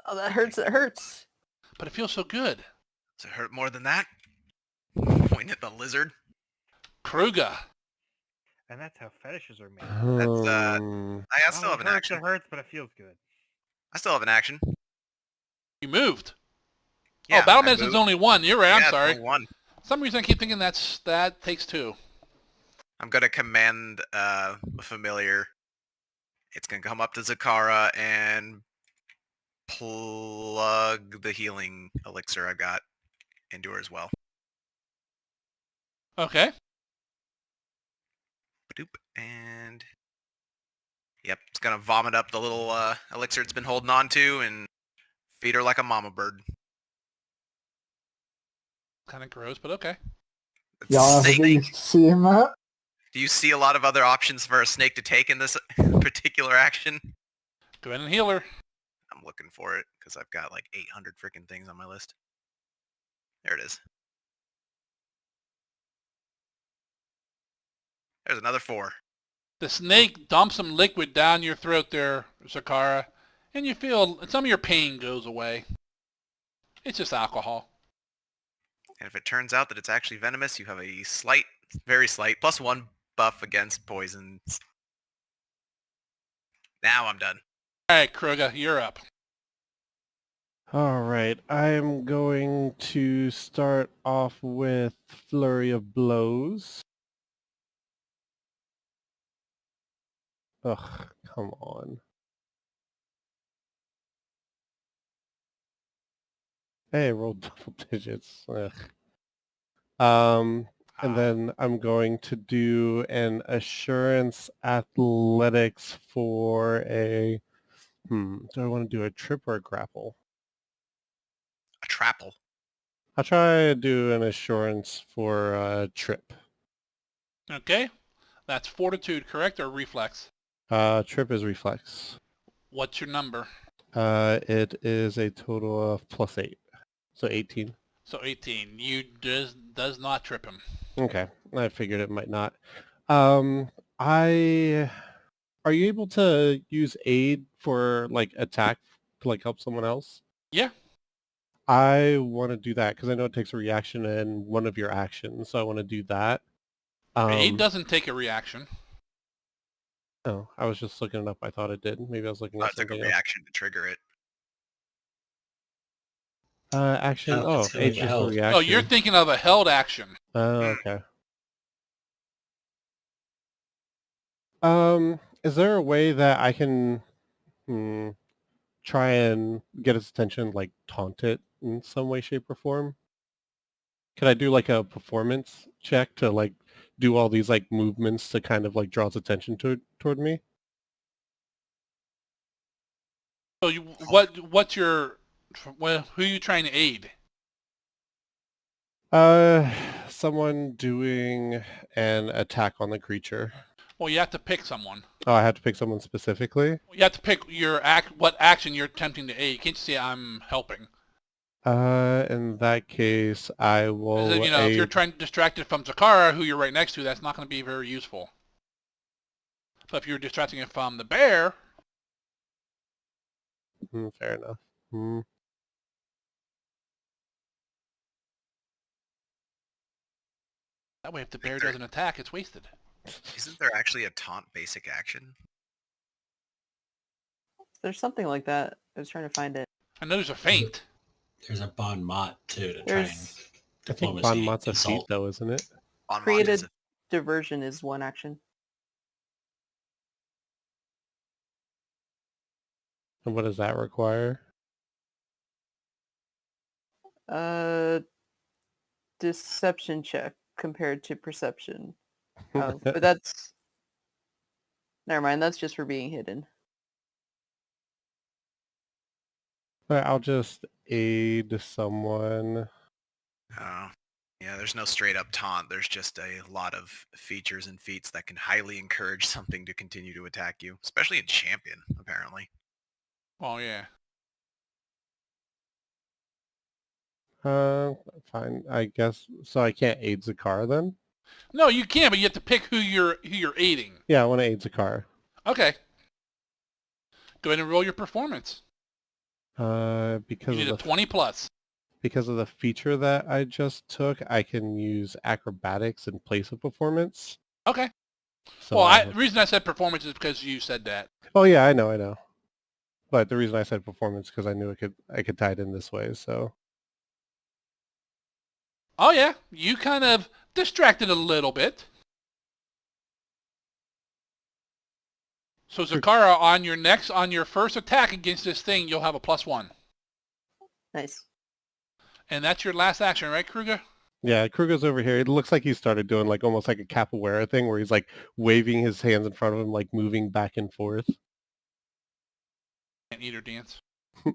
Oh, that hurts. That hurts. But it feels so good. Does it hurt more than that? Point at the lizard. Kruga. And that's how fetishes are made. I still have it an hurts, action. it hurts, but it feels good. I still have an action. You moved. Yeah, oh, battle I medicine's moved. only 1. You're right. Yeah, I'm it's sorry. only 1. For some reason I keep thinking that takes 2. I'm gonna command a familiar. It's gonna come up to Zakara and plug the healing elixir I've got into her as well. Okay. Badoop, and yep, it's gonna vomit up the little elixir it's been holding on to and feed her like a mama bird. Kind of gross, but okay. It's Y'all a ever get snake. used to seeing that? Do you see a lot of other options for a snake to take in this particular action? Go ahead and heal her. I'm looking for it because I've got like 800 freaking things on my list. There it is. There's another 4. The snake dumps some liquid down your throat there, Zakara, and you feel some of your pain goes away. It's just alcohol. And if it turns out that it's actually venomous, you have a slight, very slight, +1 buff against poisons. Now I'm done. All right, Kruga, you're up. All right, I'm going to start off with Flurry of Blows. Ugh, come on. Hey, I rolled double digits. Ugh. And then I'm going to do an Assurance Athletics for a... do I want to do a trip or a grapple? A trapple. I'll try to do an Assurance for a trip. Okay. That's fortitude, correct, or reflex? Trip is reflex. What's your number? It is a total of +8. So 18. So 18. You does not trip him. Okay, I figured it might not. Are you able to use aid for like attack to like help someone else? Yeah. I want to do that because I know it takes a reaction in one of your actions, so I want to do that. Aid doesn't take a reaction. Oh, I was just looking it up. I thought it did. Maybe I was looking at I took a something else. reaction to trigger it. Action. Oh, Oh, it's gonna aid be just a held. reaction. Oh, you're thinking of a held action. Okay. Is there a way that I can try and get its attention, like taunt it in some way, shape, or form? Could I do like a performance check to like do all these like movements to kind of like draw its attention toward me? So what's your... Well, who are you trying to aid? Someone doing an attack on the creature. Well, you have to pick someone. Oh, I have to pick someone specifically? You have to pick what action you're attempting to aid. You can't say I'm helping. In that case, I will. Because, if you're trying to distract it from Zakara, who you're right next to, that's not going to be very useful. But if you're distracting it from the bear, Fair enough. that way if the bear doesn't attack, it's wasted. Isn't there actually a taunt basic action? There's something like that. I was trying to find it. I know there's a feint. There's a Bon Mot too to try and There's I think diplomacy Bon Mot's a feat, assault. though, isn't it? On Mon created is a- diversion is one action. And what does that require? Deception check compared to perception. But that's... Never mind, that's just for being hidden. But I'll just aid someone. Oh. Yeah, there's no straight up taunt. There's just a lot of features and feats that can highly encourage something to continue to attack you, especially in Champion, apparently. Oh, yeah. Fine. I guess so. I can't aid Zakara then. No, you can, but you have to pick who you're aiding. Yeah, I want to aid Zakara. Okay. Go ahead and roll your performance. Because You need of a 20 plus. because of the feature that I just took, I can use acrobatics in place of performance. Okay. So Well, the reason I said performance is because you said that. oh yeah, I know. But the reason I said performance because I knew I could tie it in this way. So Oh, yeah. You kind of distracted a little bit. So Zakara, on your first attack against this thing, you'll have a +1. Nice. And that's your last action, right, Kruger? yeah, Kruger's over here. It looks like he started doing like almost like a capoeira thing where he's like waving his hands in front of him, like moving back and forth. Can't eat or dance. All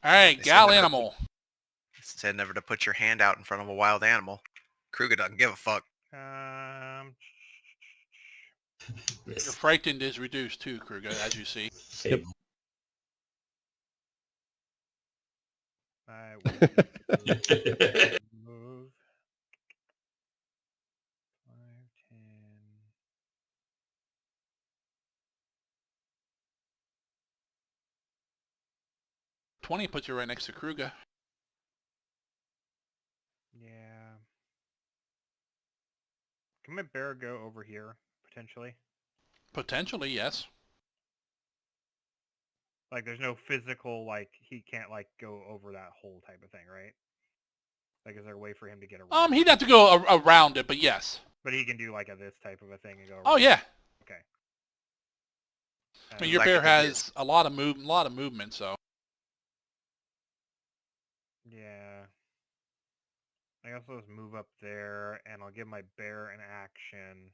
right, They said gal never- animal. Said never to put your hand out in front of a wild animal. Kruger doesn't give a fuck. Your frightened is reduced too, Kruger, as you see. Yep. I will use the move. 5, 10. 20 puts you right next to Kruger. Yeah. Can my bear go over here, potentially? Potentially, yes. Like, there's no physical, like, he can't, like, go over that whole type of thing, right? Like, is there a way for him to get around? He'd have to go around it, but yes. But he can do, like, this type of a thing and go around. Oh, yeah. Okay. I mean, your That bear could be has a lot of movement, so. Yeah. I guess I'll just move up there, and I'll give my bear an action.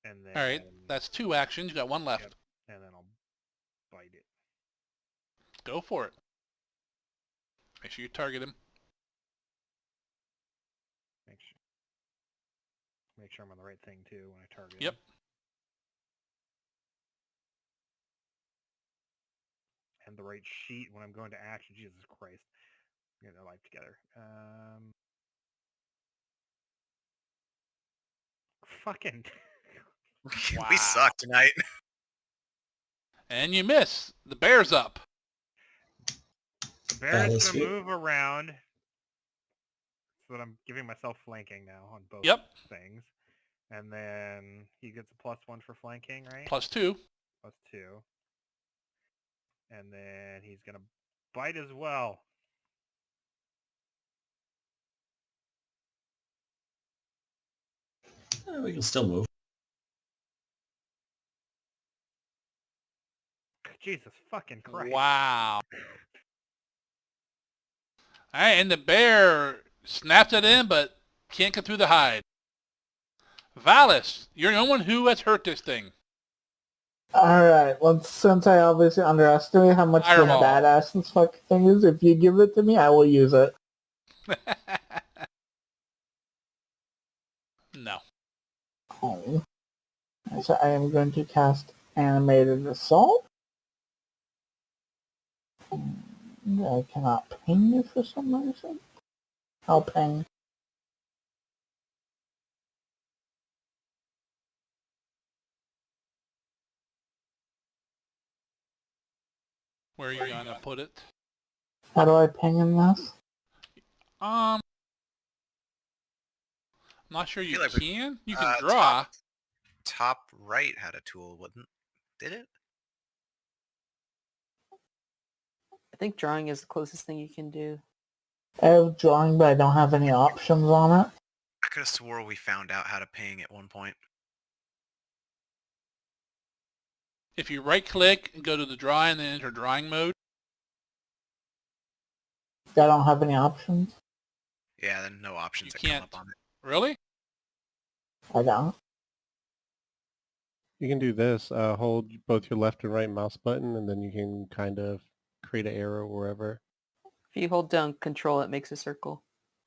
And then... All right, that's 2 actions. You got 1 left. Yep. And then I'll bite it. Go for it. Make sure you target him. Make sure I'm on the right thing, too, when I target Yep. him. And the right sheet when I'm going to action. Jesus Christ. Get their life together. Fucking... We suck tonight. And you miss. The bear's up. The bear is is going to good. move around. So that I'm giving myself flanking now on both Yep. things. And then he gets a +1 for flanking, right? +2. +2. And then he's going to bite as well. We can still move. Jesus fucking Christ. Wow. All right, and the bear snaps it in, but can't get through the hide. Valis, you're the only one who has hurt this thing. Alright, well, since I obviously underestimate how much of a Fireball. badass this fucking thing is, if you give it to me, I will use it. No. Oh. So I am going to cast Animated Assault. I cannot ping you for some reason. I'll ping. Where are you gonna put it? How do I ping in this? I'm not sure I you feel like we- can. You can draw. Top right had a tool, wouldn't? Did it? I think drawing is the closest thing you can do. I have drawing, but I don't have any options on it. I could have swore we found out how to ping at one point. If you right click and go to the drawing and then enter drawing mode. I don't have any options. Yeah, then no options You that come can't. up on it. Really? I don't. You can do this. Hold both your left and right mouse button, and then you can kind of create an arrow wherever. If you hold down control, it makes a circle.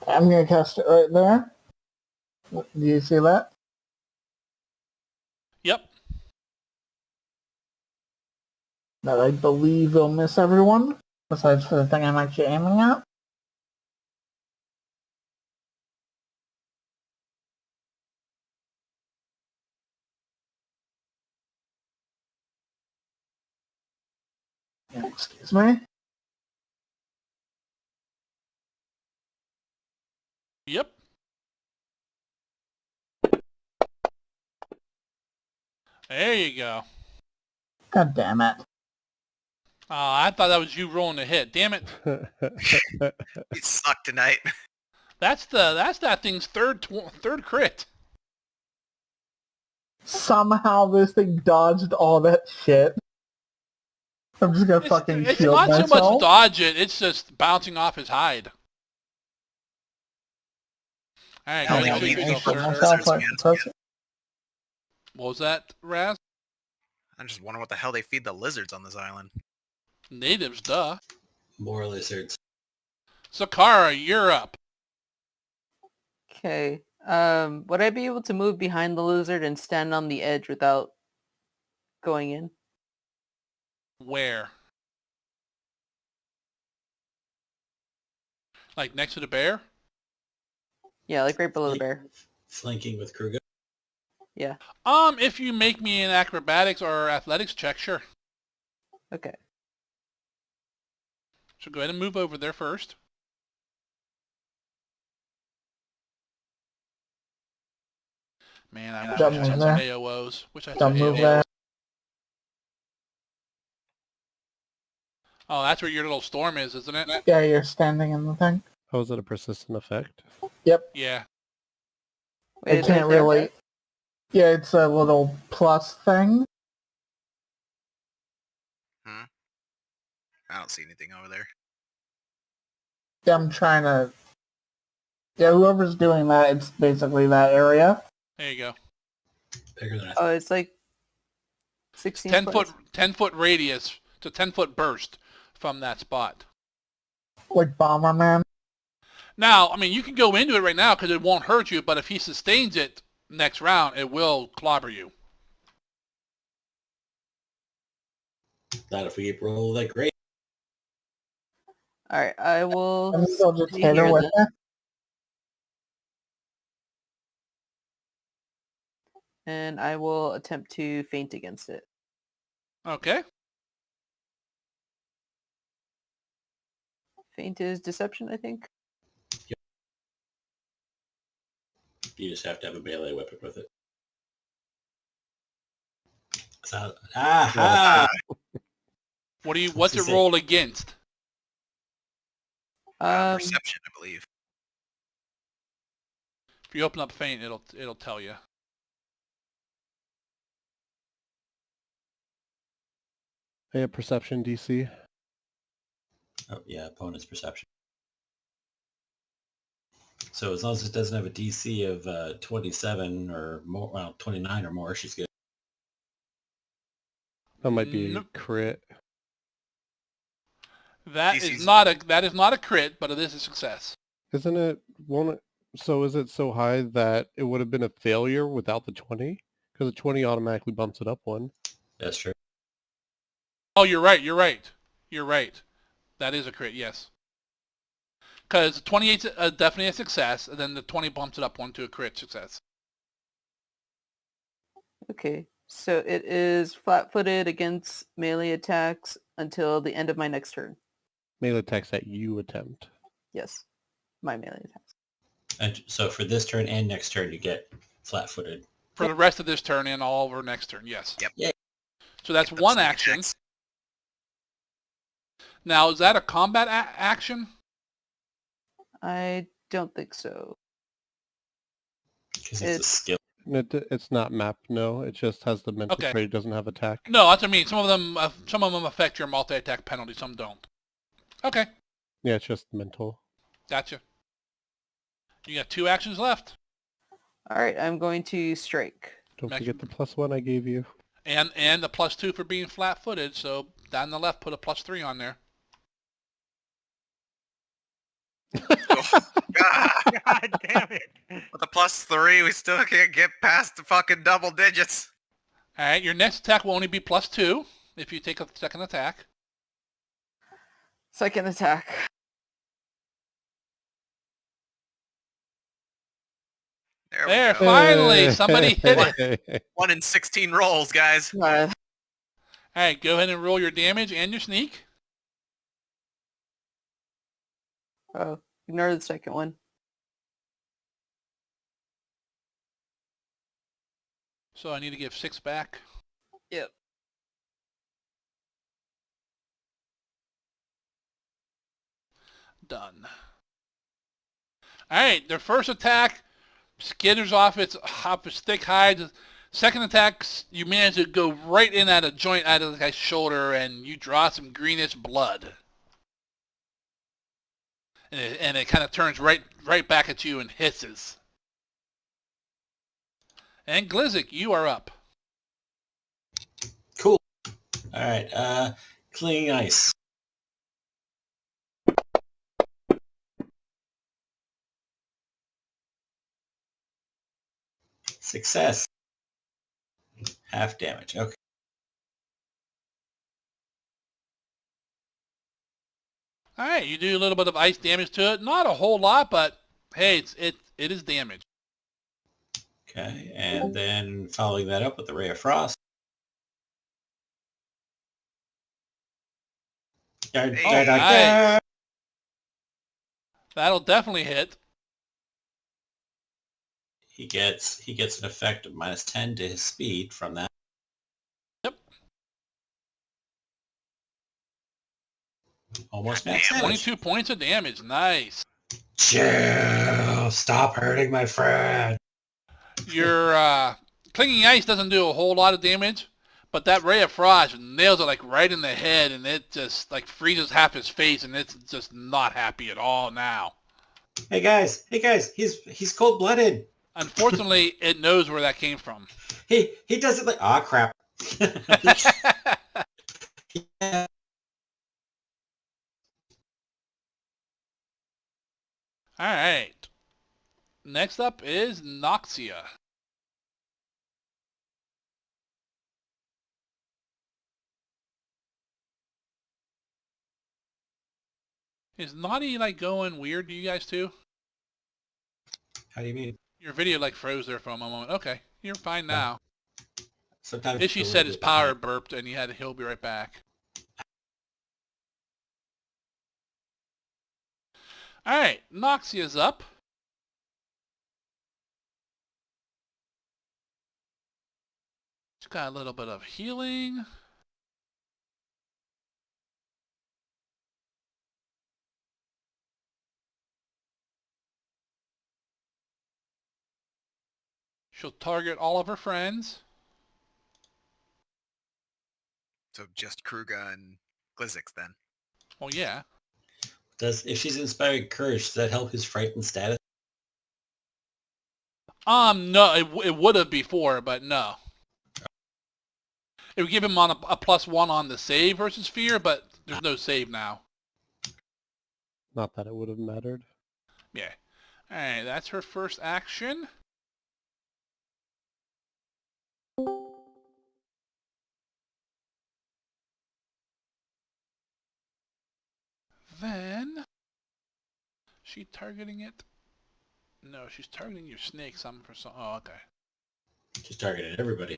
I'm gonna cast it right there. Do you see that? Yep. That I believe will miss everyone, besides for the thing I'm actually aiming at. Yeah, excuse me. Yep. There you go. God damn it. Oh, I thought that was you rolling a hit. Damn it. You suck tonight. That's that thing's third crit. Somehow this thing dodged all that shit. I'm just gonna fucking It's shield not myself. so much dodge it, it's just bouncing off his hide. Alright, Only- go only- ahead and only shoot for yourself, lizards, sir. man. What was that, Raz? I'm just wondering what the hell they feed the lizards on this island. Natives, duh. More lizards. Zakara, you're up. Okay. Would I be able to move behind the lizard and stand on the edge without going in? Where? Like next to the bear? Yeah, like right below the bear. Flanking with Kruger. Yeah. If you make me an acrobatics or athletics check, sure. Okay. So go ahead and move over there first. Man, I wish I Don't had move some there. AOs. Wish I had Don't some move AOs. there. Oh, that's where your little storm is, isn't it? Yeah, you're standing in the thing. Oh, is it a persistent effect? Yep. Yeah. Wait, I is it can't there? really... Yeah, it's a little plus thing. I don't see anything over there. I'm trying to... Yeah, whoever's doing that, it's basically that area. There you go. Bigger than I Oh, it's like 16 10 foot radius. It's a 10-foot burst from that spot. Like Bomberman. Now, I mean, you can go into it right now because it won't hurt you, but if he sustains it next round, it will clobber you. Not if we keep rolling like great. Alright, I will I think I'll just stay hit her here with then. it. And I will attempt to feint against it. Okay. Feint is deception, I think. You just have to have a melee weapon with it. So, aha! What's he it say? roll against? Perception, I believe. If you open up feint, it'll tell you. Hey, a perception DC. Oh, yeah, opponent's perception. So as long as it doesn't have a DC of 27 or more, well, 29 or more, she's good. That might be Nope. a crit. That is DC's not a crit, but it is a success. Isn't it? Won't it? So is it so high that it would have been a failure without the 20? Because the 20 automatically bumps it up one. That's true. Oh, you're right. That is a crit, yes. Because 28's definitely a success, and then the 20 bumps it up one to a crit success. Okay, so it is flat-footed against melee attacks until the end of my next turn. Melee attacks that you attempt. Yes, my melee attacks. And so for this turn and next turn, you get flat-footed. For the rest of this turn and all over next turn, yes. Yep. Yay. So that's Get those one sneak action. attacks. Now, is that a combat action? I don't think so. Because it's a It's- skill. It's not mapped, no. It just has the mental Okay. trait. It doesn't have attack. No, that's what I mean. Some of them affect your multi-attack penalty. Some don't. Okay, Yeah, it's just mental. gotcha. You got 2 actions left, All right, I'm going to strike. Don't Max- forget the +1 I gave you. and the +2 for being flat-footed. So down the left, put a +3 on there. Ah, God damn it! with a +3, we still can't get past the fucking double digits. All right, your next attack will only be +2 if you take a second attack. Second attack. There There, we go. finally, somebody hit it. 1 in 16 rolls, guys. Uh, All right, go ahead and roll your damage and your sneak. oh, ignore the second one. So I need to give 6 back. Yep. Done. All right, their first attack skitters off its thick hide. Second attack, you manage to go right in at a joint out of the guy's shoulder, and you draw some greenish blood. And it kind of turns right back at you and hisses. And Glizzik, you are up. Cool. All right. Clinging ice. Success. Half damage. Okay. All right, you do a little bit of ice damage to it. Not a whole lot, but hey, it is damage. Okay. And then following that up with the Ray of Frost. Hey. Nice. That'll definitely hit. He gets an effect of -10 to his speed from that. Yep. Almost max Damn. damage. 22 points of damage. Nice. Chill. Stop hurting my friend. Your clinging ice doesn't do a whole lot of damage, but that Ray of Frost nails it like right in the head, and it just like freezes half his face, and it's just not happy at all now. Hey guys. He's cold-blooded. Unfortunately, it knows where that came from. He does it like, ah, crap. Yeah. All right. Next up is Noxia. Is Naughty like going weird to you guys too? How do you mean? Your video like froze there for a moment. Okay, you're fine now. Sometimes Ishi it's a said little his bit power like- burped and he'll be right back. All right, Noxia's up. She's got a little bit of healing. She'll target all of her friends. So just Kruga and Glizix then. Oh yeah. If she's inspired courage, does that help his frightened status? No, it would have before, but no. It would give him on a +1 on the save versus fear, but there's no save now. Not that it would have mattered. Yeah. All right, that's her first action. then... She targeting it? No, she's targeting your snake. Some for some. Oh, okay. She's targeted everybody.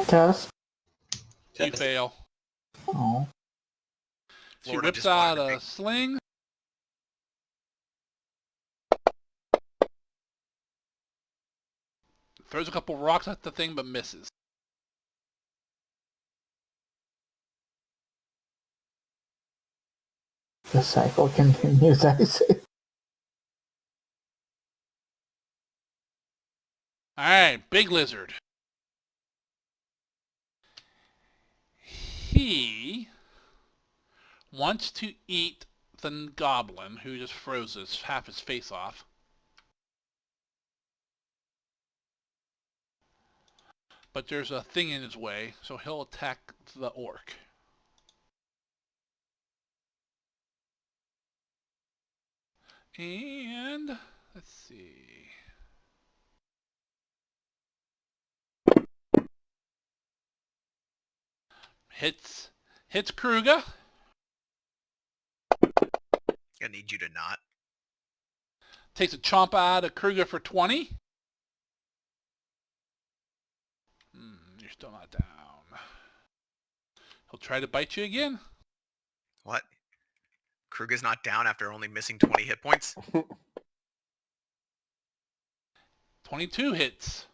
Test. You fail. Oh. She Florida whips just wanted out to a make- sling. Throws a couple rocks at the thing, but misses. The cycle continues, I see. Alright, big lizard. He wants to eat the goblin who just froze half his face off. But there's a thing in his way, so he'll attack the orc. And let's see. Hits Kruger. I need you to not. Takes a chomp out of Kruger for 20. You're still not down. He'll try to bite you again. What? Kruger's not down after only missing 20 hit points? 22 hits.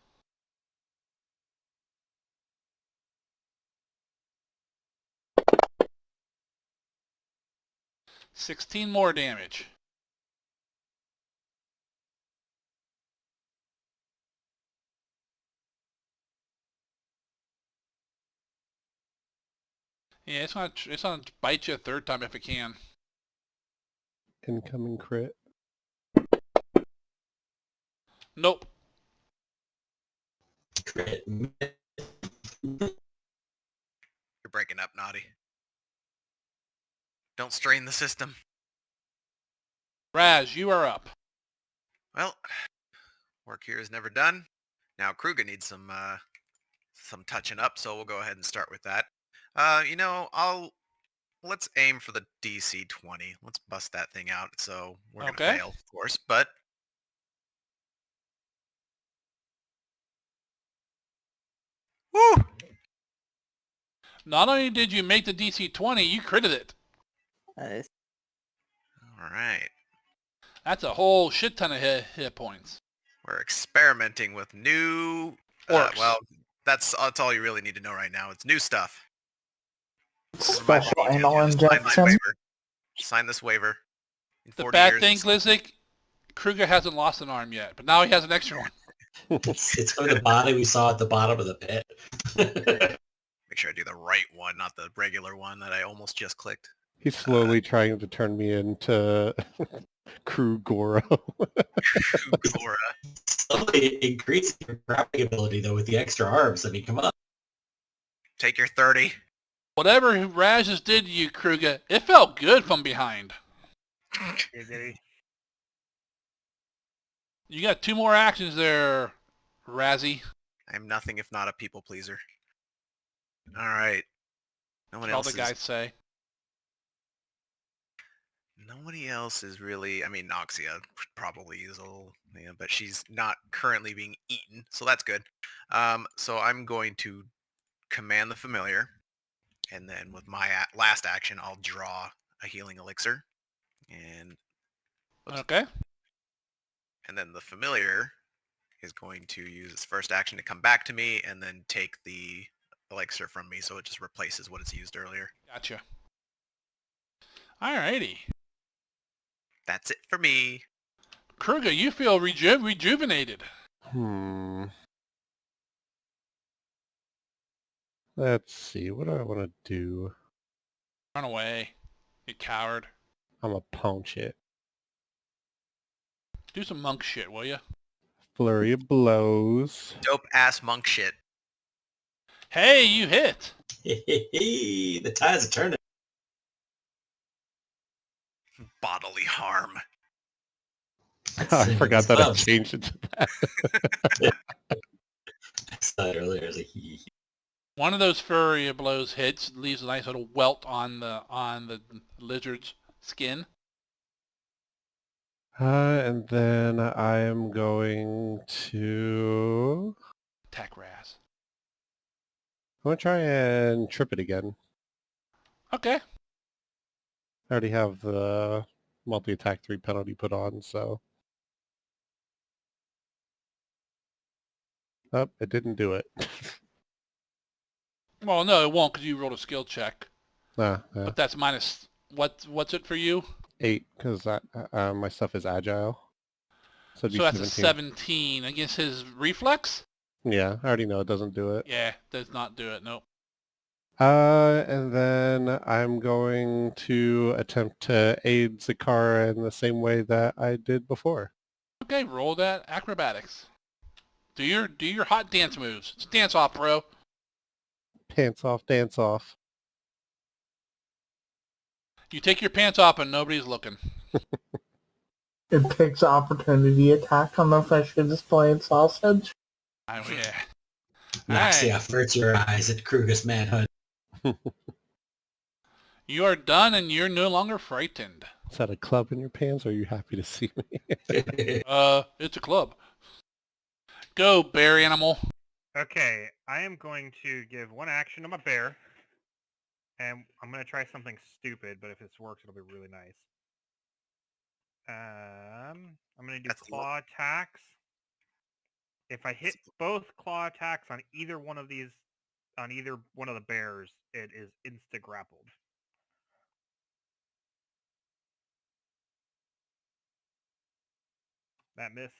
$16 more damage. Yeah, it's gonna bite you a third time if it can. Incoming crit. Nope. Crit. You're breaking up, Naughty. Don't strain the system. Raz, you are up. Well, work here is never done. Now Kruger needs some touching up, so we'll go ahead and start with that. Let's aim for the DC 20. Let's bust that thing out. So we're gonna Okay. fail, of course, but woo! Not only did you make the DC 20, you critted it. Nice. All right. That's a whole shit ton of hit points. We're experimenting with new. Orcs. Well, that's all you really need to know right now. It's new stuff. Special Remind me, anal you just sign my injection. waiver. Sign this waiver. In The 40 bad years, thing, Glizzik, Kruger hasn't lost an arm yet, but now he has an extra one. It's from the body we saw at the bottom of the pit. make sure I do the right one, not the regular one that I almost just clicked. He's slowly trying to turn me into Krugoro. Kugora. Slowly increasing your grappling ability though with the extra arms. I mean, come on. Take your 30. Whatever Raz just did to you, Kruger, it felt good from behind. Giggity. You got 2 more actions there, Razzie. I'm nothing if not a people pleaser. All right. No one That's all else the guys say. Nobody else is really. I mean, Noxia probably is a little, yeah, but she's not currently being eaten, so that's good. So I'm going to command the familiar, and then with my last action, I'll draw a healing elixir, and Okay. and then the familiar is going to use its first action to come back to me, and then take the elixir from me, so it just replaces what it's used earlier. Gotcha. Alrighty. That's it for me. Kruger, you feel rejuvenated. Let's see. What do I want to do? Run away. You coward. I'm going to punch it. Do some monk shit, will you? Flurry of blows. Dope ass monk shit. Hey, you hit. The tides are turning. Bodily harm. I forgot that I Subs. changed it to that. said earlier. I was like, hee hee. One of those furry blows hits, leaves a nice little welt on the lizard's skin. And then I am going to... Attack Raz. I'm going to try and trip it again. Okay. I already have the multi-attack 3 penalty put on, so... Oh, it didn't do it. Well, no, it won't because you rolled a skill check. Yeah. But that's minus... What's it for you? 8, because my stuff is agile. So it'd be So that's 17. a 17 against his reflex? Yeah, I already know it doesn't do it. Yeah, does not do it, nope. And then I'm going to attempt to aid Zakara in the same way that I did before. Okay, roll that acrobatics. Do your hot dance moves. It's dance off, bro. Pants off, dance off. You take your pants off and nobody's looking. It takes opportunity attack on the freshly displayed sausage. Oh, yeah. Knocks the Alright. averts your eyes at Kruger's manhunt. You are done and you're no longer frightened. Is that a club in your pants, or are you happy to see me? It's a club. Go, bear animal. Okay, I am going to give one action to my bear. And I'm going to try something stupid, but if this works, it'll be really nice. I'm going to do That's the claw attacks. If I hit both claw attacks on either one of these, on either one of the bears, it is insta-grappled. That miss?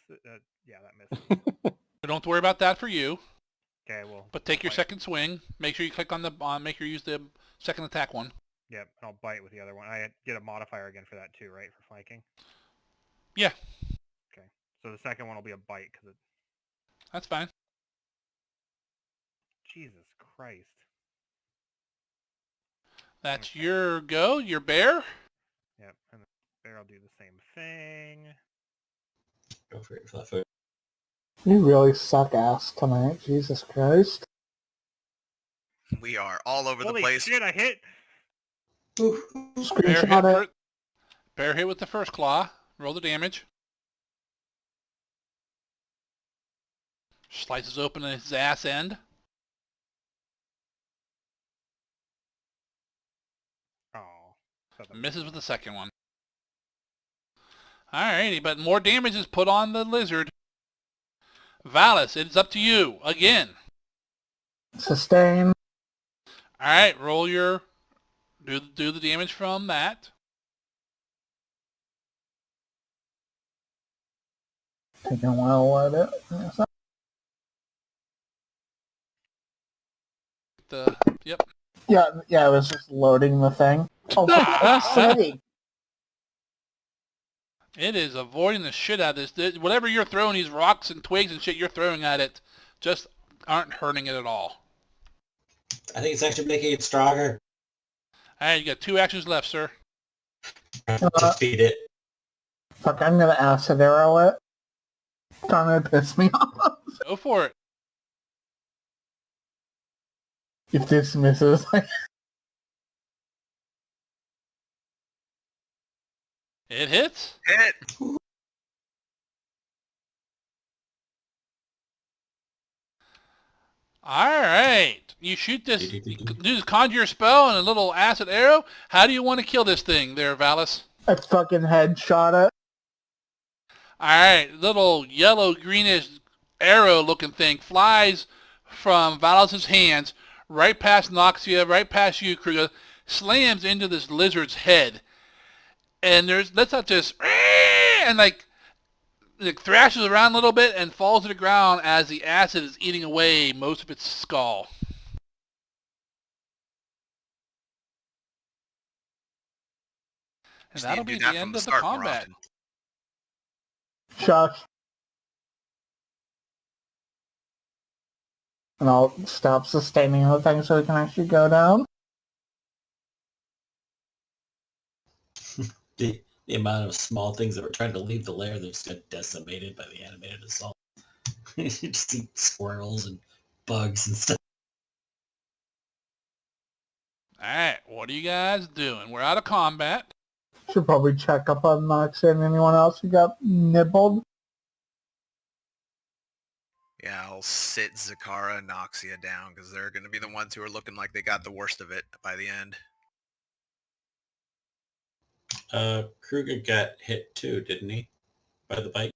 Yeah, that missed. Don't worry about that for you. Okay, well. But take your bite. second swing. Make sure you click on the make sure you use the second attack one. Yep, and I'll bite with the other one. I get a modifier again for that too, right? For flanking? Yeah. Okay. So the second one will be a bite because it... That's fine. Jesus Christ. That's Okay. your go. Your bear. Yep, and the bear will do the same thing. Go for it, Flatfoot. You really suck ass tonight, Jesus Christ. We are all over Holy the place. shit, I hit! Bear Screenshot hit. it. Bear hit with the first claw. Roll the damage. Slices open his ass end. Oh. So the- Misses with the second one. Alrighty, but more damage is put on the lizard. Valis, it's up to you again. Sustain. Alright, roll your... Do the damage from that. Taking a while to let it. Yep. Yeah, I was just loading the thing. Oh, for fuck's sake. It is avoiding the shit out of this. Whatever you're throwing, these rocks and twigs and shit you're throwing at it, just aren't hurting it at all. I think it's actually making it stronger. Alright, you got 2 actions left, sir. Defeat it. Fuck, I'm gonna acid arrow it. Trying to piss me off. Go for it. If this misses, It hits. Hit! Alright. You shoot this, you do conjure your spell and a little acid arrow. How do you want to kill this thing there, Valis? I fucking headshot it. Alright, little yellow greenish arrow looking thing flies from Valis' hands right past Noxia, right past you, Kruger, slams into this lizard's head. And lets out this and like it thrashes around a little bit and falls to the ground as the acid is eating away most of its skull. And Just that'll need to be do the that from end the of the start more combat. often. Shush. And I'll stop sustaining the thing so it can actually go down. The amount of small things that were trying to leave the lair that just got decimated by the animated assault. You just see squirrels and bugs and stuff. Alright, what are you guys doing? We're out of combat. Should probably check up on Noxia and anyone else who got nibbled. Yeah, I'll sit Zakara and Noxia down because they're going to be the ones who are looking like they got the worst of it by the end. Kruger got hit too, didn't he? By the bite?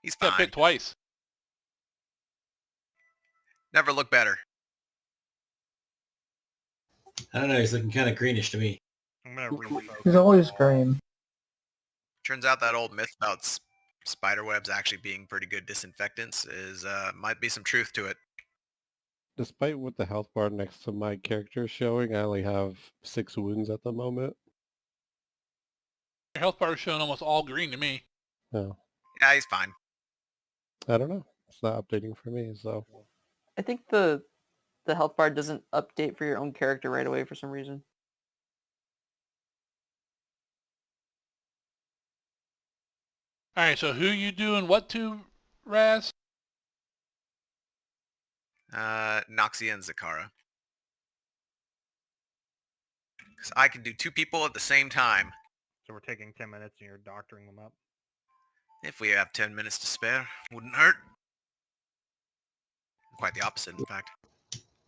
He's Got fine. bit twice. Never look better. I don't know, he's looking kind of greenish to me. I'm gonna refocus. He's always green. Turns out that old myth about spider webs actually being pretty good disinfectants is might be some truth to it. Despite what the health bar next to my character is showing, I only have 6 wounds at the moment. Your health bar is showing almost all green to me. No, Yeah, he's fine. I don't know. It's not updating for me, so... I think the health bar doesn't update for your own character right away for some reason. Alright, so who you doing what to, Raz? Noxia and Zakara. Because I can do 2 people at the same time. So we're taking 10 minutes and you're doctoring them up. If we have 10 minutes to spare, wouldn't hurt. Quite the opposite, in fact.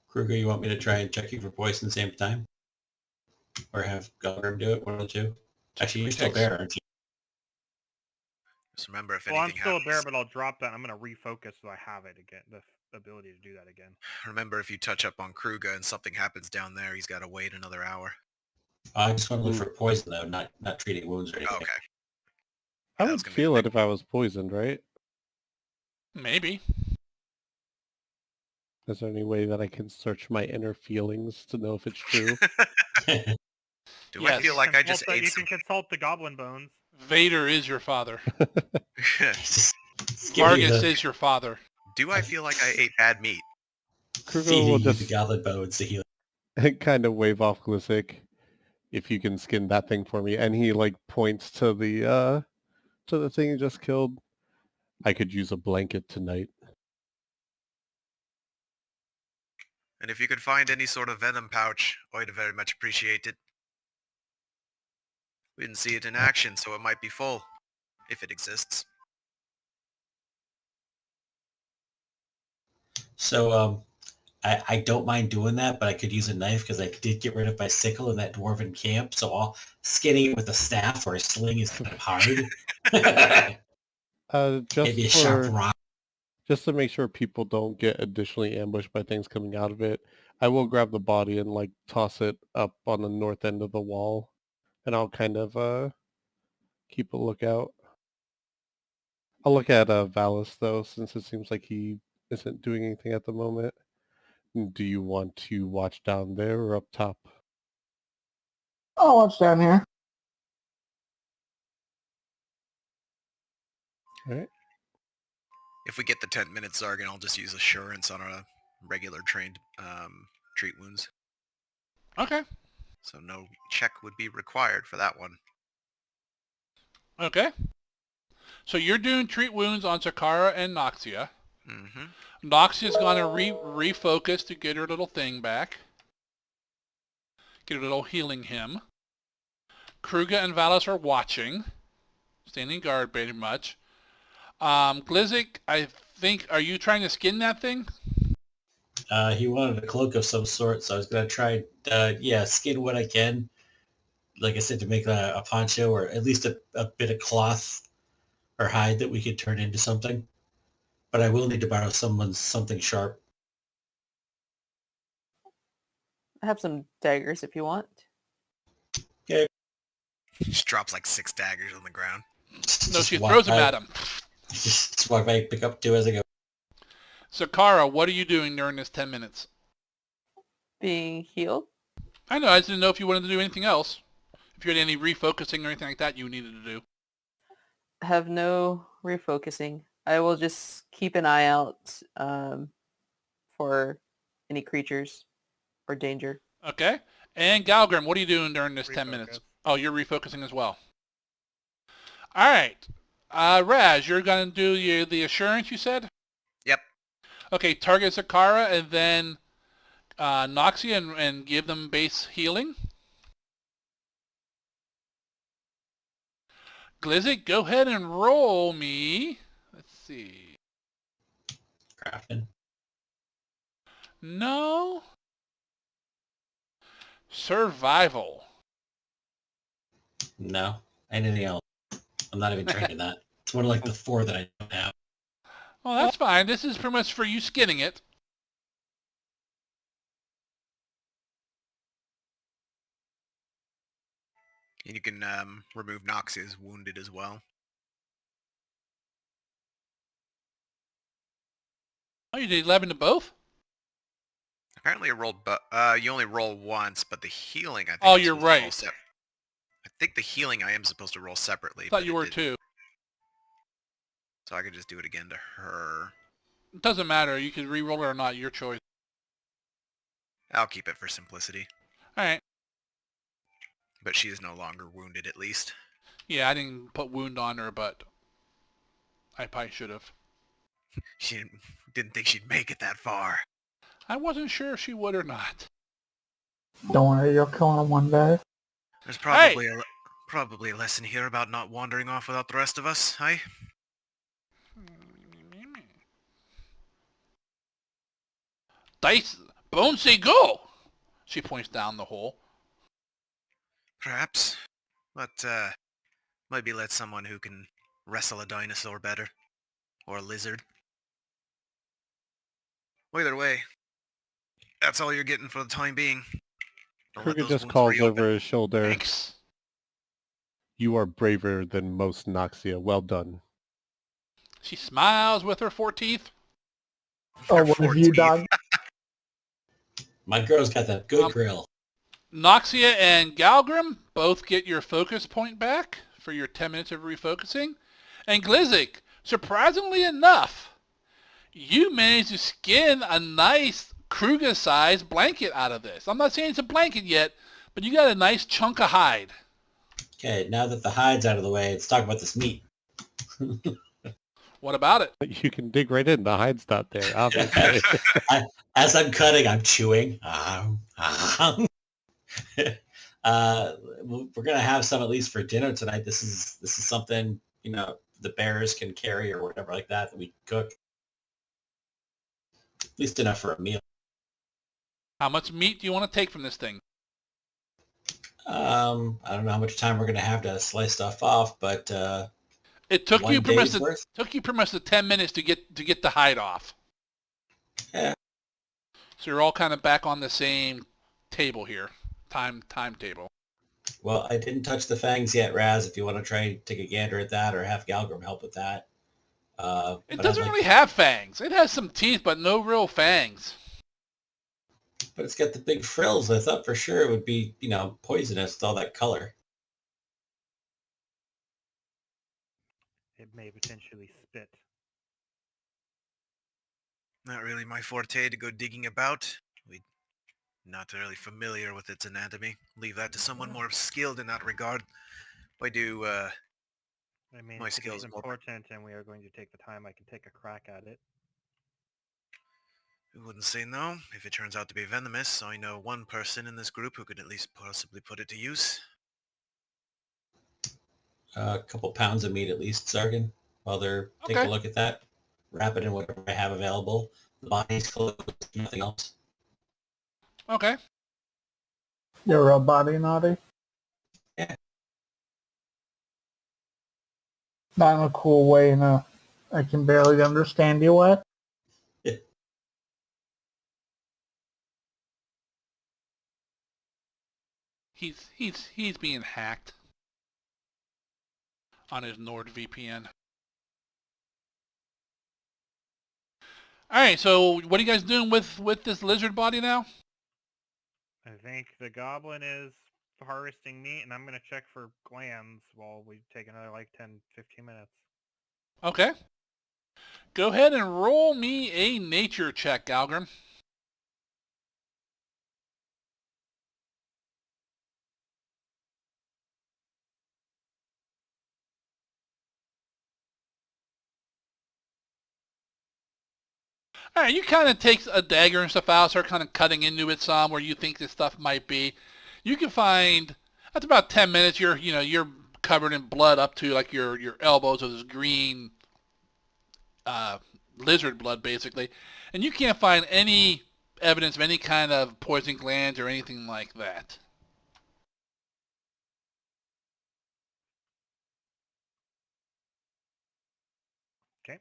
Kruger, you want me to try and check you for poison at the same time? Or have Galgrim do it, one of the two? Actually, you're still Thanks. there, aren't you? Just remember, if Well, I'm anything still a happens, bear, but I'll drop that. I'm gonna refocus so I have it again. The ability to do that again. remember if you touch up on Kruger and something happens down there, he's got to wait another hour. I just want to look for poison, though, not treating wounds or anything. Okay. I That was would gonna be feel the it if I was poisoned, right? Maybe. Is there any way that I can search my inner feelings to know if it's true? Do I feel like I just ate You some... can consult the goblin bones. Vader is your father. Just give me Vargas the- is your father. Do I feel like I ate bad meat? Kruger feeding will you just the goblin bones to heal. kind of wave off Glissic if you can skin that thing for me. And he like points to the thing he just killed. I could use a blanket tonight. And if you could find any sort of venom pouch, I'd very much appreciate it. We didn't see it in action, so it might be full, if it exists. So, I don't mind doing that, but I could use a knife because I did get rid of my sickle in that dwarven camp, so all skinning it with a staff or a sling is kind of hard. Maybe a sharp rock. Just to make sure people don't get additionally ambushed by things coming out of it, I will grab the body and like toss it up on the north end of the wall, and I'll kind of keep a lookout. I'll look at Valis though, since it seems like he isn't doing anything at the moment. Do you want to watch down there or up top? I'll watch down here. All right. If we get the 10 minutes, Zargan, I'll just use Assurance on a regular trained treat wounds. Okay. So no check would be required for that one. Okay. So you're doing treat wounds on Zakara and Noxia. Mm-hmm. Noxia's gonna refocus to get her little thing back. Get her little healing hymn. Kruger and Valis are watching. Standing guard pretty much. Glizik, I think, are you trying to skin that thing? He wanted a cloak of some sort, so I was going to try, skin what I can. Like I said, to make a poncho or at least a bit of cloth or hide that we could turn into something. But I will need to borrow something sharp. I have some daggers if you want. Okay. Just drops like 6 daggers on the ground. No, she throws them at him. Just walk by, pick up 2 as I go. Zakara, what are you doing during this 10 minutes? Being healed? I know, I just didn't know if you wanted to do anything else. If you had any refocusing or anything like that you needed to do. I have no refocusing. I will just keep an eye out for any creatures or danger. Okay. And Galgrim, what are you doing during this 10 minutes? Refocus. Oh, you're refocusing as well. All right. Raz, you're going to do the assurance, you said? Yep. Okay, target Zakara and then Noxia and give them base healing. Glizzy, go ahead and roll me. Let's see. Crafting. No. Survival. No. Anything else? I'm not even trained in that. It's one of like the 4 that I don't have. Well, that's fine. This is pretty much for you skinning it. And you can remove Noxia's wounded as well. Oh, you did 11 to both? Apparently, I rolled, but you only roll once, but the healing I think. Oh, I'm you're supposed to roll right. I think the healing I am supposed to roll separately. I thought but you it were didn't. too. So I could just do it again to her. It doesn't matter. You can re-roll it or not. Your choice. I'll keep it for simplicity. All right. But she is no longer wounded, at least. Yeah, I didn't put wound on her, but I probably should have. She didn't think she'd make it that far. I wasn't sure if she would or not. Don't worry, you'll kill him one day. There's probably a lesson here about not wandering off without the rest of us, hey? Dice, bone say go! She points down the hole. Perhaps. But, maybe let someone who can wrestle a dinosaur better. Or a lizard. Either way, that's all you're getting for the time being. Don't let Kruger those just wounds calls reopen. over his shoulder. Thanks. You are braver than most, Noxia. Well done. She smiles with her 4 teeth. Oh, what have you done? My girl's got that good grill. Noxia and Galgrim both get your focus point back for your 10 minutes of refocusing. And Glizzy, surprisingly enough, you managed to skin a nice Kruger-sized blanket out of this. I'm not saying it's a blanket yet, but you got a nice chunk of hide. Okay, now that the hide's out of the way, let's talk about this meat. What about it? You can dig right in. The hide's not there, obviously. As I'm cutting, I'm chewing. We're gonna have some at least for dinner tonight. This is something, you know, the bears can carry or whatever like that we cook. At least enough for a meal. How much meat do you want to take from this thing? I don't know how much time we're gonna have to slice stuff off, but It took you 1 pretty day's much worth? took you pretty much the 10 minutes to get the hide off. Yeah. So you're all kind of back on the same table here, timetable. Well, I didn't touch the fangs yet, Raz. If you want to try and take a gander at that, or have Galgrim help with that. It But doesn't I'd like- really have fangs. It has some teeth, but no real fangs. But it's got the big frills. I thought for sure it would be, you know, poisonous with all that color. It may potentially spit. Not really my forte to go digging about. We're not really familiar with its anatomy. Leave that to someone more skilled in that regard. I do, I mean, My if skills it's more- important and we are going to take the time, I can take a crack at it. I wouldn't say no. If it turns out to be venomous, I know one person in this group who could at least possibly put it to use. A couple pounds of meat at least, Sargon. While they're taking Okay. a look at that, wrap it in whatever I have available. The body's closed, nothing else. Okay. You're a body naughty? Yeah. Not in a cool way, no. I can barely understand you what? He's being hacked on his NordVPN. All right, so what are you guys doing with this lizard body now? I think the goblin is harvesting meat, and I'm going to check for glands while we take another like 10, 15 minutes. Okay. Go ahead and roll me a nature check, Galgrim. All right, you kind of take a dagger and stuff out, start kind of cutting into it some where you think this stuff might be. You can find after about 10 minutes, you're covered in blood up to like your elbows of this green lizard blood, basically, and you can't find any evidence of any kind of poison glands or anything like that. Okay.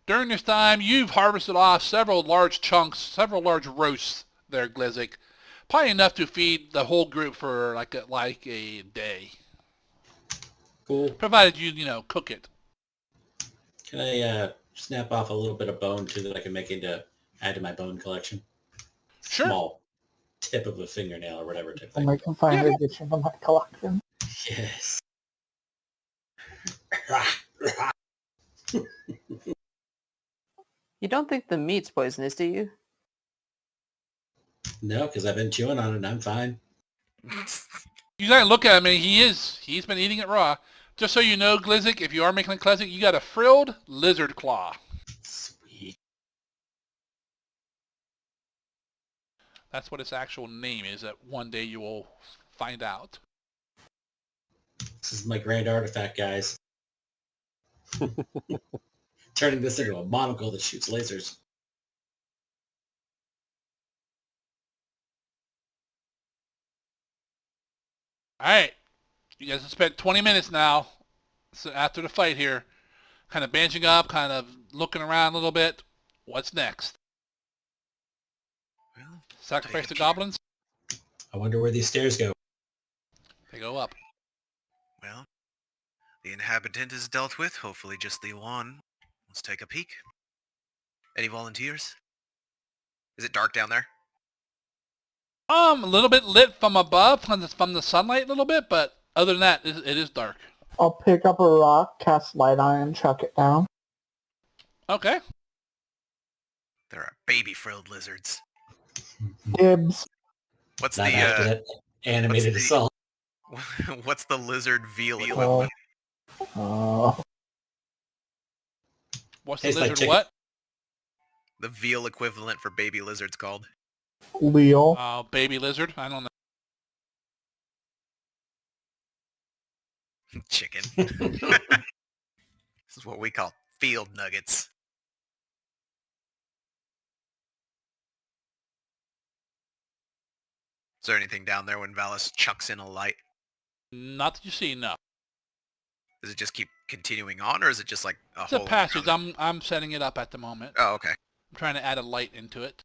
During this time, you've harvested off several large chunks, several large roasts there, Glizik. Probably enough to feed the whole group for like a day. Cool. Provided you cook it. Can I snap off a little bit of bone too that I can add to my bone collection? Sure. Small tip of a fingernail or whatever type I'll thing. make a fine addition to my collection. Yes. You don't think the meat's poisonous, do you? No, because I've been chewing on it and I'm fine. You gotta look at him, and he's been eating it raw. Just so you know, Glizik, if you are making a classic, you got a frilled lizard claw. Sweet. That's what its actual name is. That one day you will find out. This is my grand artifact, guys. Turning this into a monocle that shoots lasers. Alright. You guys have spent 20 minutes now, so after the fight here. Kind of benching up, kind of looking around a little bit. What's next? Well, Sacrifice take the a goblins? I wonder where these stairs go. They go up. well, the inhabitant is dealt with. Hopefully just the one. Let's take a peek. Any volunteers? Is it dark down there? A little bit lit from above, from the sunlight a little bit, but other than that, it is dark. I'll pick up a rock, cast light on it, and chuck it down. Okay. There are baby-frilled lizards. Dibs. What's Not after the that animated what's the- assault. what's the lizard veal Oh. equivalent? What's the Tastes like lizard chicken. what? The veal equivalent for baby lizards called? Leo. Baby lizard? I don't know. Chicken. This is what we call field nuggets. Is there anything down there when Valis chucks in a light? Not that you see, no. Does it just keep continuing on, or is it just like a It's hole a in the passage. ground? I'm setting it up at the moment. Oh, okay. I'm trying to add a light into it.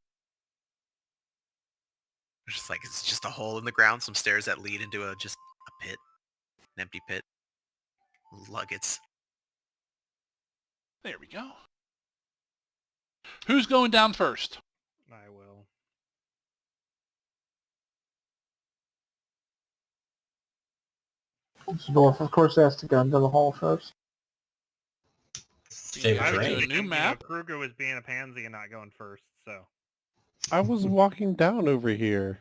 It's just like it's just a hole in the ground, some stairs that lead into just a pit, an empty pit. Luggets. There we go. Who's going down first? I will. This dwarf, of course, has to go into the hole first. Favorite I would do terrain. a new map. Kruger was being a pansy and not going first, so. I was walking down over here.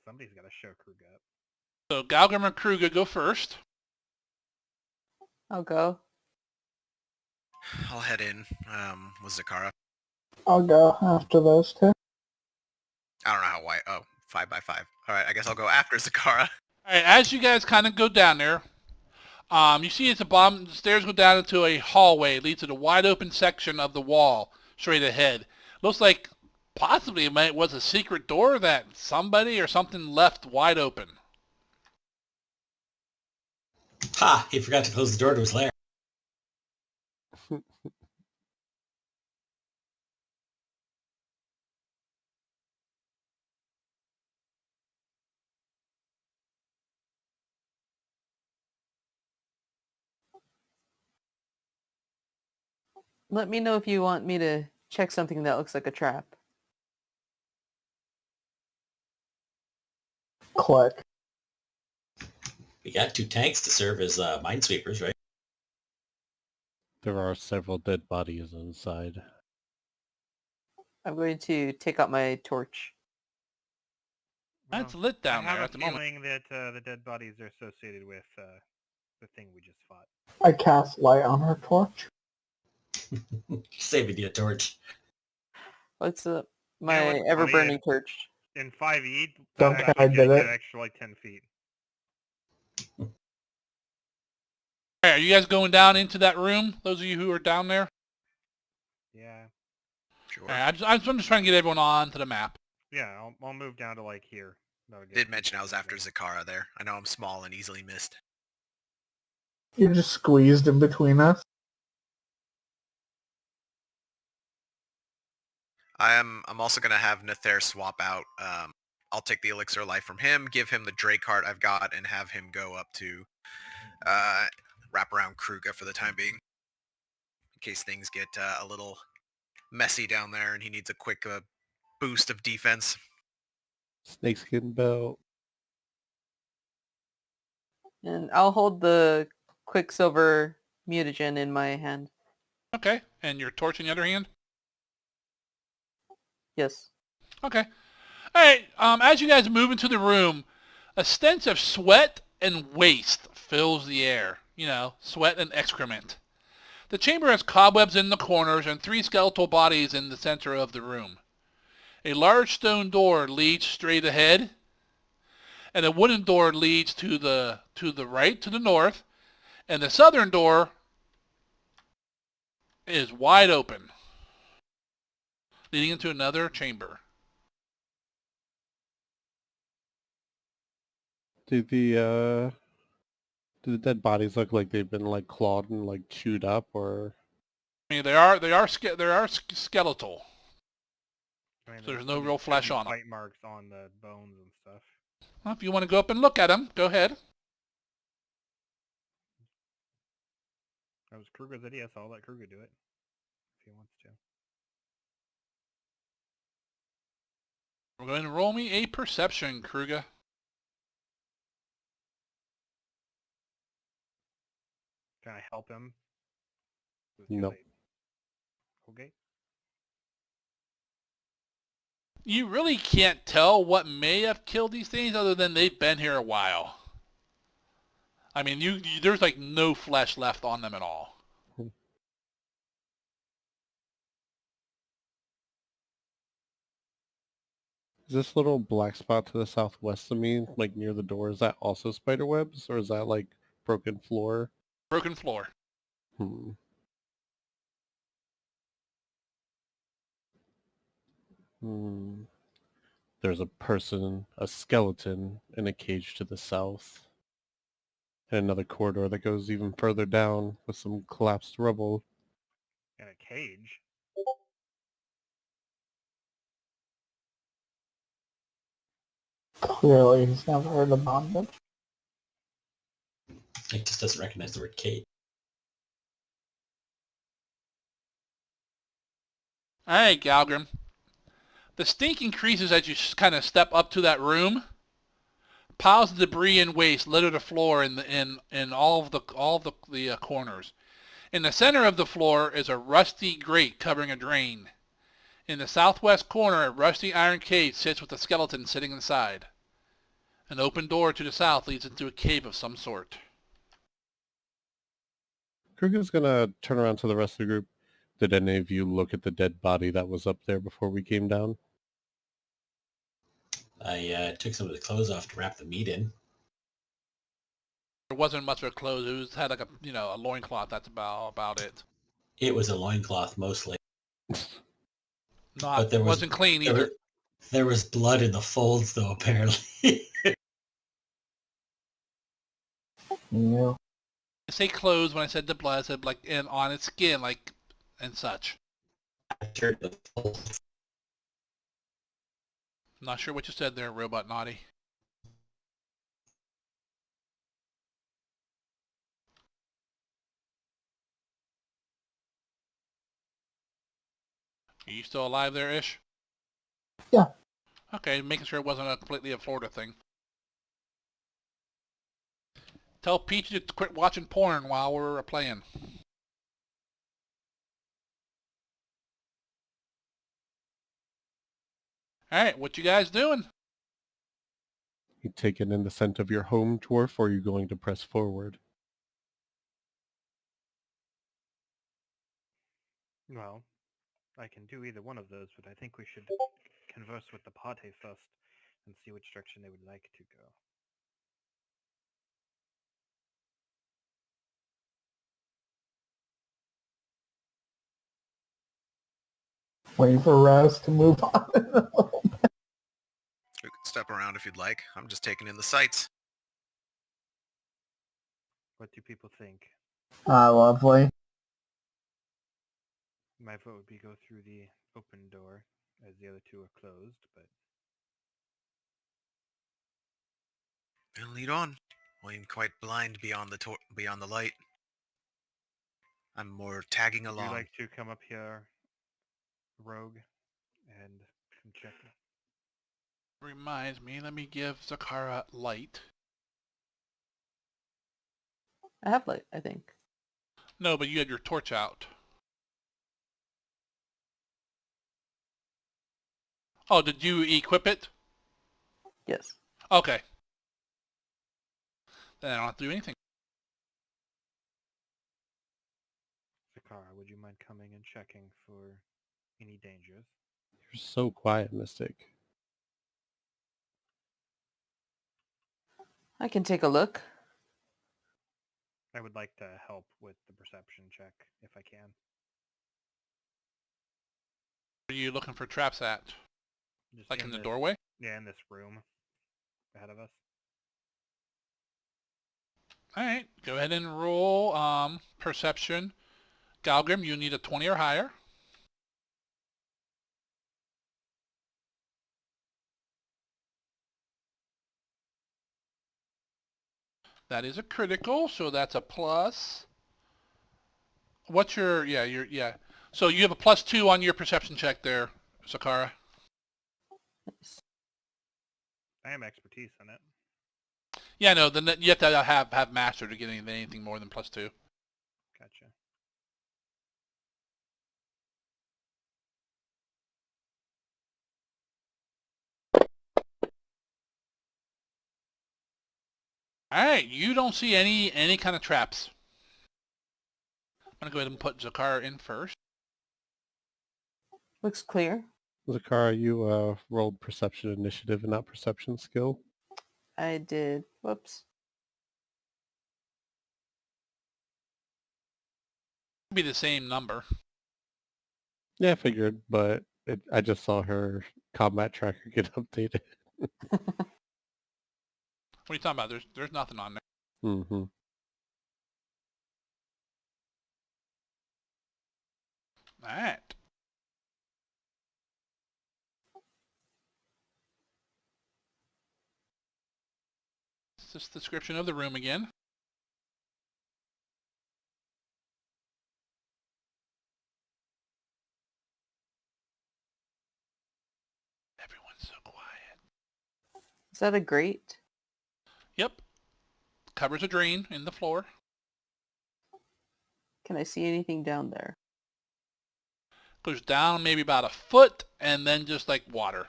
Somebody's got to show Kruger up. So Galgrim and Kruger go first. I'll go. I'll head in with Zakara. I'll go after those two. I don't know how wide. Oh, 5x5. All right, I guess I'll go after Zakara. All right, as you guys kind of go down there, you see at the bottom, the stairs go down into a hallway. It leads to the wide open section of the wall straight ahead. Looks like possibly it was a secret door that somebody or something left wide open. Ha! He forgot to close the door to his lair. Let me know if you want me to check something that looks like a trap. Click. We got 2 tanks to serve as minesweepers, right? There are several dead bodies inside. I'm going to take out my torch. It's Well, lit down I have there a at the moment. feeling that the dead bodies are associated with the thing we just fought. I cast light on her torch. Saving you a torch. What's know my what's ever funny? burning torch? In 5e, Don't that care, actually I did get it. extra like 10 feet. All right, are you guys going down into that room? Those of you who are down there. Yeah. Sure. All right, I'm just trying to get everyone on to the map. Yeah, I'll move down to like here. That'll get Did people mention I was moving. after Zakara there. I know I'm small and easily missed. You're just squeezed in between us. I'm also gonna have Nether swap out. I'll take the elixir of life from him, give him the Drake heart I've got, and have him go up to wrap around Kruga for the time being, in case things get a little messy down there and he needs a quick boost of defense. Snakeskin belt. And I'll hold the Quicksilver mutagen in my hand. Okay, and your torch in the other hand. Yes. Okay. All right. As you guys move into the room, a stench of sweat and waste fills the air. You know, sweat and excrement. The chamber has cobwebs in the corners and 3 skeletal bodies in the center of the room. A large stone door leads straight ahead, and a wooden door leads to the right, to the north, and the southern door is wide open, leading into another chamber. Do the dead bodies look like they've been like clawed and like chewed up, or I mean, they are skeletal. I mean, So there's some no real flesh heavy on 'em. bite marks on the bones and stuff. Well, if you want to go up and look at them, go ahead. That was Kruger's idea, so I'll let Kruger do it if he wants to. We're going to roll me a perception, Kruger. Can I help him? It's too No. late. Okay. You really can't tell what may have killed these things other than they've been here a while. I mean, there's like no flesh left on them at all. is this little black spot to the southwest of me, like near the door, is that also spider webs, or is that like broken floor? Broken floor. Hmm. Hmm. There's a person, a skeleton, in a cage to the south. And another corridor that goes even further down with some collapsed rubble. In a cage. Clearly, he's never heard of bondage. It just doesn't recognize the word Kate. All right, Galgrim. The stink increases as you kind of step up to that room. Piles of debris and waste litter the floor in all of the corners. In the center of the floor is a rusty grate covering a drain. In the southwest corner, a rusty iron cage sits with a skeleton sitting inside. An open door to the south leads into a cave of some sort. Kruger's gonna turn around to the rest of the group. Did any of you look at the dead body that was up there before we came down? I took some of the clothes off to wrap the meat in. There wasn't much of a clothes. It had like a loincloth. That's about it. It was a loincloth mostly. Not But wasn't clean either. There was blood in the folds though, apparently. Yeah. I say clothes when I said the blood. I said like on its skin, like and such. Sure, the folds. I'm not sure what you said there, Robot Naughty. Are you still alive there, Ish? Yeah. Okay, making sure it wasn't completely a Florida thing. Tell Peachy to quit watching porn while we're playing. Alright, what you guys doing? You taking in the scent of your home, dwarf, or are you going to press forward? Well, I can do either one of those, but I think we should converse with the party first and see which direction they would like to go. Wait for Raz to move on. You can step around if you'd like. I'm just taking in the sights. What do people think? Lovely. My vote would be go through the open door, as the other two are closed, but And lead on. I am quite blind beyond the light. I'm more tagging would along. you like to come up here, Rogue, and check? Reminds me, let me give Zakara light. I have light, I think. No, but you had your torch out. Oh, did you equip it? Yes. Okay. Then I don't have to do anything. Zakara, would you mind coming and checking for any dangers? You're so quiet, Mystic. I can take a look. I would like to help with the perception check, if I can. Where are you looking for traps at? Just Like in the this- doorway? Yeah, in this room ahead of us. Alright, go ahead and roll perception. Galgrim, you need a 20 or higher. That is a critical, so that's a plus. What's your, yeah. So you have a +2 on your perception check there, Zakara. Nice. I am expertise in it. Yeah, no, then you have to have master to get anything more than +2. Gotcha. Alright, you don't see any kind of traps. I'm gonna go ahead and put Zakara in first. Looks clear. Zakara, you rolled perception initiative and not perception skill. I did. Whoops. Be the same number. Yeah, I figured, but I just saw her combat tracker get updated. What are you talking about? There's nothing on there. Mm-hmm. Alright. It's just the description of the room again. Everyone's so quiet. Is that a grate? Yep. Covers a drain in the floor. Can I see anything down there? Goes down maybe about a foot and then just like water.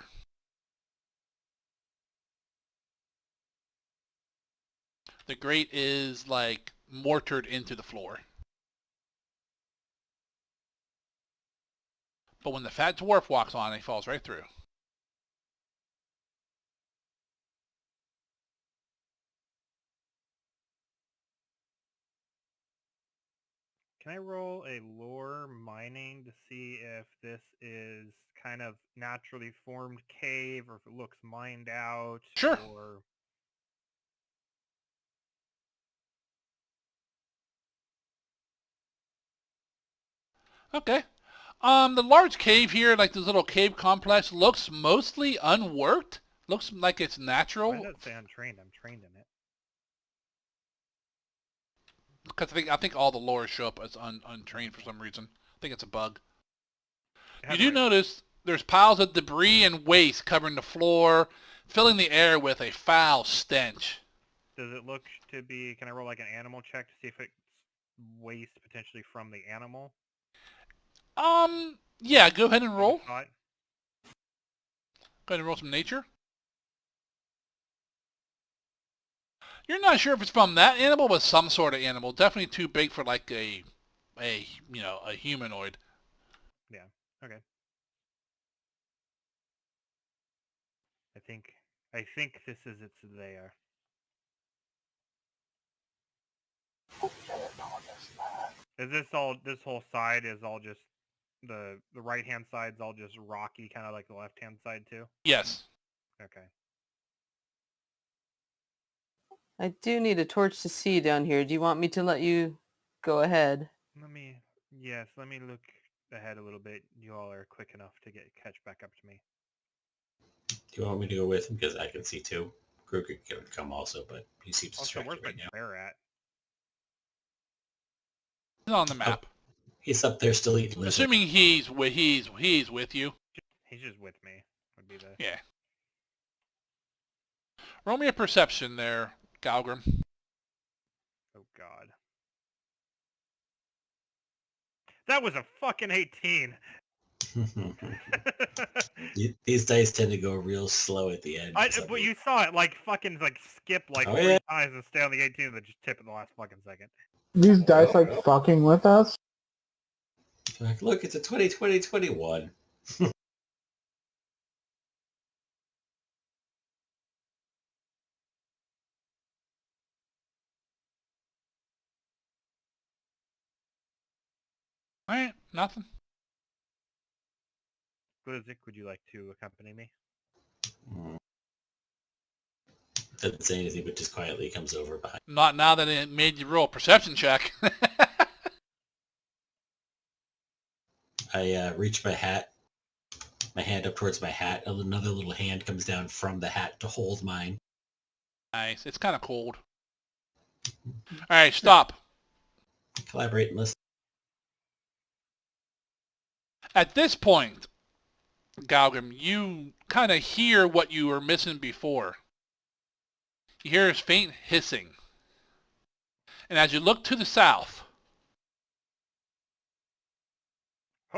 The grate is like mortared into the floor. But when the fat dwarf walks on, he falls right through. Can I roll a lore mining to see if this is kind of naturally formed cave or if it looks mined out? Sure. Or Okay. The large cave here, like this little cave complex, looks mostly unworked. Looks like it's natural. why does it say untrained? I'm trained in it. Because I think all the lore show up as untrained for some reason. I think it's a bug. It You has do like- notice there's piles of debris and waste covering the floor, filling the air with a foul stench. Does it look to be? Can I roll like an animal check to see if it's waste potentially from the animal? Yeah, go ahead and that roll. was caught? Go ahead and roll some nature. You're not sure if it's from that animal, but some sort of animal. Definitely too big for like a humanoid. Okay. I think this is its there. Is this all? This whole side is all just the right hand side's all just rocky, kind of like the left hand side too. Yes. Okay. I do need a torch to see down here. Do you want me to let you go ahead? Let me look ahead a little bit. You all are quick enough to catch back up to me. Do you want me to go with him? Because I can see too. Kruger can come also, but he seems Also, where's distracted my right now. bear at? He's on the map. He's up there still eating lizard. Assuming he's with you. He's just with me. Would be the. Yeah. Roll me a perception there, Galgrim. Oh God. That was a fucking 18. These dice tend to go real slow at the end. But you saw it like fucking like skip like 3 times and stay on the 18 and then just tip in the last fucking second. These dice like fucking with us? Like, look, it's a 2020-21. Alright, nothing. Glizik, would you like to accompany me? Doesn't say anything, but just quietly comes over behind. Not now that it made you roll a perception check. I reach my hand up towards my hat. Another little hand comes down from the hat to hold mine. Nice. It's kind of cold. Alright, stop. Collaborate and listen. At this point, Galgrim, you kind of hear what you were missing before. You hear his faint hissing. And as you look to the south,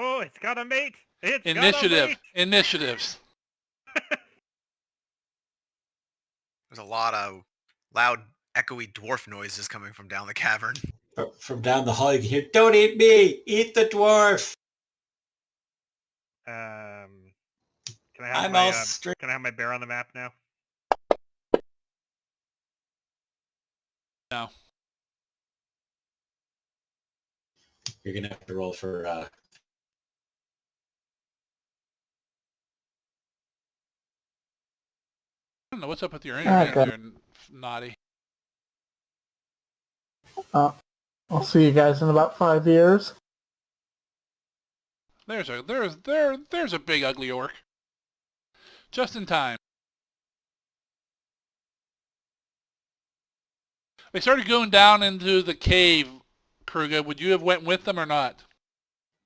Oh, it's got a mate! It's got a initiative, mate! initiatives. There's a lot of loud, echoey dwarf noises coming from down the cavern. From down the hall, you can hear, "Don't eat me! Eat the dwarf!" Can I have I'm my all straight. can I have my bear on the map now? No. You're gonna have to roll for. I don't know what's up with your internet Okay. there, Naughty. I'll see you guys in about 5 years. There's a big ugly orc. Just in time. They started going down into the cave, Kruger. Would you have went with them or not?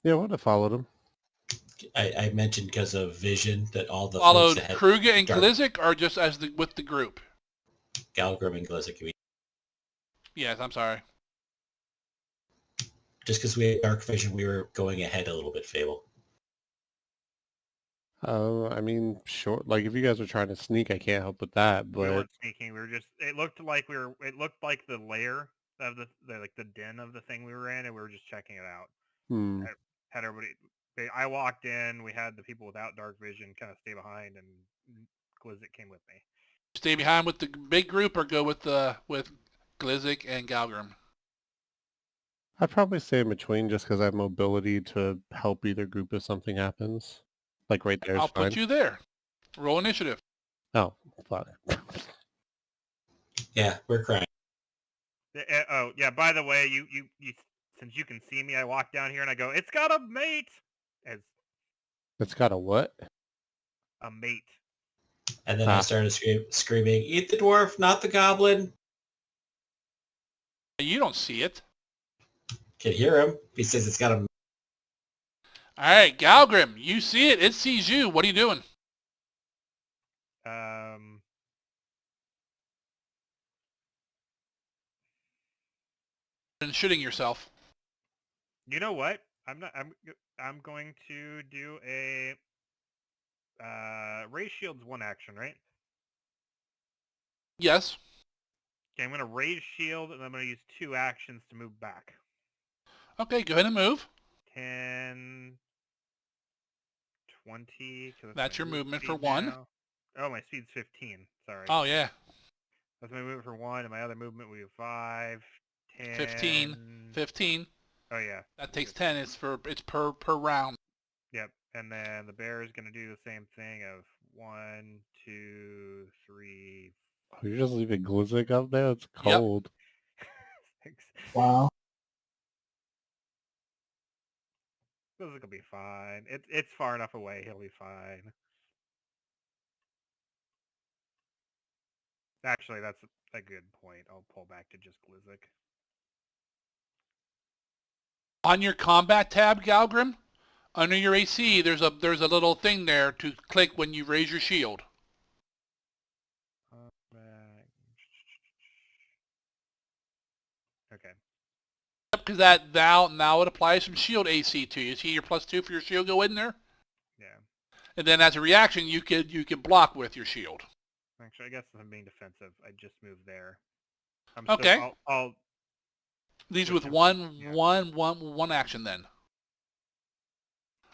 Yeah, I would have followed him. I mentioned because of vision that all the Followed folks that had Kruger and dark- Glizik, or just with the group? Galgrim and Glizik, you mean? Yes, I'm sorry. Just because we had dark vision, we were going ahead a little bit, Fable. I mean, sure. Like, if you guys are trying to sneak, I can't help with that. We But weren't sneaking. We were just. It looked like It looked like the lair of the like the den of the thing we were in, and we were just checking it out. Had everybody. I walked in. We had the people without dark vision kind of stay behind, and Glizik came with me. Stay behind with the big group, or go with Glizik and Galgrim? I'd probably stay in between just because I have mobility to help either group if something happens. Like right there is I'll fine. put you there. Roll initiative. Oh, fuck. Yeah, we're crying. Oh yeah. By the way, you since you can see me, I walk down here and I go, "It's got a mate." As It's got a what? a mate. And then I started screaming, "Eat the dwarf, not the goblin!" You don't see it. Can hear him. He says it's got a... All right, Galgrim, you see it. It sees you. What are you doing? And shooting yourself. You know what? I'm going to do a raise shield's one action, right? Yes. Okay, I'm going to raise shield and I'm going to use 2 actions to move back. Okay, go ahead and move. 10, 20. 'Cause That's my your movement for speed 1. now. Oh, my speed's 15. Sorry. Oh, yeah. That's my movement for 1, and my other movement we have 5, 10... 15. 15. Oh, yeah. That takes 10. It's per round. Yep. And then the bear is going to do the same thing of 1, 2, 3... Oh, you're just leaving Glizik up there? It's cold. 6. Wow. This will be fine. It's far enough away. He'll be fine. Actually, that's a good point. I'll pull back to just Glizik. On your combat tab, Galgrim, under your AC, there's a little thing there to click when you raise your shield. Okay. Because now it applies some shield AC to you. See your +2 for your shield go in there? Yeah. And then as a reaction, you could block with your shield. Actually, I guess if I'm being defensive, I just moved there. Okay. I'll These With with him. one action then.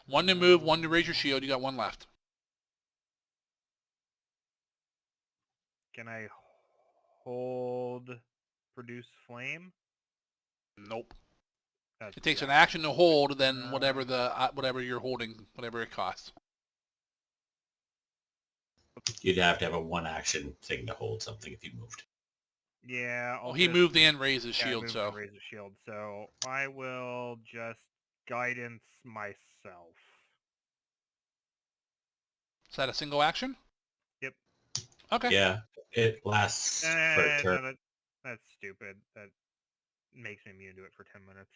1 to move, 1 to raise your shield. You got 1 left. Can I hold produce flame? Nope. That's It takes an right. action to hold, then whatever you're holding, whatever it costs. You'd have to have a 1 action thing to hold something if you moved. Yeah. Well, he moved and raised his Yeah, I shield, moved so and raised the shield, so I will just guidance myself. is that a single action? Yep. Okay. Yeah, it lasts for a turn. No, that's stupid. That makes me immune to it for 10 minutes.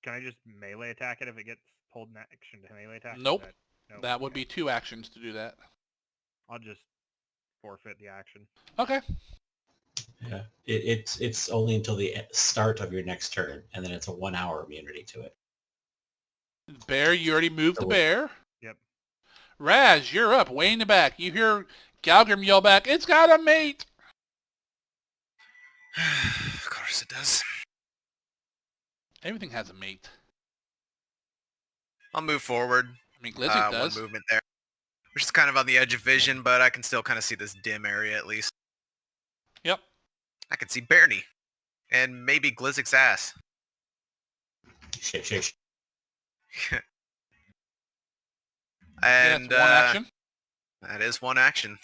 Can I just melee attack it if it gets pulled in action to melee attack? Nope. Nope. That would Okay. be 2 actions to do that. I'll just forfeit the action. Okay. Yeah, it's only until the start of your next turn, and then it's a 1 hour immunity to it. Bear, you already moved the So- bear. Yep. Raz, you're up, way in the back. You hear Galgrim yell back, "It's got a mate!" Of course it does. Everything has a mate. I'll move forward. I mean, Glizik does. One movement there. Which is kind of on the edge of vision, but I can still kind of see this dim area at least. Yep. I can see Bernie. And maybe Glizik's ass. Shake, shake, shake. And That's 1 action. that is 1 action.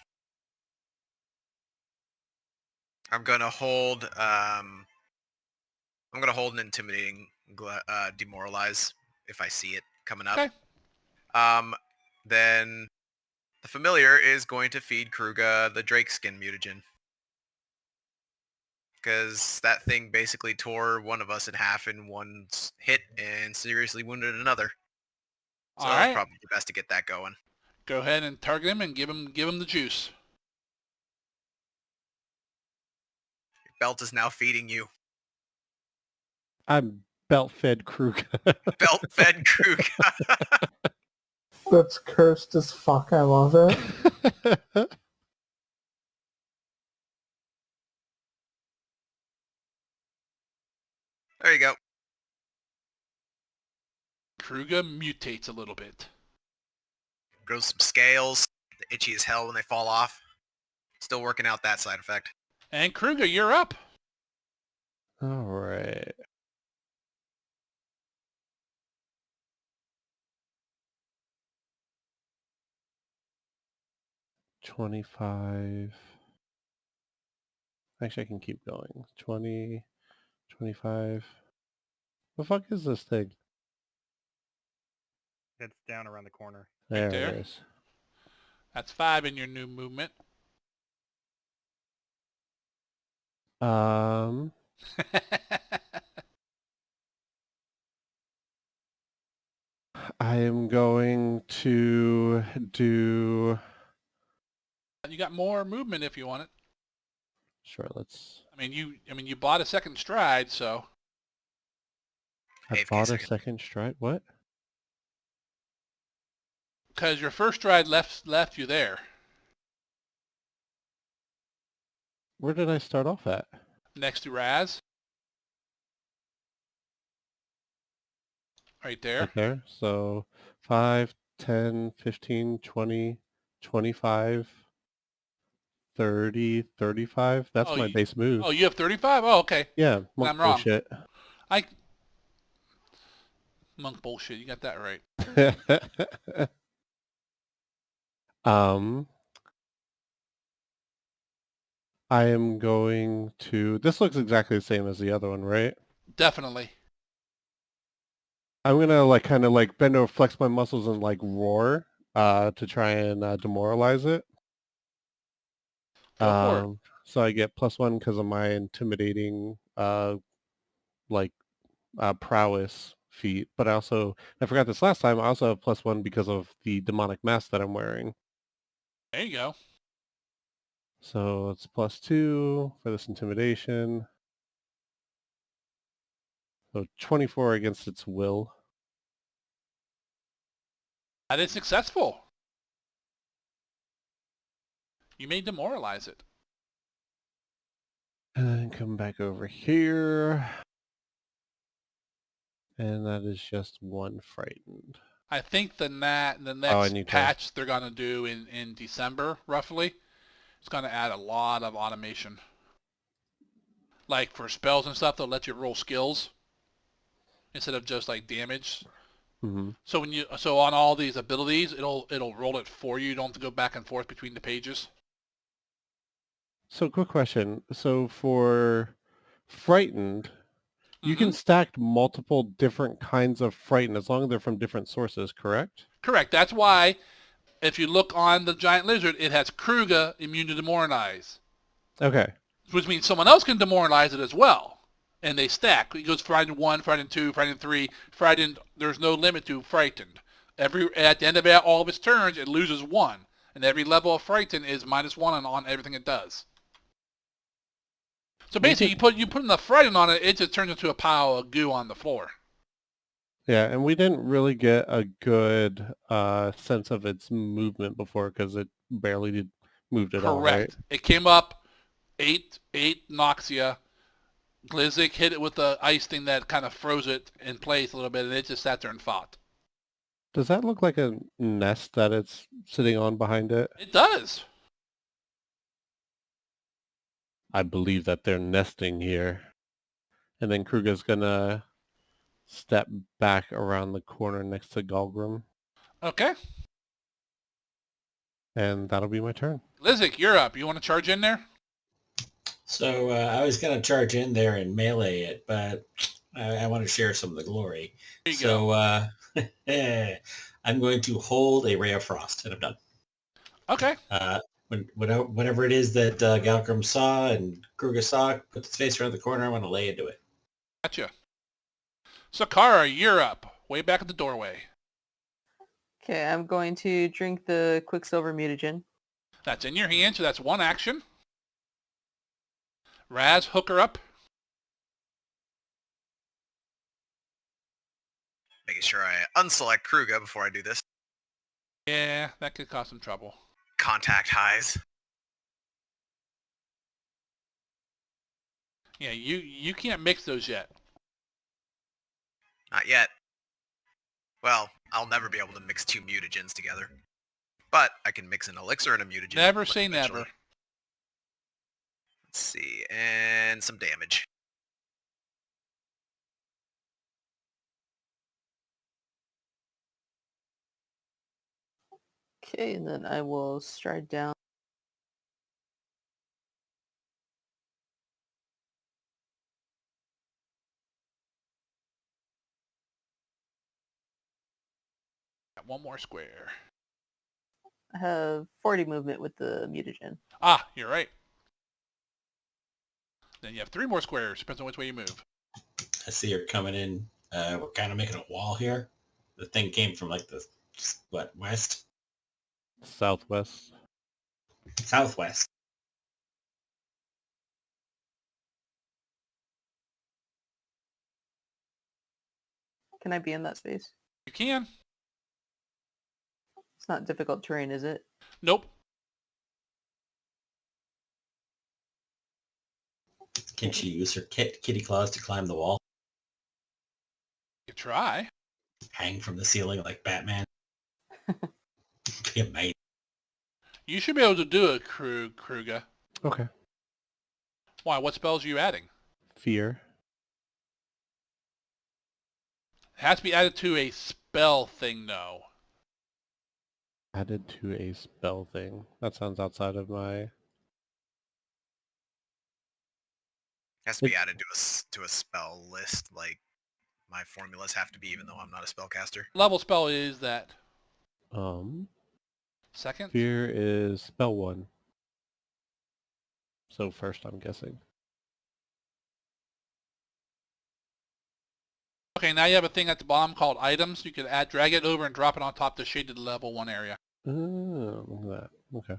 I'm gonna hold an intimidating demoralize if I see it coming up. Okay. Then the familiar is going to feed Kruga the Drake skin mutagen. Because that thing basically tore one of us in half in one hit and seriously wounded another. So All it's right. probably best to get that going. Go ahead and target him and give him the juice. Your belt is now feeding you. I'm belt-fed Kruger. Belt-fed Kruga. That's cursed as fuck. I love it. There you go. Kruga mutates a little bit. Grows some scales. They're itchy as hell when they fall off. Still working out that side effect. And Kruga, you're up. All right. $25. Actually, I can keep going. 20, 25. The fuck is this thing? It's down around the corner. There there. it is. That's 5 in your new movement. I am going to do... You got more movement if you want it. Sure, let's... I mean, you bought a second stride, so I AFK bought a second. second stride? What? because your first stride left you there. Where did I start off at? Next to Raz. right there. right there. So 5, 10, 15, 20, 25, 30, 35. That's Oh, my base move. Oh, you have 35? Oh, okay. Yeah, monk I'm wrong. bullshit. Monk bullshit. You got that right. I am going to... This looks exactly the same as the other one, right? Definitely. I'm gonna like kind of like bend over, flex my muscles, and like roar to try and demoralize it. Go for it. So I get +1 because of my intimidating like prowess feat, but I forgot this last time. I also have +1 because of the demonic mask that I'm wearing. There you go. So it's +2 for this intimidation. So 24 against its will. That is successful. You may demoralize it. And then come back over here. And that is just 1 frightened. I think the I next need to- patch they're going to do in December, roughly, it's going to add a lot of automation. Like for spells and stuff, they'll let you roll skills instead of just like damage. Mm-hmm. So on all these abilities, it'll roll it for you. You don't have to go back and forth between the pages. So quick question. So for frightened, you can stack multiple different kinds of frightened as long as they're from different sources, correct? Correct. That's why if you look on the giant lizard, it has Kruger immune to demoralize, Okay. which means someone else can demoralize it as well. And they stack. It goes frightened 1, frightened 2, frightened 3, frightened. There's no limit to frightened. At the end of all of its turns, it loses 1. And every level of frightened is -1 on everything it does. So basically, you put enough frightened on it, it just turns into a pile of goo on the floor. Yeah, and we didn't really get a good sense of its movement before because it barely moved at all, right? Correct. It came up 8 Noxia. Glizzik hit it with the ice thing that kind of froze it in place a little bit, and it just sat there and fought. Does that look like a nest that it's sitting on behind it? It does. I believe that they're nesting here. And then Kruger's gonna step back around the corner next to Galgrim. Okay. And that'll be my turn. Glizzik, you're up. You want to charge in there? So I was going to charge in there and melee it, but I want to share some of the glory. There you go. I'm going to hold a Ray of Frost, and I'm done. Okay. Whatever it is that Galgrim saw and Kruger saw, put his face around the corner, I want to lay into it. Gotcha. Sakara, you're up. Way back at the doorway. Okay, I'm going to drink the Quicksilver Mutagen. That's in your hand, so that's 1 action. Raz, hook her up. Making sure I unselect Kruger before I do this. Yeah, that could cause some trouble. Contact highs. Yeah, you can't mix those yet. Not yet. Well, I'll never be able to mix 2 mutagens together. But I can mix an elixir and a mutagen. Never say eventually. never. Let's see, and some damage. Okay, and then I will stride down. Got 1 more square. I have 40 movement with the mutagen. Ah, you're right. Then you have 3 more squares. Depends on which way you move. I see you're coming in. We're kind of making a wall here. The thing came from like the, west? Southwest. Southwest. Can I be in that space? You can. It's not difficult terrain, is it? Nope. Can she use her kitty claws to climb the wall? You try. hang from the ceiling like Batman. Be amazing. You should be able to do it, Kruger. Okay. Why? What spells are you adding? Fear. It has to be added to a spell thing, though. Added to a spell thing. That sounds outside of my... Has to be added to a spell list. Like my formulas have to be, even though I'm not a spellcaster. Level spell is that second? Fear is spell 1. So first, I'm guessing. Okay, now you have a thing at the bottom called items. You can drag it over and drop it on top the shaded level 1 area. Oh, look at that. Okay.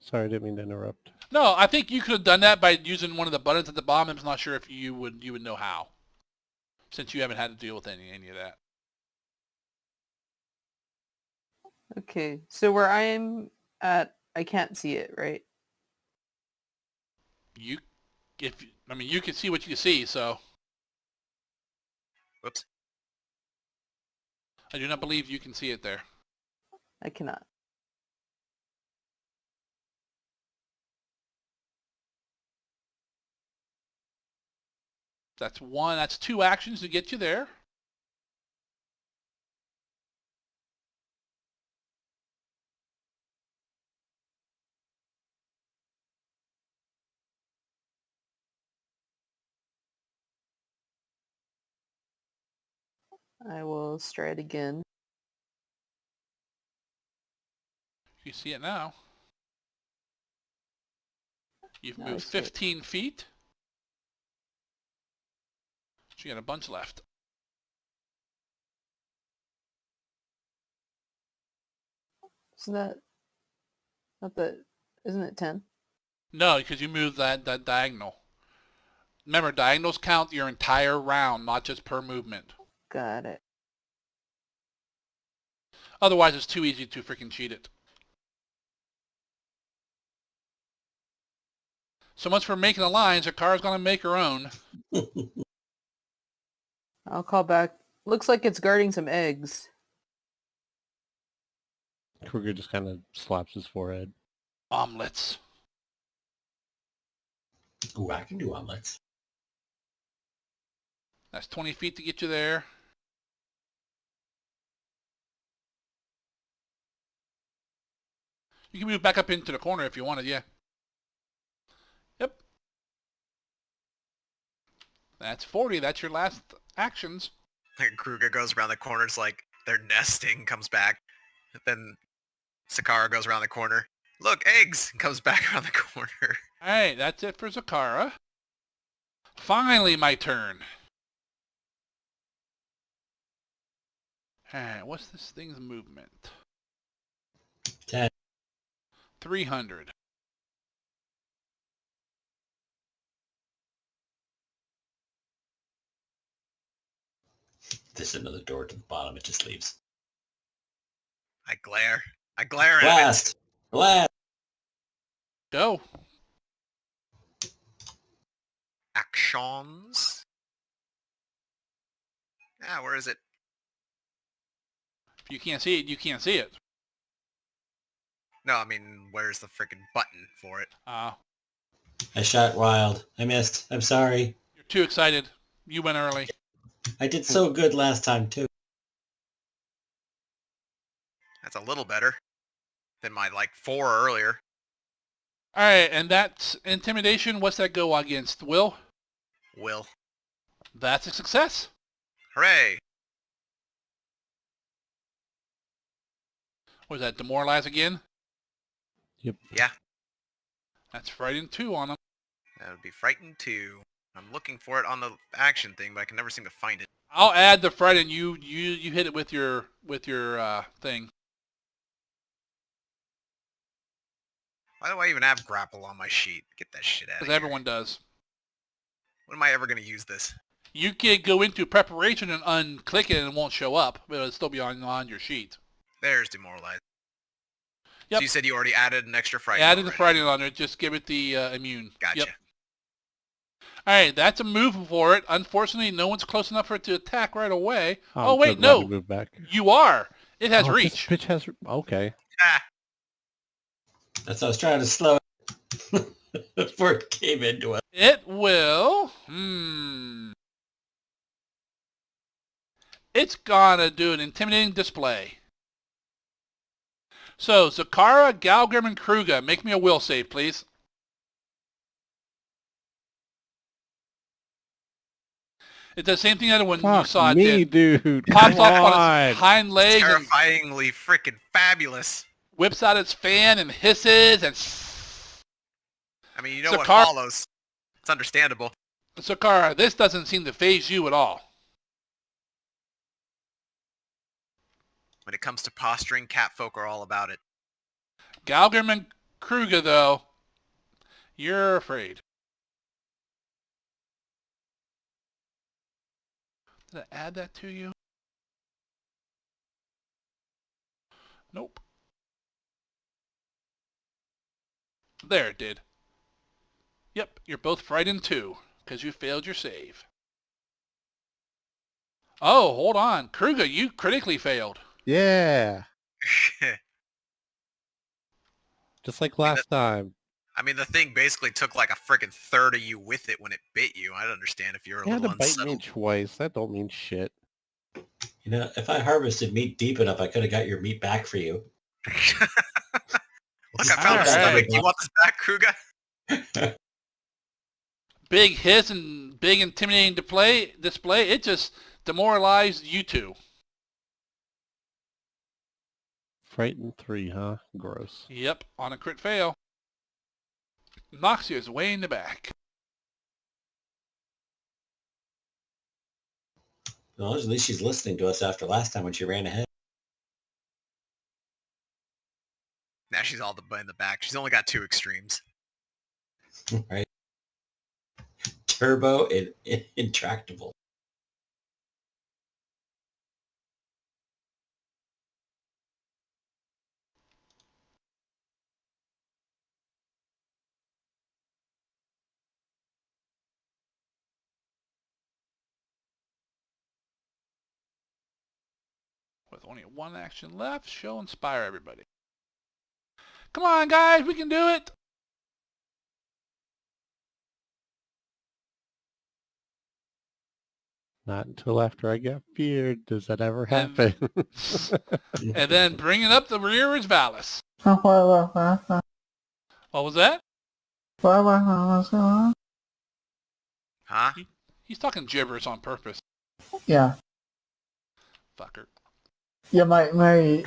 Sorry, I didn't mean to interrupt. No, I think you could have done that by using one of the buttons at the bottom. I'm not sure if you would know how, since you haven't had to deal with any of that. Okay, so where I am at, I can't see it, right? You can see what you can see, so Whoops. I do not believe you can see it there. I cannot. That's 2 actions to get you there. I will stride again. You see it now. You've No, I moved see it. 15 feet. So you got a bunch left. Isn't that not that? Isn't it 10? No, because you moved that diagonal. Remember, diagonals count your entire round, not just per movement. Got it. Otherwise, it's too easy to freaking cheat it. So much for making the lines. Akara's going to make her own. I'll call back. Looks like it's guarding some eggs. Kruger just kind of slaps his forehead. Omelets. Ooh, I can do omelets. That's 20 feet to get you there. You can move back up into the corner if you wanted, yeah. Yep. That's 40. That's your last actions. Like Kruger goes around the corner, it's like they're nesting, comes back. Then Sakara goes around the corner. Look, eggs! And comes back around the corner. Alright, that's it for Zakara. Finally, my turn. Alright, what's this thing's movement? 10. 300. There's another door to the bottom. It just leaves. I glare. I glare at it. Blast! Blast! Go. Actions. Ah, where is it? If you can't see it, you can't see it. No, I mean, where's the freaking button for it? Uh, I shot wild. I missed. I'm sorry. you're too excited. You went early. I did so good last time, too. That's a little better than my, 4 earlier. Alright, and that's intimidation. What's that go against? Will? Will. That's a success. Hooray! What is that, demoralize again? Yep. Yeah, That's frightened 2 on them. that would be frightened too. I'm looking for it on the action thing, but I can never seem to find it. I'll add the frighten. You hit it with your thing. Why do I even have grapple on my sheet? Get that shit out of Because here. everyone does. When am I ever going to use this? You can go into preparation and unclick it and it won't show up, but it'll still be on your sheet. There's demoralized. Yep. So you said you already added an extra frighten. Added the already. frighten on it. Just give it the immune. Gotcha. Yep. All right, that's a move for it. Unfortunately, no one's close enough for it to attack right away. Oh, Oh, so wait, glad to no. Move back. You are. It has Oh, reach. This bitch has... Okay. Ah, That's what I was trying to slow it before it came into us. It will... It's gonna do an intimidating display. So, Zakara, Galgrim, and Kruga, make me a will save, please. It does the same thing that when you Fuck saw it me, did. dude. Pops Come up on on. its hind legs and terrifyingly freaking fabulous. whips out its fan and hisses and... I mean, you know what Zakara- follows. It's understandable. Zakara, this doesn't seem to phase you at all. When it comes to posturing, catfolk are all about it. Galgrim and Kruga, though, you're afraid. Did I add that to you? Nope. There it did. Yep, you're both frightened too, because you failed your save. Oh, hold on. Kruga, you critically failed. Yeah. Just like last time. I mean, the thing basically took like a freaking third of you with it when it bit you. I'd understand if you're a You had to little bite me unsettled. twice. That don't mean shit. You know, if I harvested meat deep enough, I could have got your meat back for you. Look, I found a Alright. stomach. You want this back, Kruga? Big hiss and big intimidating display. It just demoralized you two. Frightened 3, huh? Gross. Yep, on a crit fail. Noxia is way in the back. Well, at least she's listening to us after last time when she ran ahead. Now she's all in the back. She's only got 2 extremes. Right? Turbo and intractable. With only one action left, she'll inspire everybody. Come on, guys, we can do it! Not until after I get feared does that ever And- happen. And then bringing up the rear is Valis. What What was that? was going on? Huh? He's talking gibberish on purpose. Yeah. Fucker. Yeah, my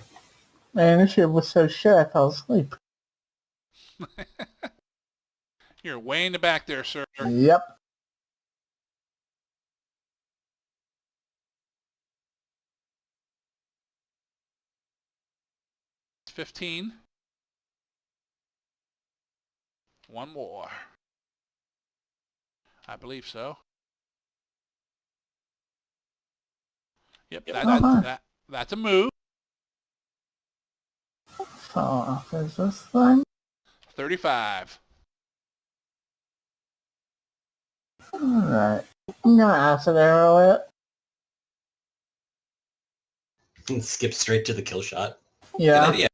initiative was so shit I fell asleep. You're way in the back there, sir. Yep. It's 15. One more. I believe so. Yep, that's a move. So off is this thing. 35. Alright. I'm gonna acid arrow it. Skip straight to the kill shot. Yeah. Good idea.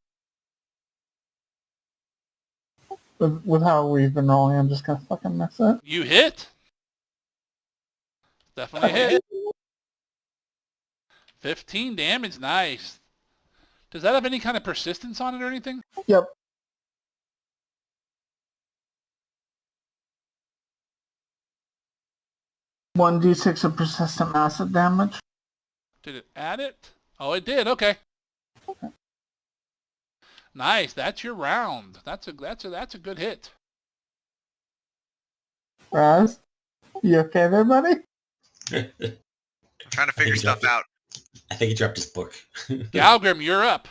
With how we've been rolling, I'm just gonna fucking miss it. You hit. Definitely hit. 15 damage, nice. Does that have any kind of persistence on it or anything? Yep. One d6 of persistent acid damage. Did it add it? Oh, it did. Okay. Nice. That's your round. That's a good hit. Raz, you okay there, buddy? I'm trying to figure stuff out. I think he dropped his book. Galgrim, you're up.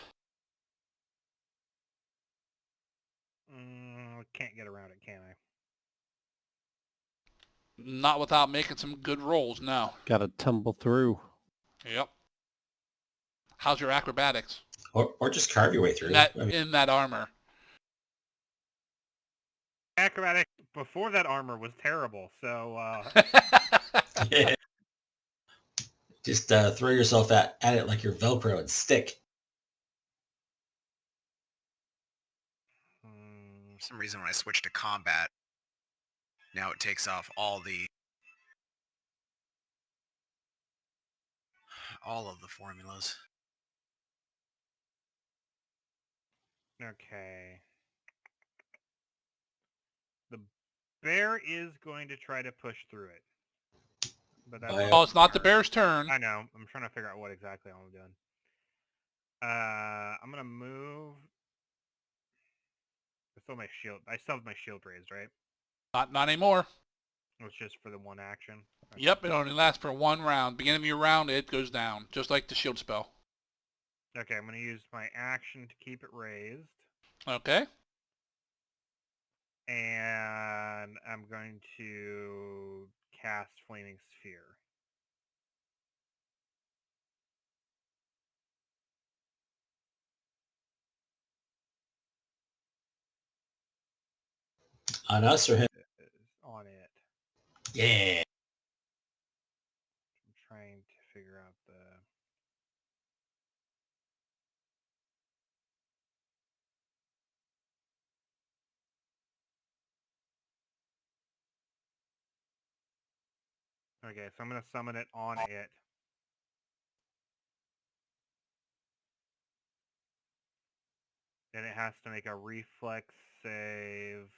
Can't get around it, can I? Not without making some good rolls, no. Gotta tumble through. Yep. How's your acrobatics Or just carve your way through. in that, I mean, in that armor? acrobatic before that armor was terrible. So Just throw yourself at it like you're Velcro and stick. For some reason, when I switch to combat, now it takes off all of the formulas. okay. The bear is going to try to push through it. But that's Oh, Oh, it's not the bear's turn. I know. I'm trying to figure out what exactly I'm doing. I'm gonna move. I still have my shield raised, right? Not anymore. It was just for the one action. Okay. Yep, it only lasts for 1 round. Beginning of your round, it goes down, just like the shield spell. Okay, I'm gonna use my action to keep it raised, Okay. and I'm going to cast Flaming Sphere. On us or him? On it. Yeah. I'm trying to figure out the. Okay, so I'm gonna summon it on it. Then it has to make a reflex save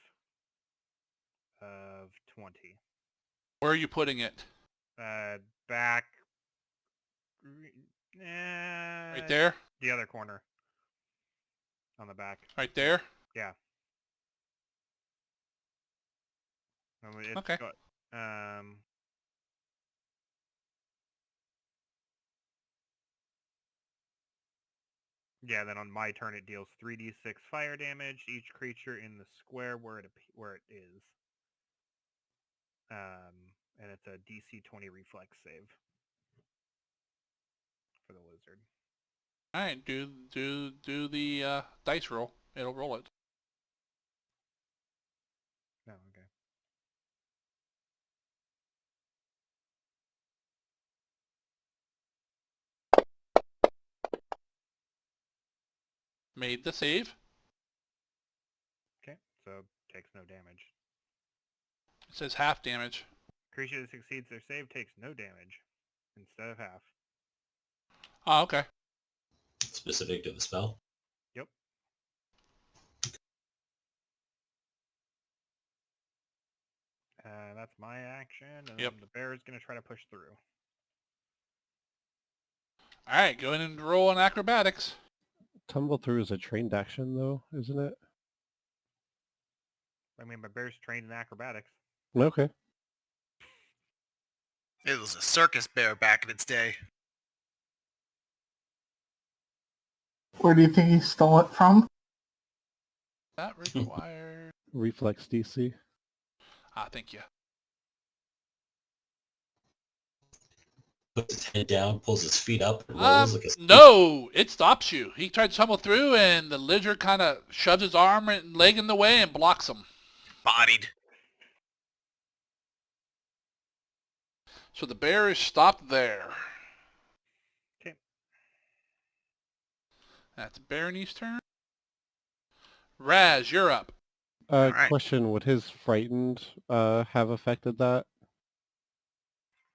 of 20. Where are you putting it? Back. Right there? The other corner. On the back. Right there? Yeah. It's Okay. got, yeah, then on my turn it deals 3d6 fire damage each creature in the square where it is. And it's a DC 20 reflex save for the lizard. All right, do the dice roll. It'll roll it. No, okay. Made the save. Okay, so takes no damage. It says half damage. Creature that succeeds their save takes no damage instead of half. Oh, okay. Specific to the spell. Yep. That's my action, and Yep. then the bear is going to try to push through. All right, go ahead and roll on acrobatics. Tumble through is a trained action, though, isn't it? I mean, my bear's trained in acrobatics. Okay. It was a circus bear back in its day. Where do you think he stole it from? That requires... Reflex DC. Thank you. Puts his head down, pulls his feet up, and rolls like a... No, it stops you. He tried to tumble through, and the lizard kind of shoves his arm and leg in the way and blocks him. Bodied. So the bear is stopped there. Okay. That's Barony's turn. Raz, you're up. Alright. Question, would his frightened have affected that?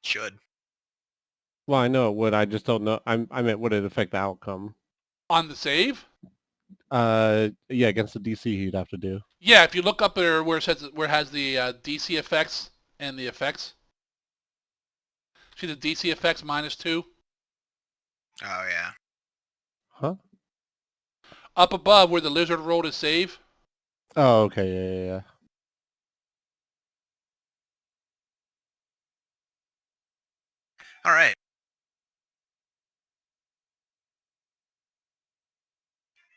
Should. Well, I know it would. I just don't know. I meant, would it affect the outcome? On the save? Yeah, against the DC he'd have to do. Yeah, if you look up there where it says where it has the DC effects and the effects. See the DC effects -2? Oh, yeah. Huh? Up above where the lizard rolled his save. Oh, okay, yeah. All right.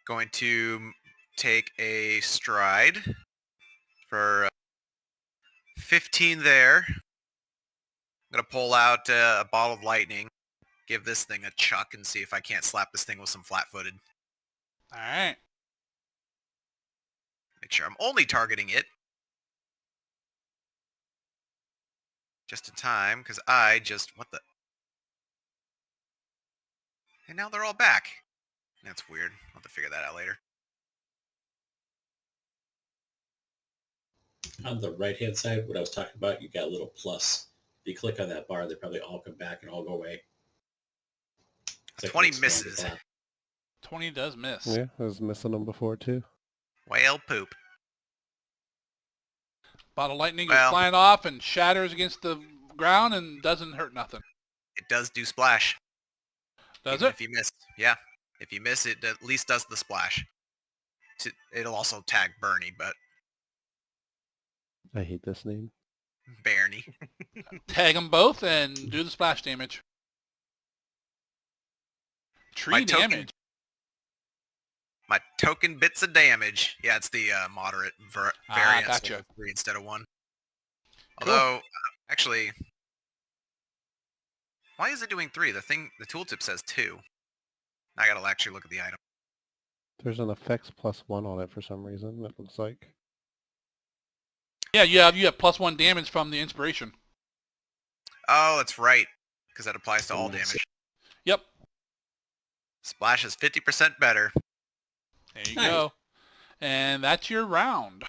Going to take a stride for 15 there. I'm going to pull out a ball of lightning, give this thing a chuck, and see if I can't slap this thing with some flat-footed. All right. Make sure I'm only targeting it. Just in time, because I just... What the... And now they're all back. That's weird. I'll have to figure that out later. On the right-hand side, what I was talking about, you got a little plus. If you click on that bar, they probably all come back and all go away. It's like 20 an expanded misses. bar. 20 does miss. Yeah, I was missing them before too. Whale poop. Bottle of lightning goes Well- flying off and shatters against the ground and doesn't hurt nothing. It does do splash. Does Even it? If you miss. Yeah. If you miss, it at least does the splash. It'll also tag Bernie, but... I hate this name. Bernie. Tag them both and do the splash damage. Tree damage. My token bits of damage. Yeah, it's the moderate variance. Gotcha. Of 3 instead of 1. Cool. Although, actually... Why is it doing 3? The tooltip says 2. I gotta actually look at the item. There's an effects +1 on it for some reason, it looks like. Yeah, you have +1 damage from the inspiration. Oh, that's right. Because that applies to all Nice. damage. Yep. Splash is 50% better. There you Nice. go. And that's your round.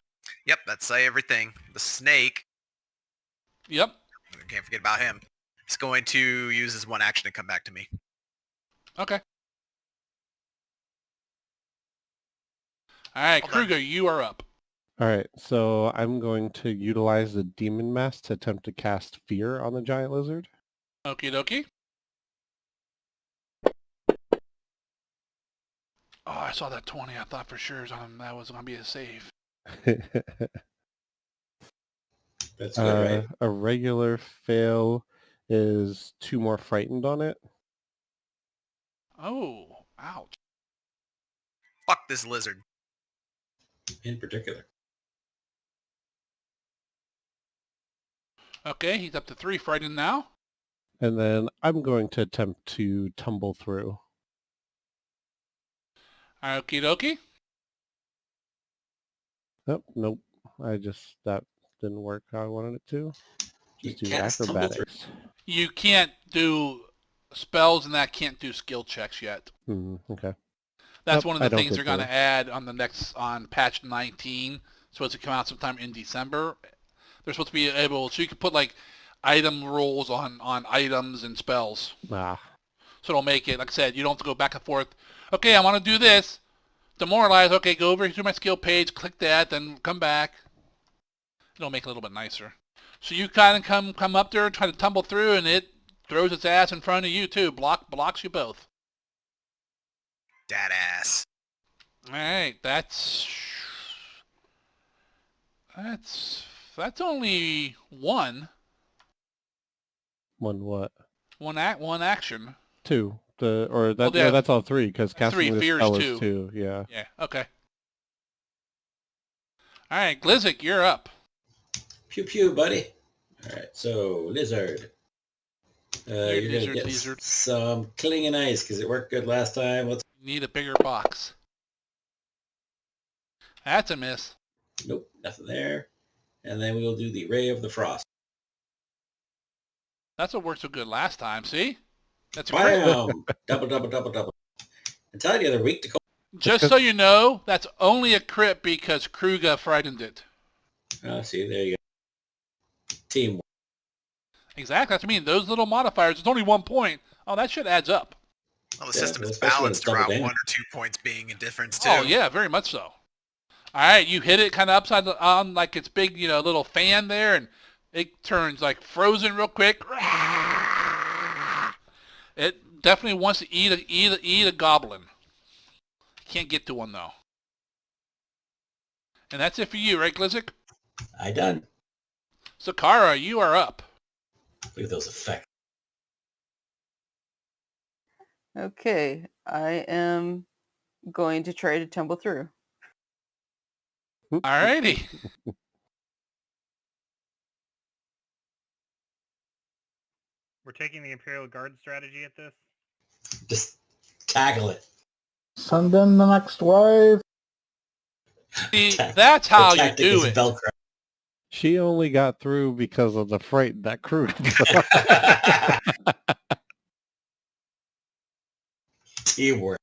Yep, that's everything. The snake, Yep. I can't forget about him. He's going to use his 1 action to come back to me. Okay. All right, Hold on. Kruger, you are up. Alright, so I'm going to utilize the Demon Mask to attempt to cast Fear on the giant lizard. Okie dokie. Oh, I saw that 20. I thought for sure that was going to be a save. That's good, right? A regular fail is 2 more frightened on it. Oh, ouch. Fuck this lizard. In particular. Okay, he's up to 3 frightened now. And then I'm going to attempt to tumble through. Okie dokie. Oh, nope. That didn't work how I wanted it to. You Just do can't tumble through. acrobatics. You can't do spells and that can't do skill checks yet. Okay. That's Yep, one of I the don't things get they're going to through. add on patch 19. Supposed to come out sometime in December. They're supposed to be able, so you can put like item rules on items and spells. Ah, So it'll make it, like I said, you don't have to go back and forth. Okay, I want to do this. Demoralize. Okay, go over to my skill page, click that, then come back. It'll make it a little bit nicer. So you kind of come up there, try to tumble through, and it throws its ass in front of you too. Blocks you both. Dad ass. All right, that's only one what? one action. 2. No, yeah. that's all 3, because casting 3 this fears spell 2. is 2, yeah. Yeah. Okay. All right, Glizzik, you're up. Pew pew, buddy. All right, so lizard. You're gonna lizard, get lizard. some clinging ice because it worked good last time. Let's. You need a bigger box. That's a miss. Nope, nothing there. And then we will do the ray of the frost. That's what worked so good last time. See? That's a crit. Bam! Double, double, double, double. I'm telling you, they're weak to cold. Just so you know, that's only a crit because Kruger frightened it. Oh, see, there you go. Teamwork. Exactly. That's what I mean. Those little modifiers, it's only 1 point. Oh, that shit adds up. Well, the Yeah, system is especially when balanced it's double around damage. 1 or 2 points being a difference too. Oh, yeah, very much so. All right, you hit it kind of upside on like its big, little fan there, and it turns like frozen real quick. It definitely wants to eat a goblin. Can't get to one though. And that's it for you, right, Glizzik? I done. Zakara, you are up. Look at those effects. Okay, I am going to try to tumble through. Alrighty. We're taking the Imperial Guard strategy at this. Just tackle it. Send in the next wave. See, that's how The you tactic do is it. Velcro. She only got through because of the freight that crew. Teamwork.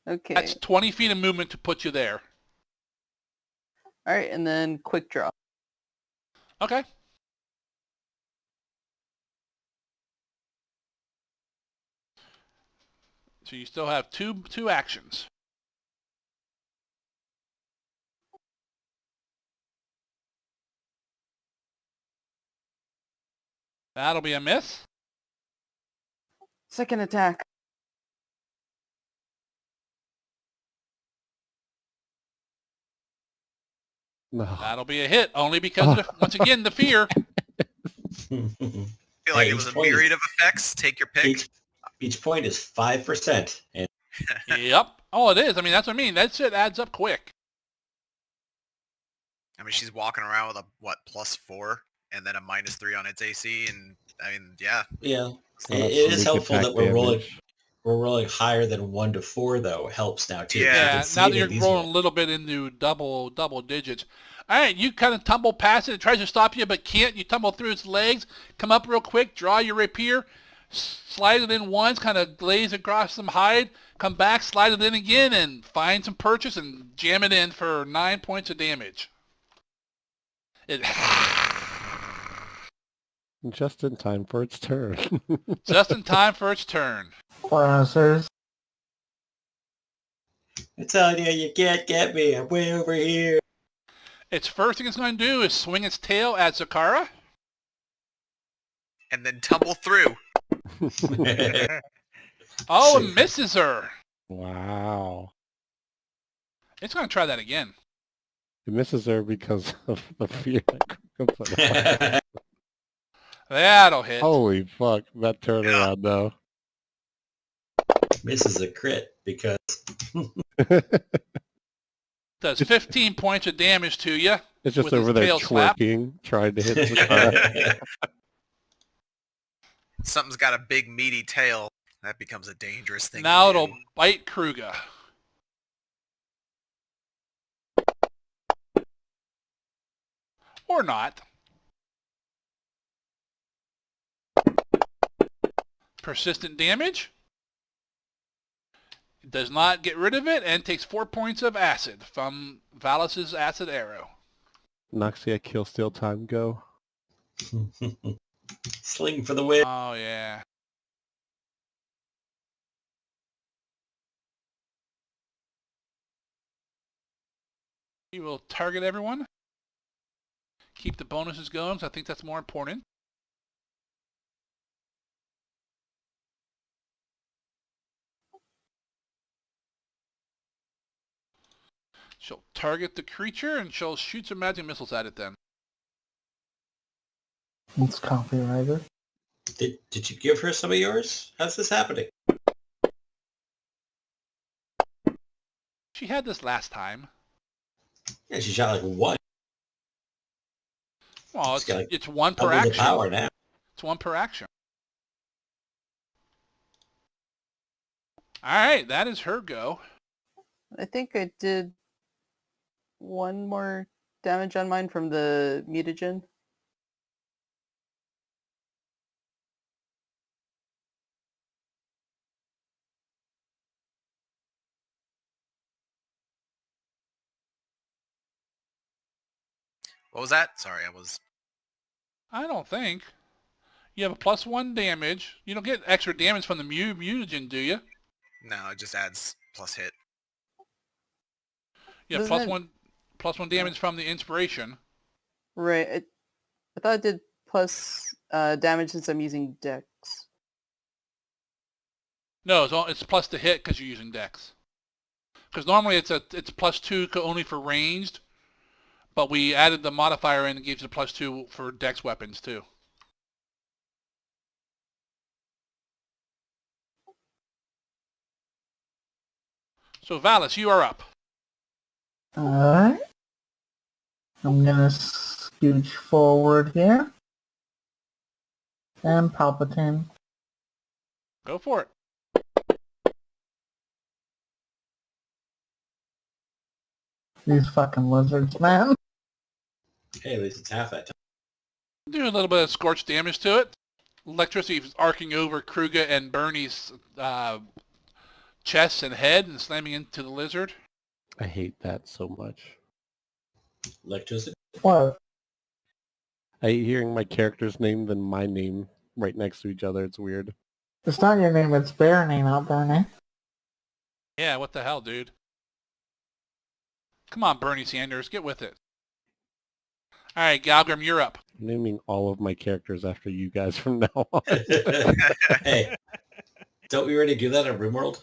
Okay. That's 20 feet of movement to put you there. All right, and then quick draw. Okay. So you still have two actions. That'll be a miss. Second attack. No. That'll be a hit, only because, once again, the fear. I feel like Hey, it was each a point is- myriad of effects. Take your pick. Each point is 5%. And Yep. Oh, it is. I mean, that's what I mean. That shit adds up quick. I mean, she's walking around with a, what, +4 and then a -3 on its AC. And, I mean, yeah. yeah, So it that's is sneak helpful attack that we're rolling. damage. We're rolling higher than 1 to 4, though. Helps now too. Yeah. You Yeah, can see now that you're these rolling a little bit into double digits. All right, you kind of tumble past it. It tries to stop you, but can't. You tumble through its legs, come up real quick, draw your rapier, slide it in once, kind of glaze across some hide, come back, slide it in again, and find some purchase and jam it in for 9 points of damage. It Just in time for its turn. just in time for its turn. Browsers. I'm telling you, you can't get me. I'm way over here. Its first thing it's going to do is swing its tail at Zakara. And then tumble through. Oh, See. it misses her. Wow. It's going to try that again. It misses her because of the fear that Kruka put on. That'll hit. Holy fuck, that turnaround though. Misses a crit because Does 15 points of damage to you. It's just With his over there tail slap. twerking, trying to hit Zakara. Something's got a big meaty tail. That becomes a dangerous thing. Now to do. it'll bite Kruga. Or not. Persistent damage. It does not get rid of it and takes 4 points of acid from Valus's acid arrow. Noxia kill steal time go. sling for the win. Oh, yeah. You will target everyone. Keep the bonuses going, so I think that's more important. She'll target the creature, and she'll shoot some magic missiles at it then. It's copyrighted. Did you give her some of yours? How's this happening? She had this last time. Yeah, she shot like 1. Well, She's got it's one per double the action. power now. It's one per action. All right, that is her go. I think I did one more damage on mine from the mutagen. What was that? Sorry, I was... I don't think. You have a +1 damage. You don't get extra damage from the mutagen, do you? No, it just adds plus hit. You have Doesn't it- +1 damage from the inspiration. Right. I thought it did plus damage since I'm using Dex. No, it's plus to hit because you're using Dex. Because normally it's +2 only for ranged, but we added the modifier in and gives you the +2 for Dex weapons too. So Valus, you are up. Alright. I'm gonna scooch forward here. And Palpatine. Go for it. These fucking lizards, man. Hey, at least it's half that time. Do a little bit of scorch damage to it. Electricity is arcing over Kruger and Bernie's chest and head and slamming into the lizard. I hate that so much. Electricity. What? I hate hearing my character's name than my name right next to each other. It's weird. It's not your name, it's Bernie, not Bernie. Yeah, what the hell, dude? Come on, Bernie Sanders, get with it. All right, Galgrim, you're up. I'm naming all of my characters after you guys from now on. Hey, don't we already do that at RimWorld?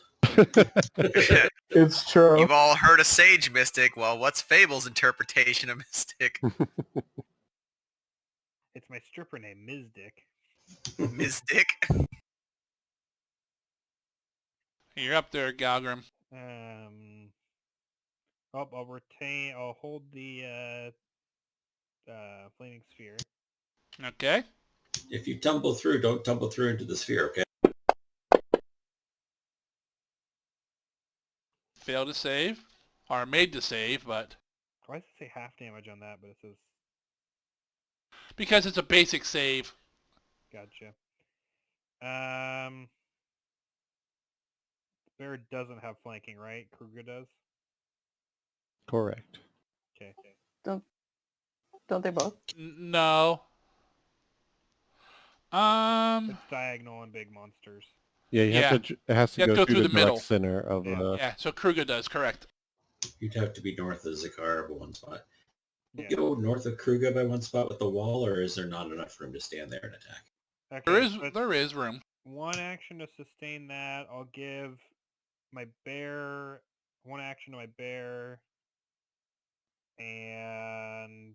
It's true. You've all heard a sage mystic. Well, what's Fable's interpretation of mystic? It's my stripper name, Ms. Dick. Mystic? You're up there, Galgrim. I'll hold the flaming sphere. Okay. If you tumble through, don't tumble through into the sphere, okay? Failed to save. Or made to save, but... Why does it say half damage on that, but it says... Because it's a basic save. Gotcha. Bear doesn't have flanking, right? Kruger does? Correct. Okay. Don't they both? No. It's diagonal and big monsters. Yeah, you have to. It has to You have go to through the the middle. direct center of Yeah. Yeah, so Kruger does, correct. You'd have to be north of Zakar by one spot. Yeah. You go north of Kruga by one spot with the wall, or is there not enough room to stand there and attack? Okay, There is room. one action to sustain that. I'll give my bear one action to my bear, and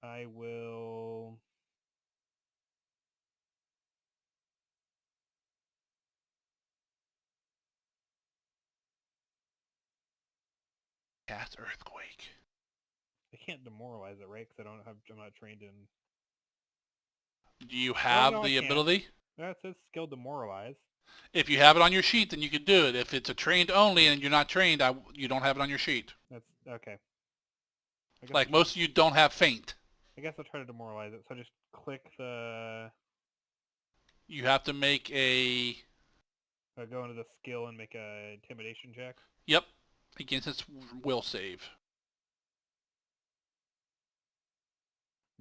I will Cast Earthquake. I can't demoralize it, right? Because I'm not trained in. Do you have no, I the can't. ability? That says skill demoralize. If you have it on your sheet, then you could do it. If it's a trained only and you're not trained, you don't have it on your sheet. That's okay. I guess Like most of you don't have faint. I guess I'll try to demoralize it. So I just click the. You have to make a... I go into the skill and make a intimidation check. Yep. Against its will save.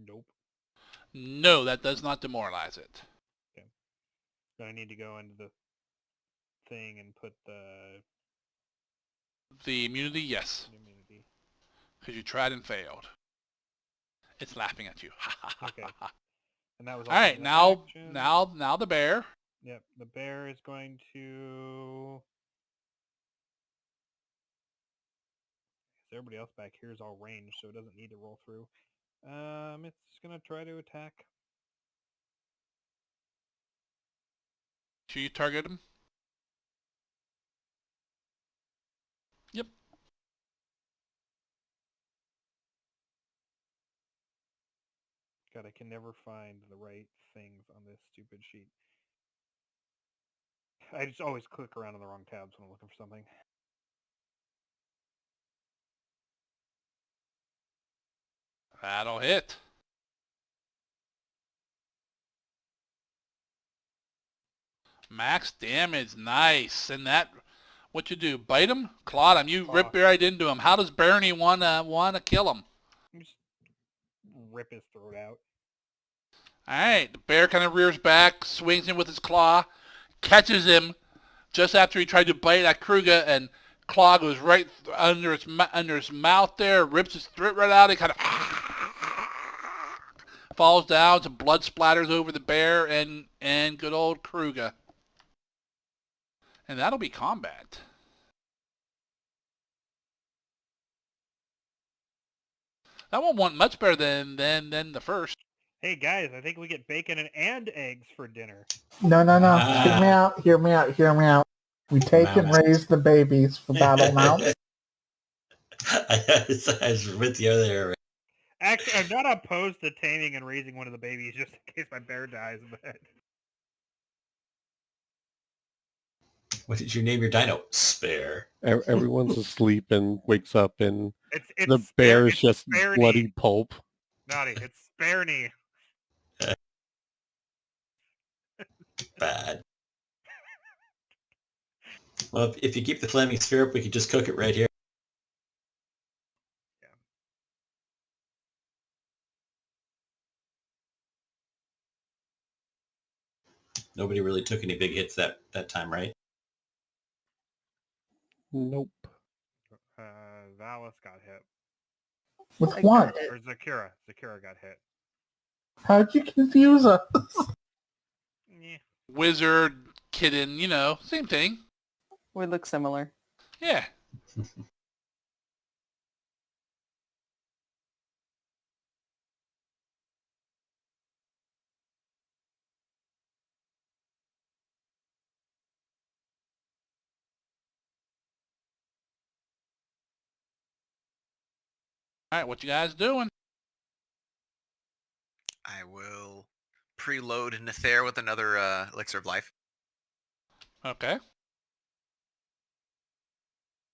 Nope. No, that does not demoralize it. So I need to go into the thing and put the The immunity, yes. immunity. Because you tried and failed. It's laughing at you. Okay. And that was All right, also an now action. the bear. Yep, the bear is going to. Everybody else back here is all ranged, so it doesn't need to roll through. It's gonna try to attack. Should you target him? Yep. God, I can never find the right things on this stupid sheet. I just always click around on the wrong tabs when I'm looking for something. That'll hit. Max damage, nice. And that, what you do? Bite him? Clawed him. You rip right into him. How does Bernie wanna kill him? Just rip his throat out. All right, the bear kind of rears back, swings him with his claw, catches him just after he tried to bite at Kruger, and claw goes right under his mouth there, rips his throat right out. He kind of falls down, some blood splatters over the bear and good old Kruger. And that'll be combat. That one went much better than the first. Hey guys, I think we get bacon and eggs for dinner. No. Hear me out. We take and Mouse. raise the babies for battle mounts. I was with you there. Actually, I'm not opposed to taming and raising one of the babies just in case my bear dies, but What did you name your dino? Spare. Everyone's asleep and wakes up, and It's the bear is it's just Sparny. bloody pulp. Naughty. It's Sparny. Bad. Well, if you keep the flaming sphere up, we could just cook it right here. Nobody really took any big hits that time, right? Nope. Valis got hit. With I what? got it. Or Zakira. Zakira got hit. How'd you confuse us? Yeah. Wizard, kitten, you know, same thing. We look similar. Yeah. All right, what you guys doing? I will preload Nether with another elixir of life. Okay.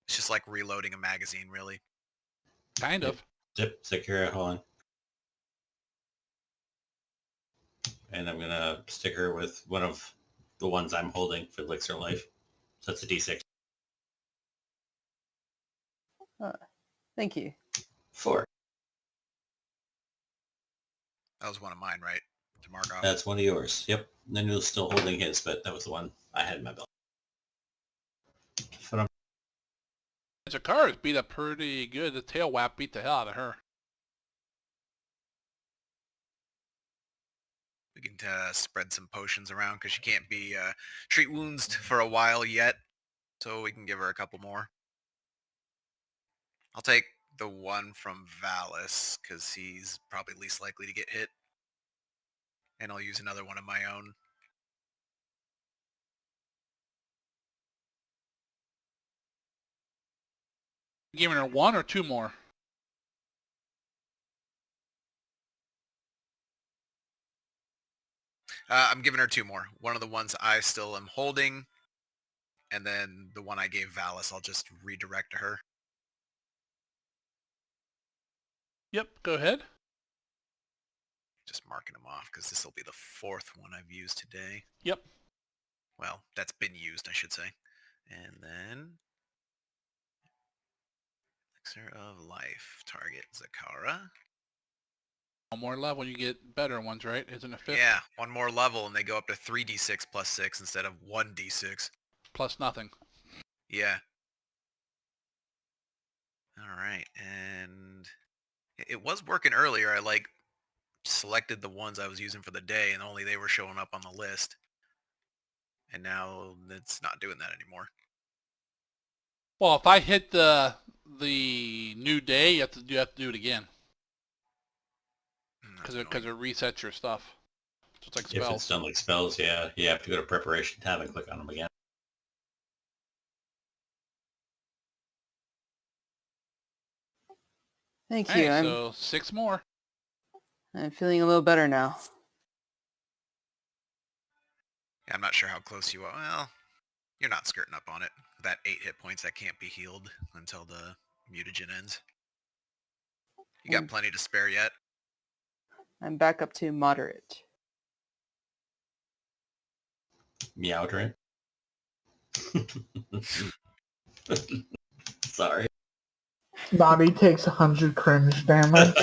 It's just like reloading a magazine, really. Kind of. Zip, Zakira, hold on. And I'm gonna stick her with one of the ones I'm holding for elixir life. So that's a D6. Thank you. 4. That was one of mine, right? To mark off. That's one of yours. Yep. And then you're still holding his, but that was the one I had in my belt. Zakara's beat up pretty good. The tail whap beat the hell out of her. We can spread some potions around because she can't be treat wounds for a while yet. So we can give her a couple more. I'll take the one from Valis because he's probably least likely to get hit. And I'll use another one of my own. Giving her 1 or 2 more? I'm giving her 2 more. One of the ones I still am holding. And then the one I gave Valis, I'll just redirect to her. Yep, go ahead. Just marking them off because this will be the 4th one I've used today. Yep. Well, that's been used, I should say. And then Elixir of Life. Target Zakara. One more level, you get better ones, right? Isn't it 5th? Yeah, one more level and they go up to 3d6 plus 6 instead of 1d6. Plus nothing. Yeah. Alright, and it was working earlier. I selected the ones I was using for the day and only they were showing up on the list. And now it's not doing that anymore. Well, if I hit the new day, you have to do it again That's because it annoying. resets your stuff. So it's like If it's spells. done like spells, yeah, you have to go to preparation tab and click on them again. Thank you. Hey, so 6 more. I'm feeling a little better now. Yeah, I'm not sure how close you are. Well, you're not skirting up on it. That 8 hit points that can't be healed until the mutagen ends. You got plenty to spare yet. I'm back up to moderate. Meowdrin. Sorry. Naughty takes 100 cringe damage.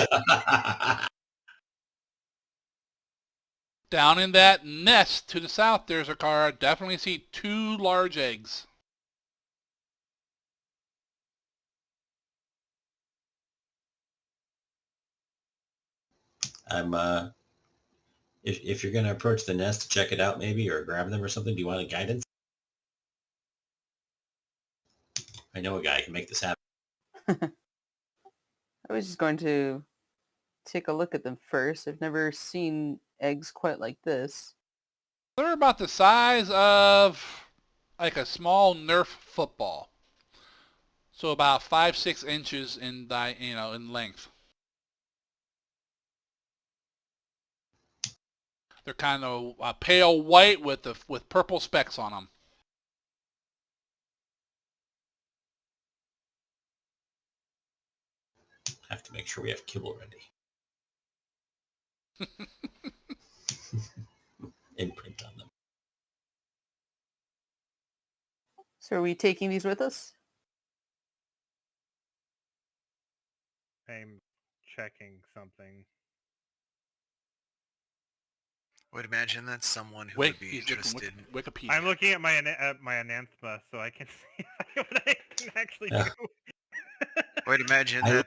Down in that nest to the south, there's a car. Definitely see 2 large eggs. I'm if you're gonna approach the nest to check it out maybe or grab them or something, do you want a guidance? I know a guy who can make this happen. I was just going to take a look at them first. I've never seen eggs quite like this. They're about the size of like a small Nerf football. So about 5-6 inches in in length. They're kind of pale white with purple specks on them. Have to make sure we have kibble ready. Imprint on them. So are we taking these with us? I'm checking something. I would imagine that's someone who would be He's looking interested. Wikipedia. I'm looking at my my Anathema so I can see what I can actually Yeah. do. I would imagine that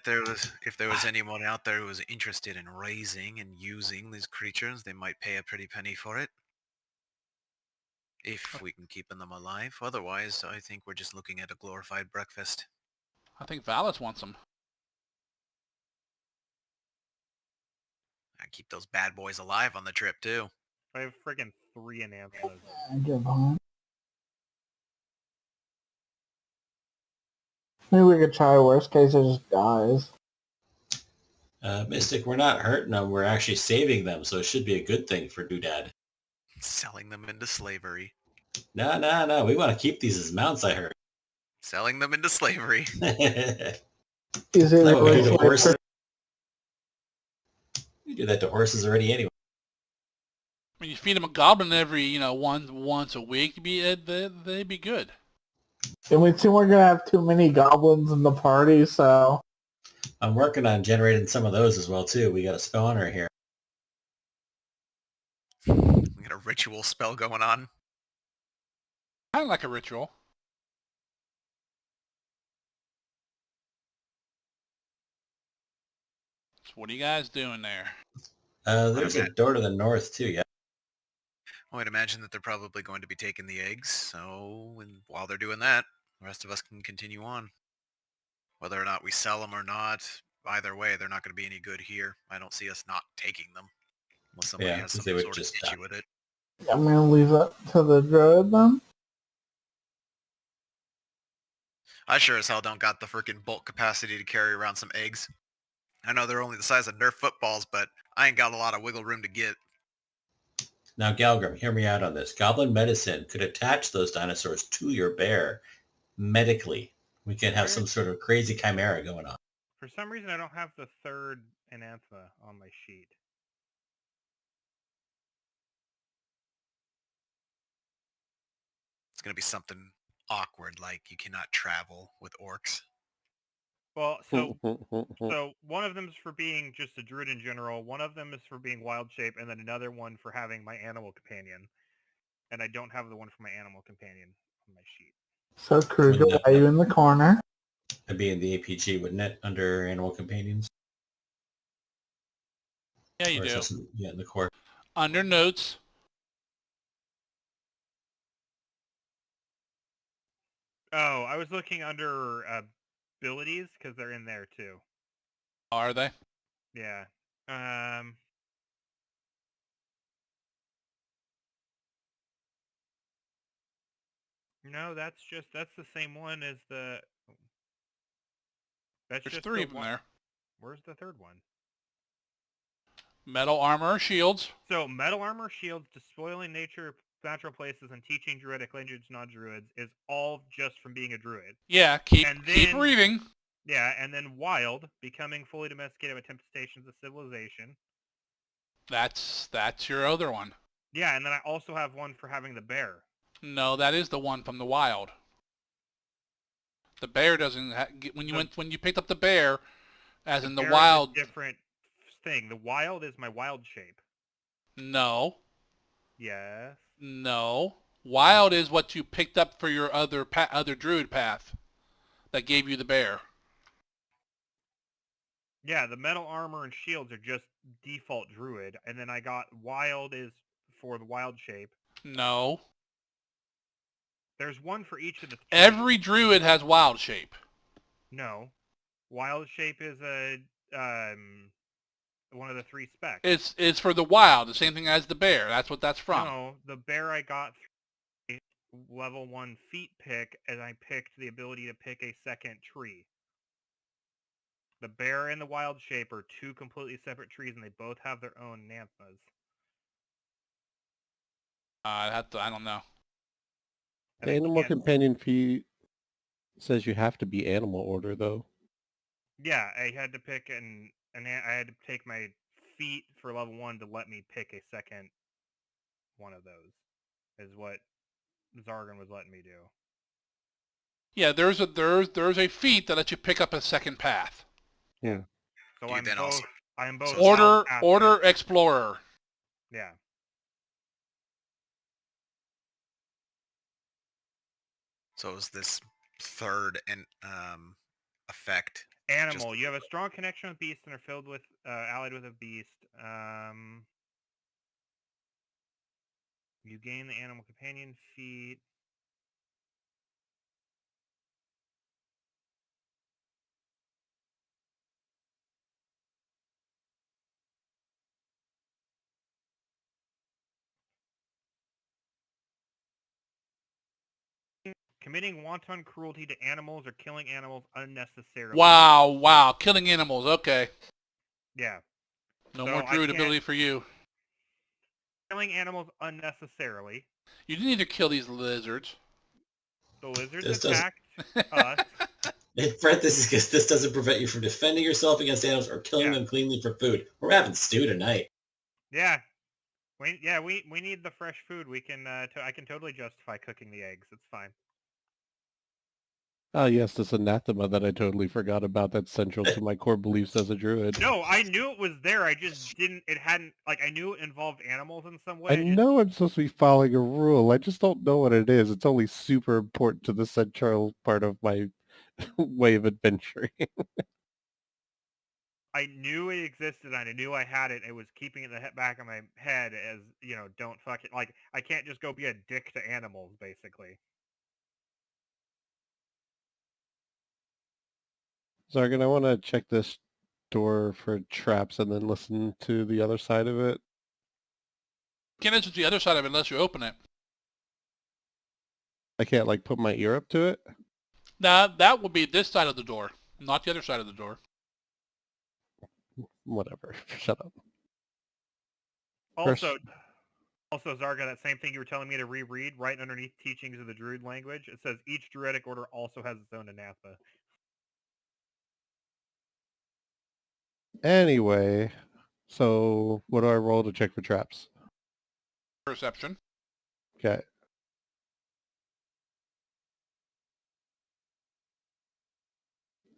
if there was anyone out there who was interested in raising and using these creatures, they might pay a pretty penny for it. If we can keep them alive. Otherwise, I think we're just looking at a glorified breakfast. I think Valis wants them. And keep those bad boys alive on the trip, too. I have friggin' 3 Anathemas. I give on. Maybe we could try worst case it just dies. Mystic, we're not hurting them. We're actually saving them, so it should be a good thing for Doodad. Selling them into slavery. No. We want to keep these as mounts, I heard. Selling them into slavery. Is it No, we really do to like horses. We do that to horses already anyway. I mean, you feed them a goblin every, once a week, they'd be good. And we seem we're gonna have too many goblins in the party, so I'm working on generating some of those as well, too. We got a spawner here. We got a ritual spell going on. Kind of like a ritual. So what are you guys doing there? There's Okay. a door to the north, too, yeah. I would imagine that they're probably going to be taking the eggs, so while they're doing that, the rest of us can continue on. Whether or not we sell them or not, either way, they're not going to be any good here. I don't see us not taking them. Unless somebody Yeah, has 'cause some they would sort of just issue die. with it. I'm gonna leave that to the druid then. I sure as hell don't got the freaking bulk capacity to carry around some eggs. I know they're only the size of Nerf footballs, but I ain't got a lot of wiggle room to get. Now, Galgrim, hear me out on this. Goblin medicine could attach those dinosaurs to your bear medically. We can have some sort of crazy chimera going on. For some reason, I don't have the 3rd Anathema on my sheet. It's going to be something awkward, like you cannot travel with orcs. Well, so one of them is for being just a druid in general, one of them is for being wild shape, and then another one for having my animal companion. And I don't have the one for my animal companion on my sheet. So Kruger, Wouldn't why are you in the corner? That'd be in the APG, wouldn't it? Under animal companions? Yeah, you Or is do. this in the core. Under notes. Oh, I was looking under abilities because they're in there too. Are they? Yeah. No, that's the same one as the. That's There's just 3 the of them one. there. Where's the 3rd one? Metal armor, shields. So metal armor, shields, despoiling nature, natural places, and teaching druidic language non-druids is all just from being a druid. Yeah, keep And keep then- reading. Yeah, and then wild, becoming fully domesticated with temptations of civilization. That's your other one. Yeah, and then I also have one for having the bear. No, that is the one from the wild. The bear doesn't when you picked up the bear, as in the bear is a wild. different thing. The wild is my wild shape. No, Yes. no. Wild is what you picked up for your other druid path that gave you the bear. Yeah, the metal armor and shields are just default druid, and then I got wild is for the wild shape. No. There's one for each of the three. Every druid has wild shape. No. Wild shape is a one of the 3 specs. It's for the wild, the same thing as the bear. That's what that's from. No, the bear I got through a level 1 feat pick, and I picked the ability to pick a second tree. The bear and the wild shape are 2 completely separate trees, and they both have their own Nanthmas. I don't know. The animal companion feat says you have to be animal order, though. Yeah, I had to pick I had to take my feat for level 1 to let me pick a second one of those. Is what Zargan was letting me do. Yeah, there's a feat that lets you pick up a second path. Yeah. So You I'm then both. also- I'm both. So Order outcasted. Order Explorer. Yeah. So it was this third and effect. Animal. You have a strong connection with beasts and are filled with allied with a beast. You gain the animal companion feat. Committing wanton cruelty to animals or killing animals unnecessarily. Wow, killing animals. Okay, Yeah. no So more I druid can't- ability for you. Killing animals unnecessarily. You didn't need to kill these lizards. The lizards This doesn't- attacked us. In parentheses, because this doesn't prevent you from defending yourself against animals or killing Yeah. them cleanly for food. We're having stew tonight. Yeah. We need the fresh food. We can I can totally justify cooking the eggs. It's fine. Oh yes, this anathema that I totally forgot about. That's central to my core beliefs as a druid. No, I knew it was there. I just didn't. It hadn't. Like I knew it involved animals in some way. I know I'm supposed to be following a rule. I just don't know what it is. It's only super important to the central part of my way of adventuring. I knew it existed. And I knew I had it. It was keeping it in the back of my head as don't fuck it. Like I can't just go be a dick to animals, basically. Zargan, I want to check this door for traps and then listen to the other side of it. Can't listen to the other side of it unless you open it. I can't like put my ear up to it. Now that would be this side of the door, not the other side of the door. Whatever. Shut up. Also, Zarga, that same thing you were telling me to reread, right underneath Teachings of the Druid Language, it says each druidic order also has its own anathema. Anyway, so what do I roll to check for traps? Perception. Okay.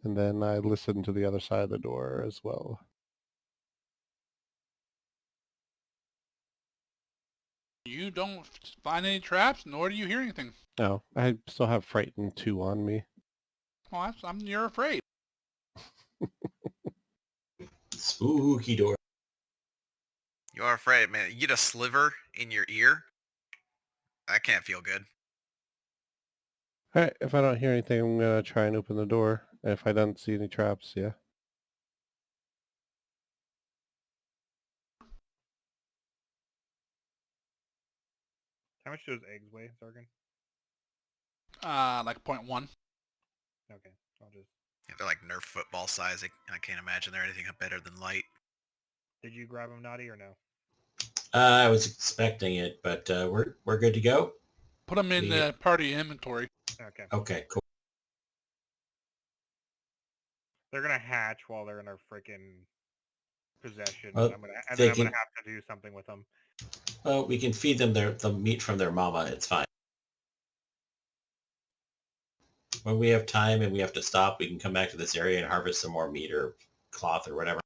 And then I listen to the other side of the door as well. You don't find any traps, nor do you hear anything. No, I still have Frightened 2 on me. Well, you're afraid. Spooky door. You are afraid, man. You get a sliver in your ear. That can't feel good. Alright, if I don't hear anything, I'm going to try and open the door. And if I don't see any traps, yeah. How much do those eggs weigh, Zargan? Like 0.1. Okay, I'll just... Yeah, they're like Nerf football size. I can't imagine they're anything better than light. Did you grab them, Naughty, or no? I was expecting it, but we're good to go. Put them in Yeah. the party inventory. Okay. Okay, cool. They're gonna hatch while they're in our freaking possession. Well, and then I'm they gonna can- have to do something with them. Well, we can feed them the meat from their mama. It's fine. When we have time and we have to stop, we can come back to this area and harvest some more meat or cloth or whatever.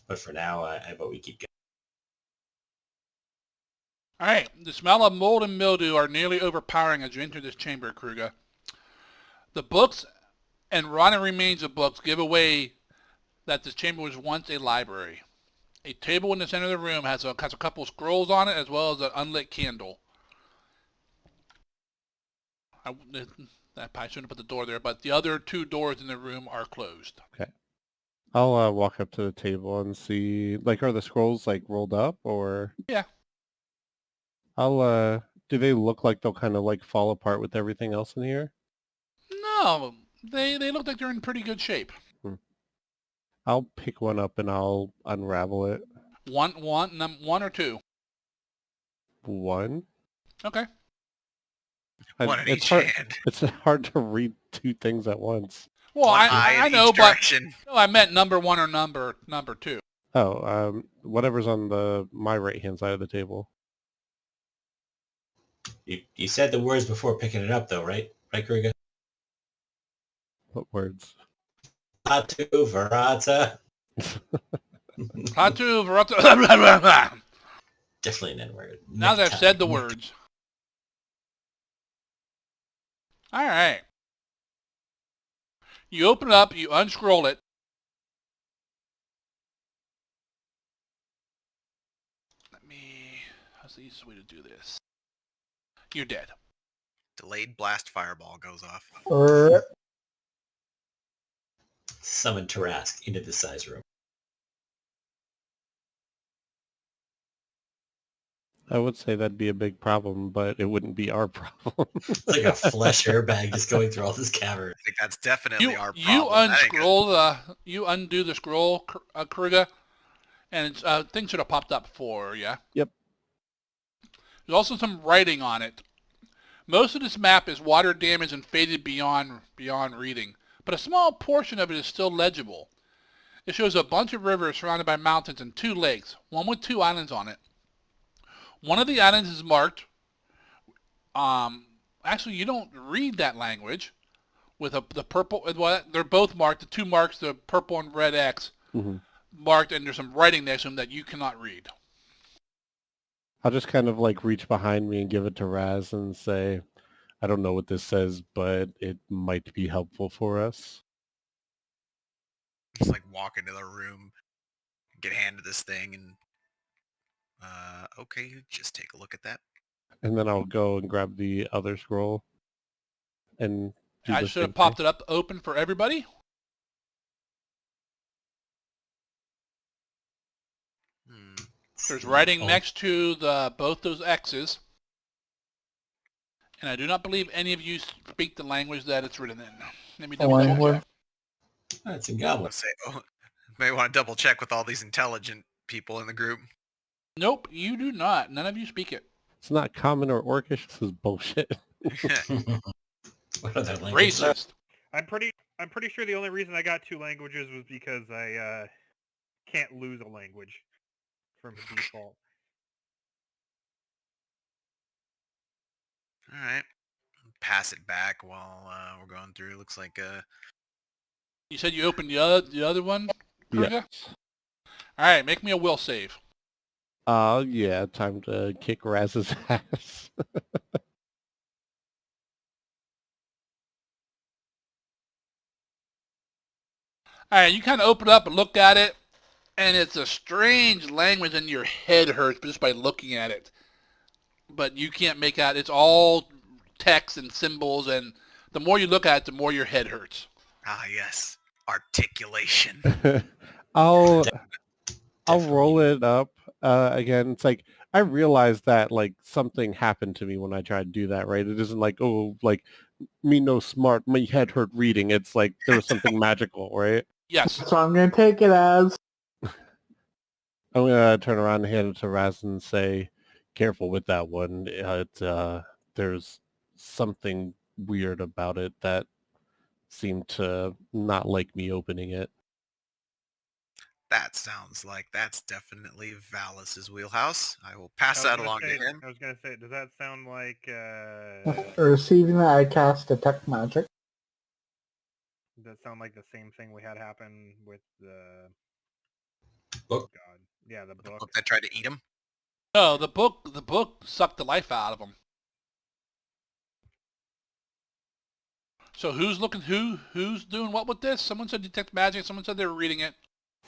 But for now, I vote we keep going. All right. The smell of mold and mildew are nearly overpowering as you enter this chamber, Kruger. The books and rotten remains of books give away that this chamber was once a library. A table in the center of the room has a couple scrolls on it as well as an unlit candle. I probably shouldn't have put the door there, but the other two doors in the room are closed. I'll walk up to the table and see, like, are the scrolls, like, rolled up, or? Yeah. Do they look like they'll kind of, like, fall apart with everything else in here? No, they look like they're in pretty good shape. I'll pick one up and I'll unravel it. One or two. One? Okay. One in It's each hard. hand. It's hard to read two things at once. Well, One eye I in know, each but direction. no, I meant number 1 or number 2. Oh, whatever's on my right-hand side of the table. You said the words before picking it up, though, right? Right, Kruger? What words? Atu, Verata. Hatu, Verata. Definitely an N-word. Now that I've said the words. All right. You open it up, you unscroll it. How's the easiest way to do this? You're dead. Delayed blast fireball goes off. Summon Tarask into the size room. I would say that'd be a big problem, but it wouldn't be our problem. It's like a flesh airbag just going through all this cavern. I think that's definitely our problem. You That ain't good. unscroll you undo the scroll, Kruger, and it's, things should have popped up for you. Yep. There's also some writing on it. Most of this map is water damaged and faded beyond reading, but a small portion of it is still legible. It shows a bunch of rivers surrounded by mountains and 2 lakes, one with 2 islands on it. One of the islands is marked. Actually, you don't read that language. With the purple, well, they're both marked. The 2 marks, the purple and red X, marked, and there's some writing next to them that you cannot read. I'll just kind of like reach behind me and give it to Raz and say, I don't know what this says, but it might be helpful for us. Just like walk into the room, get handed this thing, and okay, just take a look at that. And then I'll go and grab the other scroll. And do I the should same have popped it up open for everybody. There's writing next to both those X's. And I do not believe any of you speak the language that it's written in. Let me double check. That's a goblin. Say, may want to double check with all these intelligent people in the group. Nope, you do not. None of you speak it. It's not common or orcish. This is bullshit. What other language? Racist. I'm pretty sure the only reason I got 2 languages was because I can't lose a language from default. All right, pass it back while we're going through. Looks like You said you opened the other one, Kruger? Yes. All right, make me a will save. Yeah, time to kick Raz's ass. All right, you kind of open it up and look at it, and it's a strange language, and your head hurts just by looking at it. But you can't make out. It's all text and symbols, and the more you look at it, the more your head hurts. ah yes, articulation. I'll roll it up again. It's like I realized that like something happened to me when I tried to do that. Right? It isn't like, oh, like me no smart, my head hurt reading. It's like there was something magical, right? Yes. So I'm going to take it as... I'm gonna turn around and hand it to Raz and say, "Careful with that one. There's something weird about it that seemed to not like me opening it." That sounds like that's definitely Valus's wheelhouse. I will pass that along to him. I was gonna say, does that sound like Receiving that, I cast Detect Magic. does that sound like the same thing we had happen with the Book? God? Yeah, the The book. book that tried to eat him. No, the book sucked the life out of him. So who's doing what with this? Someone said detect magic. Someone said they were reading it.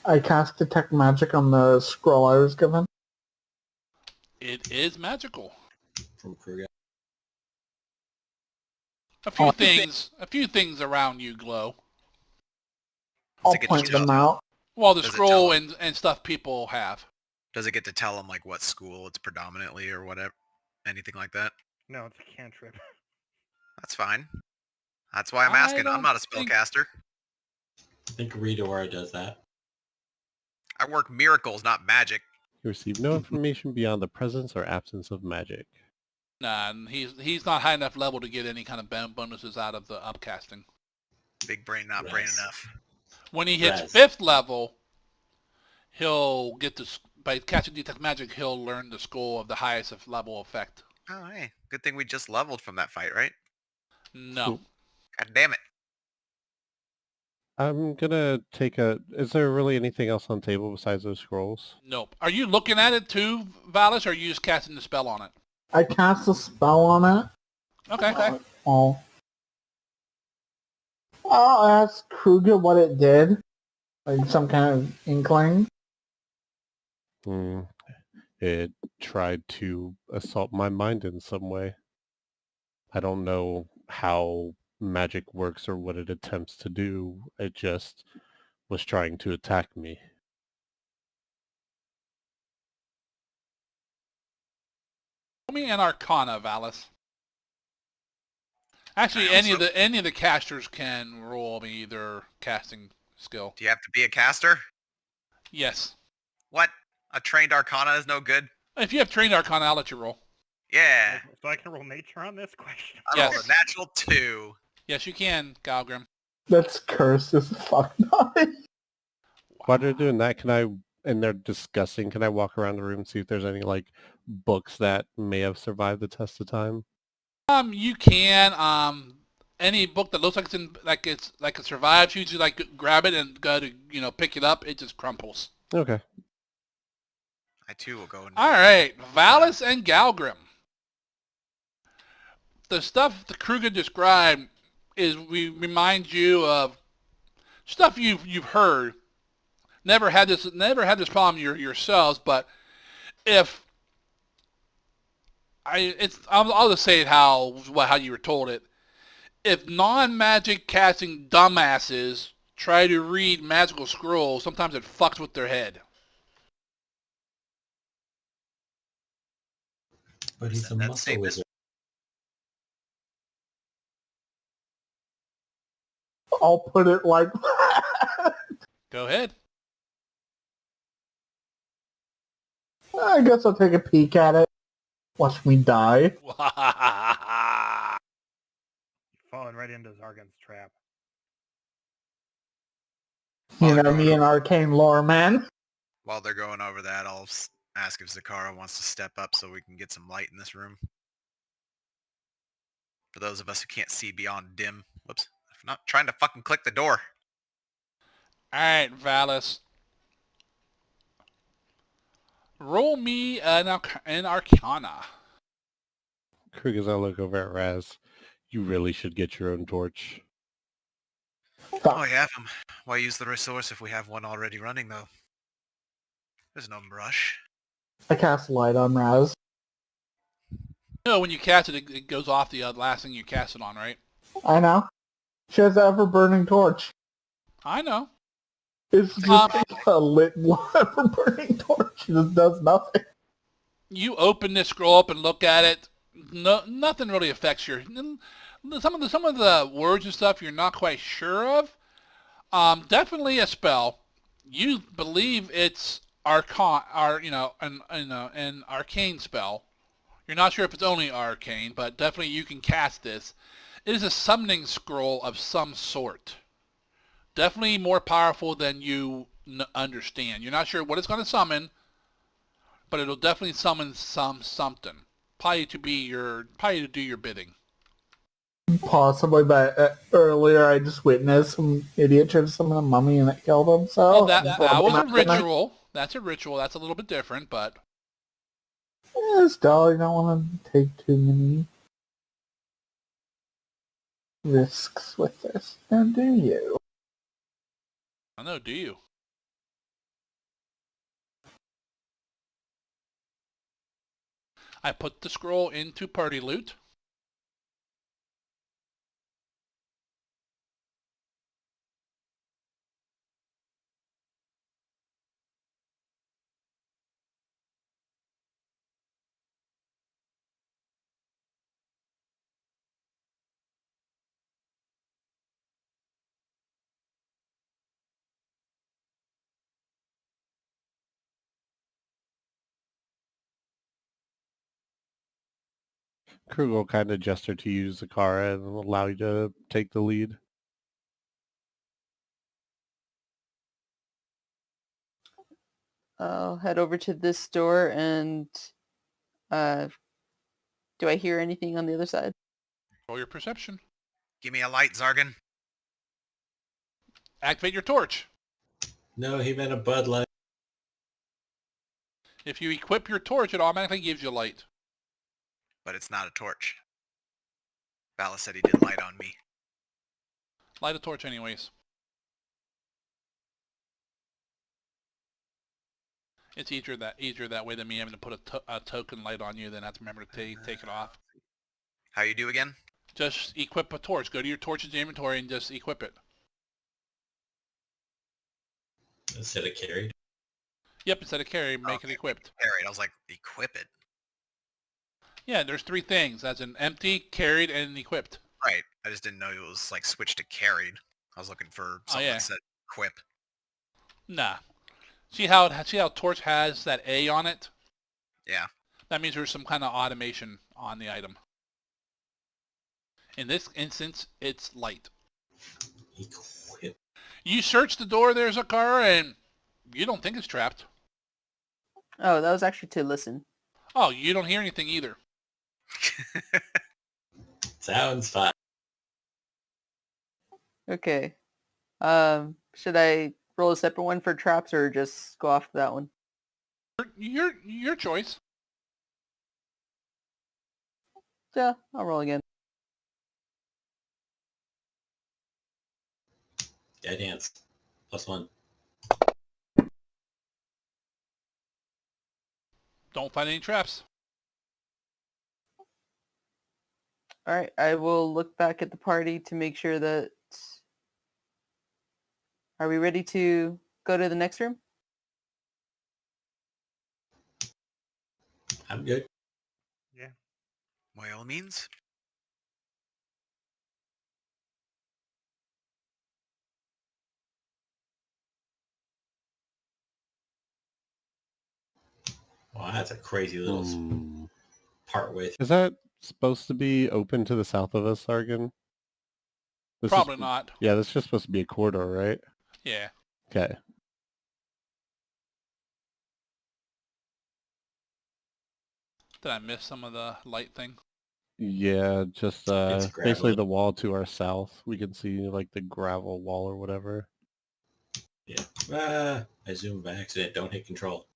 I cast Detect Magic on the scroll I was given. It is magical. From Kruger. A few things around you glow. I'll it get point to them tell- out. Well, the Does it scroll tell and stuff people have. Does it get to tell him like what school it's predominantly or whatever, anything like that? No, it's a cantrip. That's fine. That's why I'm I asking. I'm don't not a think- spellcaster. I think Redora does that. I work miracles, not magic. You receive no information beyond the presence or absence of magic. Nah, and he's not high enough level to get any kind of bonuses out of the upcasting. Big brain, not brain Yes. enough. When he hits Raz. 5th level, he'll get this, by casting Detect Magic, he'll learn the skull of the highest level effect. Oh, hey. Good thing we just leveled from that fight, right? No. God damn it. I'm gonna take a... Is there really anything else on the table besides those scrolls? Nope. Are you looking at it too, Valis, or are you just casting the spell on it? I cast a spell on it. Okay. I'll ask Kruger what it did. Like some kind of inkling. It tried to assault my mind in some way. I don't know how magic works or what it attempts to do. It just was trying to attack me. Roll me an Arcana, Valis. Actually, any of the casters can roll me their casting skill. Do you have to be a caster? Yes. What? A trained arcana is no good? If you have trained Arcana, I'll let you roll. Yeah. So I can roll nature on this question? I Yes. rolled a natural 2. Yes, you can, Galgrim. That's cursed as fuck. While they're doing that, and they're discussing, can I walk around the room and see if there's any, like, books that may have survived the test of time? You can. Any book that looks like it survives, you just like grab it and go to pick it up. It just crumples. Okay. I too will go into All right, Valis and Galgrim. The stuff that Kruger described reminds you of stuff you've heard. Never had this problem yourselves, but I'll just say it how you were told it. If non-magic casting dumbasses try to read magical scrolls, sometimes it fucks with their head. But he's a That muscle statement. wizard. I'll put it like that. Go ahead. I guess I'll take a peek at it. Watch me die. Falling right into Zargon's trap. You know me and arcane lore, man. While they're going over that, I'll ask if Zakara wants to step up so we can get some light in this room. For those of us who can't see beyond dim. Whoops. I'm not trying to fucking click the door. All right, Valis. Roll me an Arcana. Krug, as I look over at Raz, you really should get your own torch. Oh, I have them. Why use the resource if we have one already running, though? There's no rush. I cast light on Raz. No, when you cast it, it goes off the last thing you cast it on, right? I know. She has an ever-burning torch. I know. It's just a lit ever-burning torch. It just does nothing. You open this scroll up and look at it. No, nothing really affects your. Some of the words and stuff you're not quite sure of. Definitely a spell. You believe it's an arcane spell. You're not sure if it's only arcane, but definitely you can cast this. It is a summoning scroll of some sort. Definitely more powerful than you understand. You're not sure what it's going to summon, but it'll definitely summon something. Probably to do your bidding. Possibly, but earlier I just witnessed some idiot try to summon a mummy and it killed him, so... Oh, that was a ritual. That's a ritual. That's a little bit different, but... Yeah, still, you don't want to take too many risks with this, now do you? I know, do you? I put the scroll into party loot. Krug will kind of gesture to you, Zakara, and allow you to take the lead. I'll head over to this door and do I hear anything on the other side? Roll your perception. Give me a light, Zargan. Activate your torch. No, he meant a Bud Light. If you equip your torch, it automatically gives you light. But it's not a torch. Valis said he did light on me. Light a torch anyways. It's easier that way than me having to put a token light on you, then I have to remember to take it off. How you do again? Just equip a torch. Go to your torch's inventory and just equip it. Instead of carried. Yep, instead of carry, make it Okay. equipped. Carried. I was like, equip it. Yeah, there's 3 things. That's an empty, carried, and equipped. Right. I just didn't know it was like switched to carried. I was looking for something yeah. that said equip. Nah. See how torch has that A on it? Yeah. That means there's some kind of automation on the item. In this instance, it's light. Equip. You search the door there, Zakara, and you don't think it's trapped. Oh, that was actually to listen. Oh, you don't hear anything either. Sounds fine. Okay. Should I roll a separate one for traps or just go off that one? Your choice. Yeah, I'll roll again. Guidance. +1. Don't find any traps. Alright, I will look back at the party to make sure that... Are we ready to go to the next room? I'm good. Yeah. By all means. Wow, that's a crazy little part with. Is that supposed to be open to the south of us, Sargon? This Probably is, not. Yeah, this is just supposed to be a corridor, right? Yeah. Okay. Did I miss some of the light thing? Yeah, just It's basically gravelly. the wall to our south. We can see like the gravel wall or whatever. Yeah. I zoomed by accident. Don't hit control.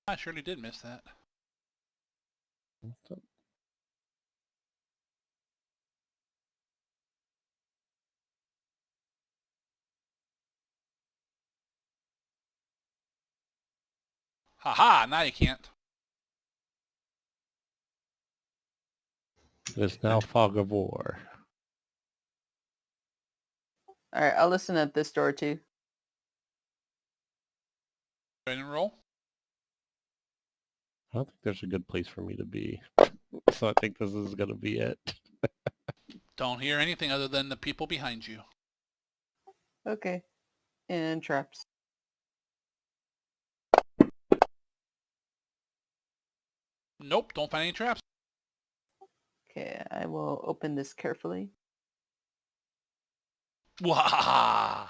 I surely did miss that. Haha, now you can't. It's now fog of war. Alright, I'll listen at this door too. Go ahead and roll. I don't think there's a good place for me to be. So I think this is going to be it. Don't hear anything other than the people behind you. Okay. And traps. Nope, don't find any traps. Okay, I will open this carefully. Wahaha!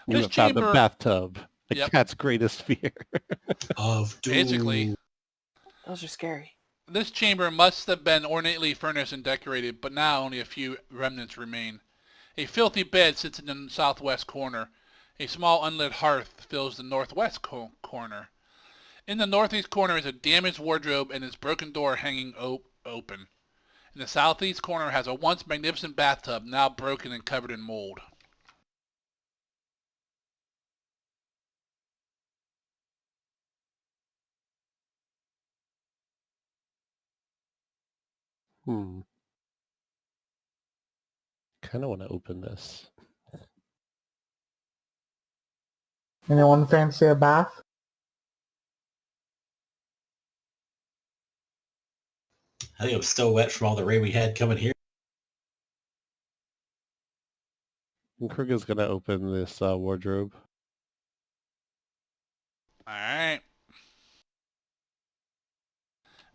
You This have found the chamber- bathtub. The Yep. cat's greatest fear. Of doom. Basically. Those are scary. This chamber must have been ornately furnished and decorated, but now only a few remnants remain. A filthy bed sits in the southwest corner. A small unlit hearth fills the northwest corner. In the northeast corner is a damaged wardrobe and its broken door hanging open. In the southeast corner has a once magnificent bathtub, now broken and covered in mold. Kind of want to open this. Anyone fancy a bath? I think I'm still wet from all the rain we had coming here. And Krug is going to open this wardrobe. Alright.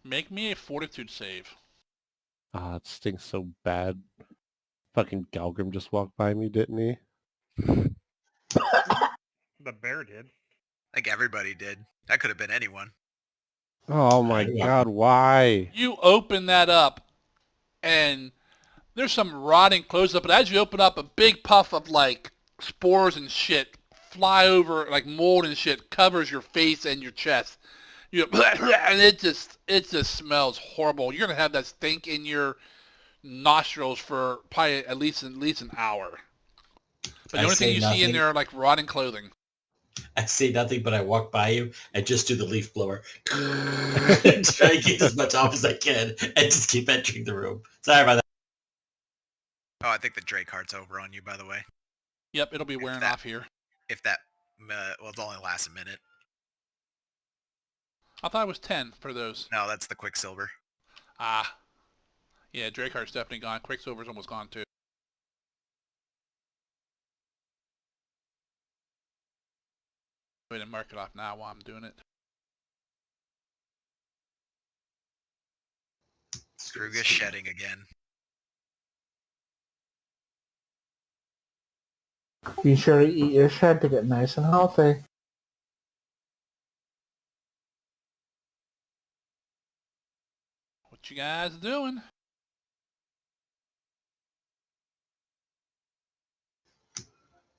Make me a fortitude save. Ah, it stinks so bad. Fucking Galgrim just walked by me, didn't he? The bear did. Like everybody did. That could have been anyone. Oh my god, why? You open that up, and there's some rotting clothes up, but as you open up, a big puff of like spores and shit fly over, like mold and shit, covers your face and your chest. You and it just smells horrible. You're gonna have that stink in your nostrils for probably at least an hour. But the I only thing say you see in nothing. there are like rotting clothing. I say nothing, but I walk by you and just do the leaf blower. And try and get as much off as I can and just keep entering the room. Sorry about that. Oh, I think the Drake heart's over on you, by the way. Yep, it'll be wearing that- off here. If that, well, it only lasts a minute. I thought it was 10 for those. No, that's the Quicksilver. Ah. Yeah, Drakeheart's definitely gone. Quicksilver's almost gone too. Go ahead and mark it off now while I'm doing it. Kruga shedding again. Be sure to eat your shed to get nice and healthy. What you guys doing?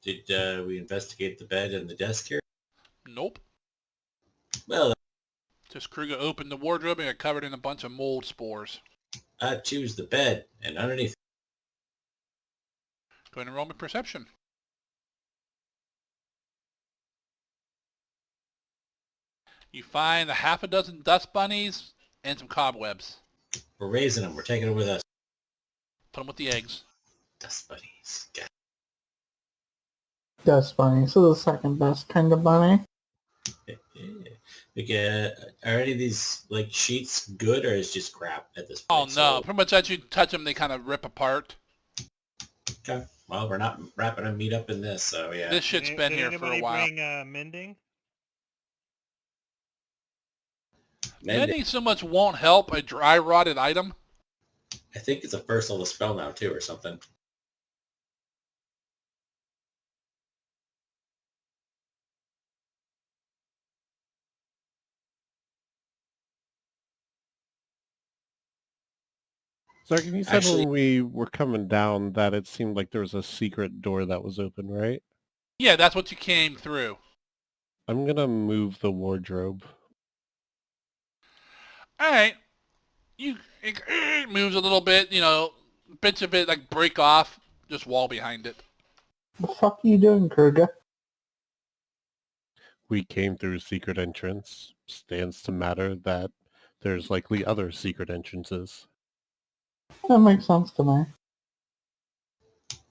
Did we investigate the bed and the desk here? Nope. Well, Just Kruger opened the wardrobe and got covered in a bunch of mold spores. I choose the bed, and underneath. Go ahead and roll me perception. You find a half a dozen dust bunnies and some cobwebs. We're raising them. We're taking them with us. Put them with the eggs. Dust bunnies. God. Dust bunny, so the second best kind of bunny. Like, are any of these like sheets good, or is just crap at this Oh point? no! Pretty much as you touch them, they kind of rip apart. Okay. Well, we're not wrapping a meat up in this, so yeah. This shit's been Did here for a anybody while. bring mending? Mending so much won't help a dry rotted item. I think it's a first level spell now too, or something. Zarkin, you said Actually- when we were coming down that it seemed like there was a secret door that was open, right? Yeah, that's what you came through. I'm gonna move the wardrobe. All right. It moves a little bit, you know, bits of it like break off, just wall behind it. The fuck are you doing, Kruger? We came through secret entrance. Stands to matter that there's likely other secret entrances. That makes sense to me.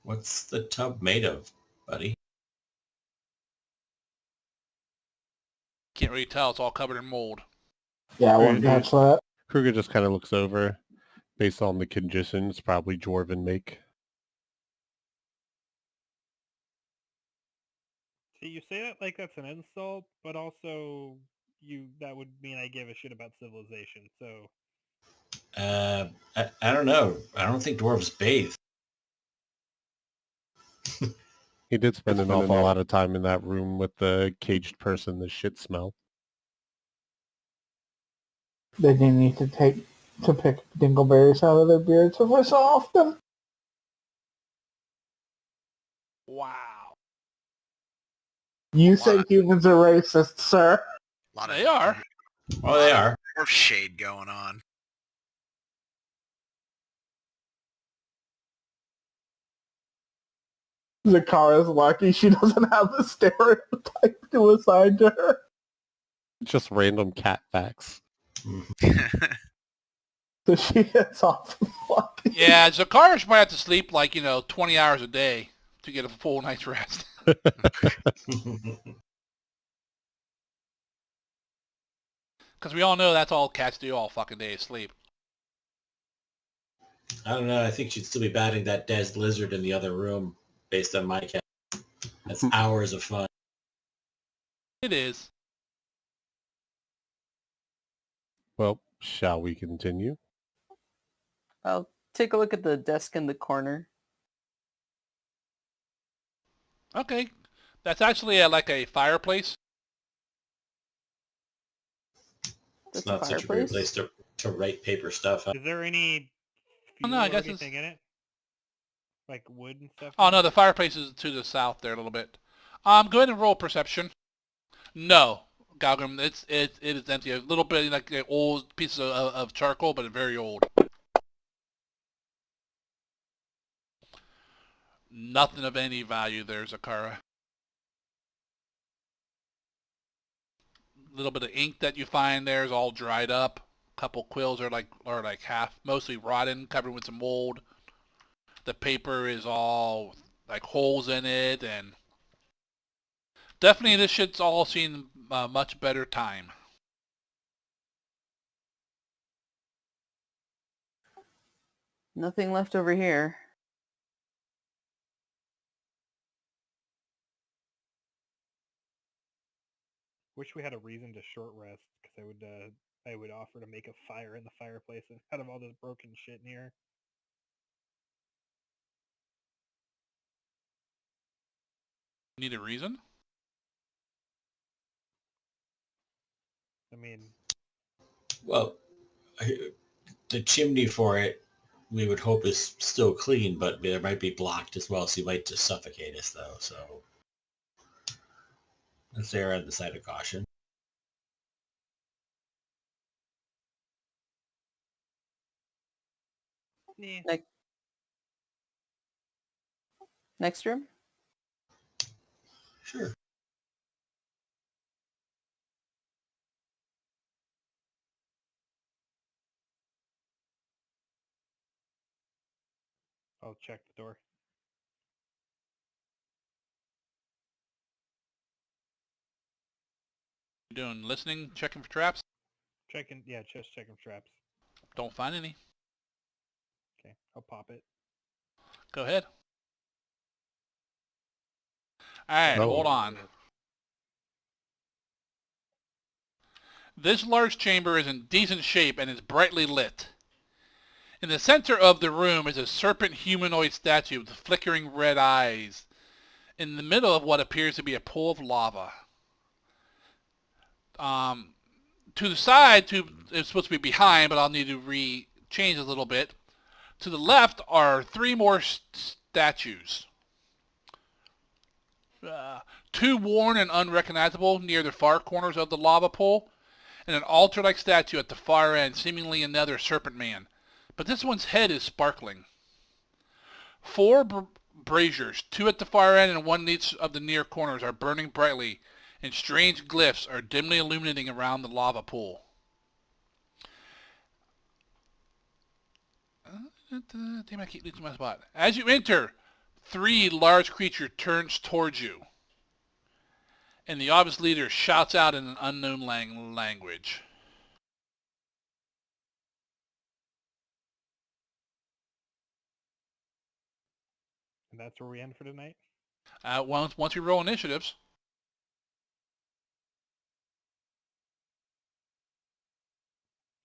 What's the tub made of, buddy? Can't really tell. It's all covered in mold. Yeah, I wouldn't Kruger- touch that. Kruger just kind of looks over. Based on the conditions, probably Dwarven make. See, you say that like that's an insult, but also that would mean I give a shit about civilization. So I don't know. I don't think dwarves bathe. He did spend an awful lot of time in that room with the caged person, the shit smell. They didn't need to pick dingleberries out of their beards every so often. Wow. You say humans are racist, sir. Lot of They are. Oh, they are. dwarf shade going on. Zakara's lucky she doesn't have the stereotype to assign to her. Just random cat facts. So she gets off lucky. Yeah, Zakara's might have to sleep like, 20 hours a day to get a full night's rest. Because we all know that's all cats do all fucking day is sleep. I don't know. I think she'd still be batting that dead lizard in the other room based on my cat. That's hours of fun. It is. Well, shall we continue? I'll take a look at the desk in the corner. Okay. That's actually like a fireplace. It's That's not a such a great fireplace. place to write paper stuff. Huh? Is there any Oh, fuel no, I or guess anything in it? Like wood and stuff? Oh in no, it? the fireplace is to the south there a little bit. Go ahead and roll perception. No, Galgrim, it is empty. A little bit like old pieces of charcoal, but very old. Nothing of any value there, Zakara. A little bit of ink that you find there is all dried up. A couple quills are like half, mostly rotten, covered with some mold. The paper is all like holes in it, and definitely this shit's all seen much better time. Nothing left over here. Wish we had a reason to short rest, because I would offer to make a fire in the fireplace out of all this broken shit in here. Need a reason? I mean, Well, the chimney for it, we would hope is still clean, but there might be blocked as well, so you might just suffocate us, though. So let's err on the side of caution. Next room? Sure. I'll check the door. You doing listening, checking for traps? Just checking for traps. Don't find any. Okay, I'll pop it. Go ahead. Alright, Oh. hold on. This large chamber is in decent shape and is brightly lit. In the center of the room is a serpent humanoid statue with flickering red eyes in the middle of what appears to be a pool of lava. To the side, it's supposed to be behind, but I'll need to change a little bit. To the left are three more statues. Two worn and unrecognizable near the far corners of the lava pool, and an altar-like statue at the far end, seemingly another serpent man. But this one's head is sparkling. Four braziers, two at the far end and one in each of the near corners, are burning brightly, and strange glyphs are dimly illuminating around the lava pool. Damn, I keep losing my spot. As you enter, three large creatures turns towards you, and the obvious leader shouts out in an unknown language. And that's where we end for tonight? Once we roll initiatives.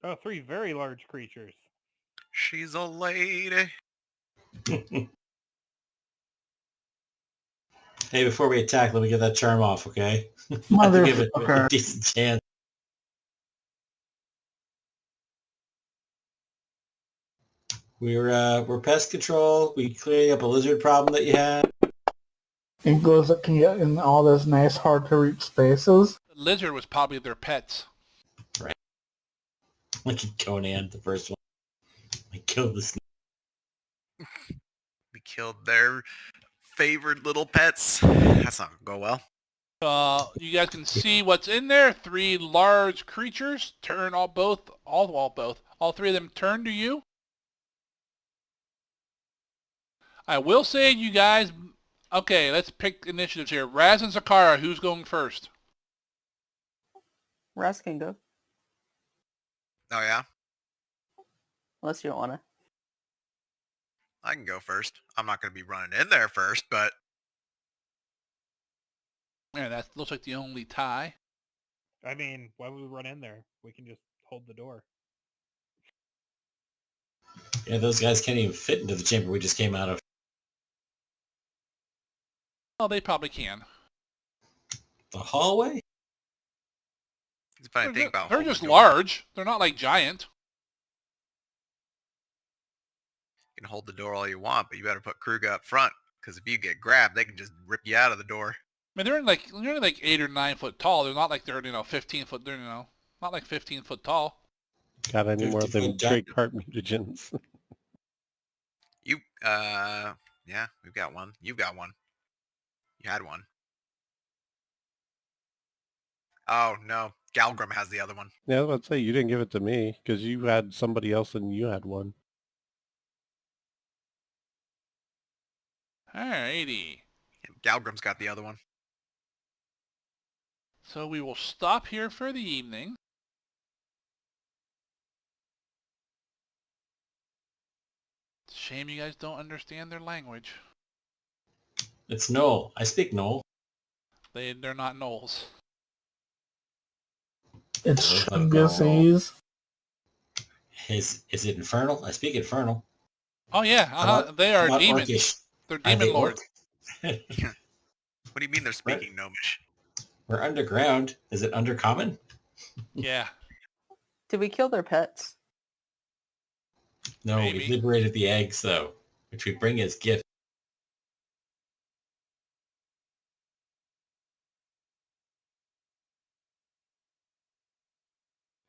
Oh, three very large creatures. She's a lady. Hey, before we attack, let me get that charm off, okay? I have to give it a Motherfucker. decent chance. We're pest control. We clearing up a lizard problem that you had. It goes that can get in all those nice hard to reach spaces. The lizard was probably their pets. Like in Conan, the first one. I killed the snake. We killed their favorite little pets. That's not gonna go well. You guys can see what's in there. Three large creatures turn all three of them turn to you. I will say, you guys. Okay, let's pick initiatives here. Raz and Zakara, who's going first? Raz can go, Oh yeah? unless you don't want to. I can go first. I'm not gonna be running in there first, but Yeah, that looks like the only tie. I mean, why would we run in there? We can just hold the door. Yeah, those guys can't even fit into the chamber we just came out of. Oh, they probably can. The hallway? It's a funny thing about They're holding just the door. large. They're not like giant. You can hold the door all you want, but you better put Kruger up front, because if you get grabbed, they can just rip you out of the door. I mean, they're only like 8 or 9 foot tall. They're not like they're 15 foot. They're not like 15 foot tall. Got any more of them 50-foot trade cart mutagens? You, yeah, we've got one. You've got one. You had one. Oh, no. Galgrim has the other one. Yeah, I was about to say, you didn't give it to me, because you had somebody else and you had one. Alrighty. And Galgrim's got the other one. So we will stop here for the evening. It's a shame you guys don't understand their language. It's Knoll. I speak Knoll. They're not gnolls. It's Both of Chunguses. Is it Infernal? I speak Infernal. Oh yeah, About- they are about demons. Orcish. They're Are demon they lords. What do you mean they're speaking Gnomish? We're underground. Is it undercommon? Yeah. Did we kill their pets? No, Maybe. we liberated the eggs, though, which we bring as gifts.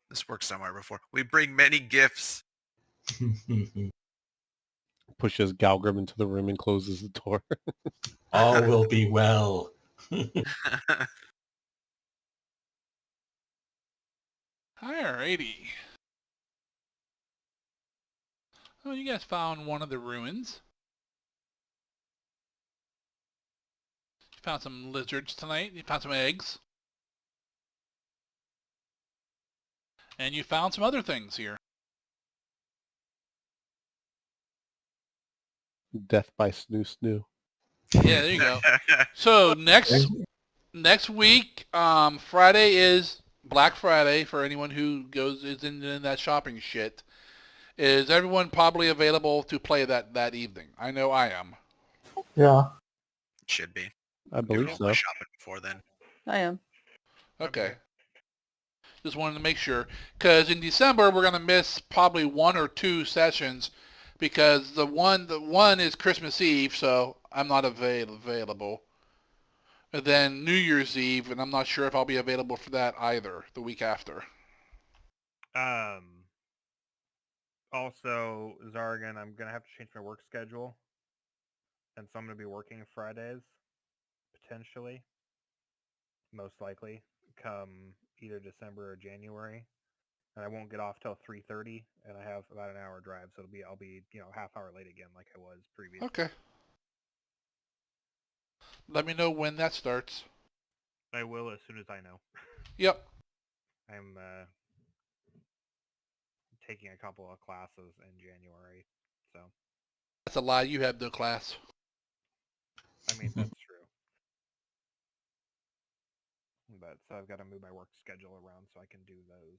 This worked somewhere before. We bring many gifts. Pushes Galgrim into the room and closes the door. All will be well. Alrighty. Oh, you guys found one of the ruins. You found some lizards tonight. You found some eggs. And you found some other things here. Death by Snoo Snoo. Yeah, there you go. So next week, Friday is Black Friday for anyone who is in that shopping shit. Is everyone probably available to play that evening? I know I am. Yeah. Should be. I believe Go so. shopping before then. I am. Okay. Just wanted to make sure, because in December we're gonna miss probably 1 or 2 sessions, because the one is Christmas Eve, so I'm not available. And then New Year's Eve, and I'm not sure if I'll be available for that either. The week after. Also, Zargan, I'm gonna have to change my work schedule, and so I'm gonna be working Fridays, potentially, most likely, come either December or January, and I won't get off till 3:30, and I have about an hour drive, so I'll be half hour late again, like I was previously. Okay. Let me know when that starts. I will as soon as I know. Yep. I'm taking a couple of classes in January, so That's a lie. You have no class. I mean that's true. But so I've got to move my work schedule around so I can do those.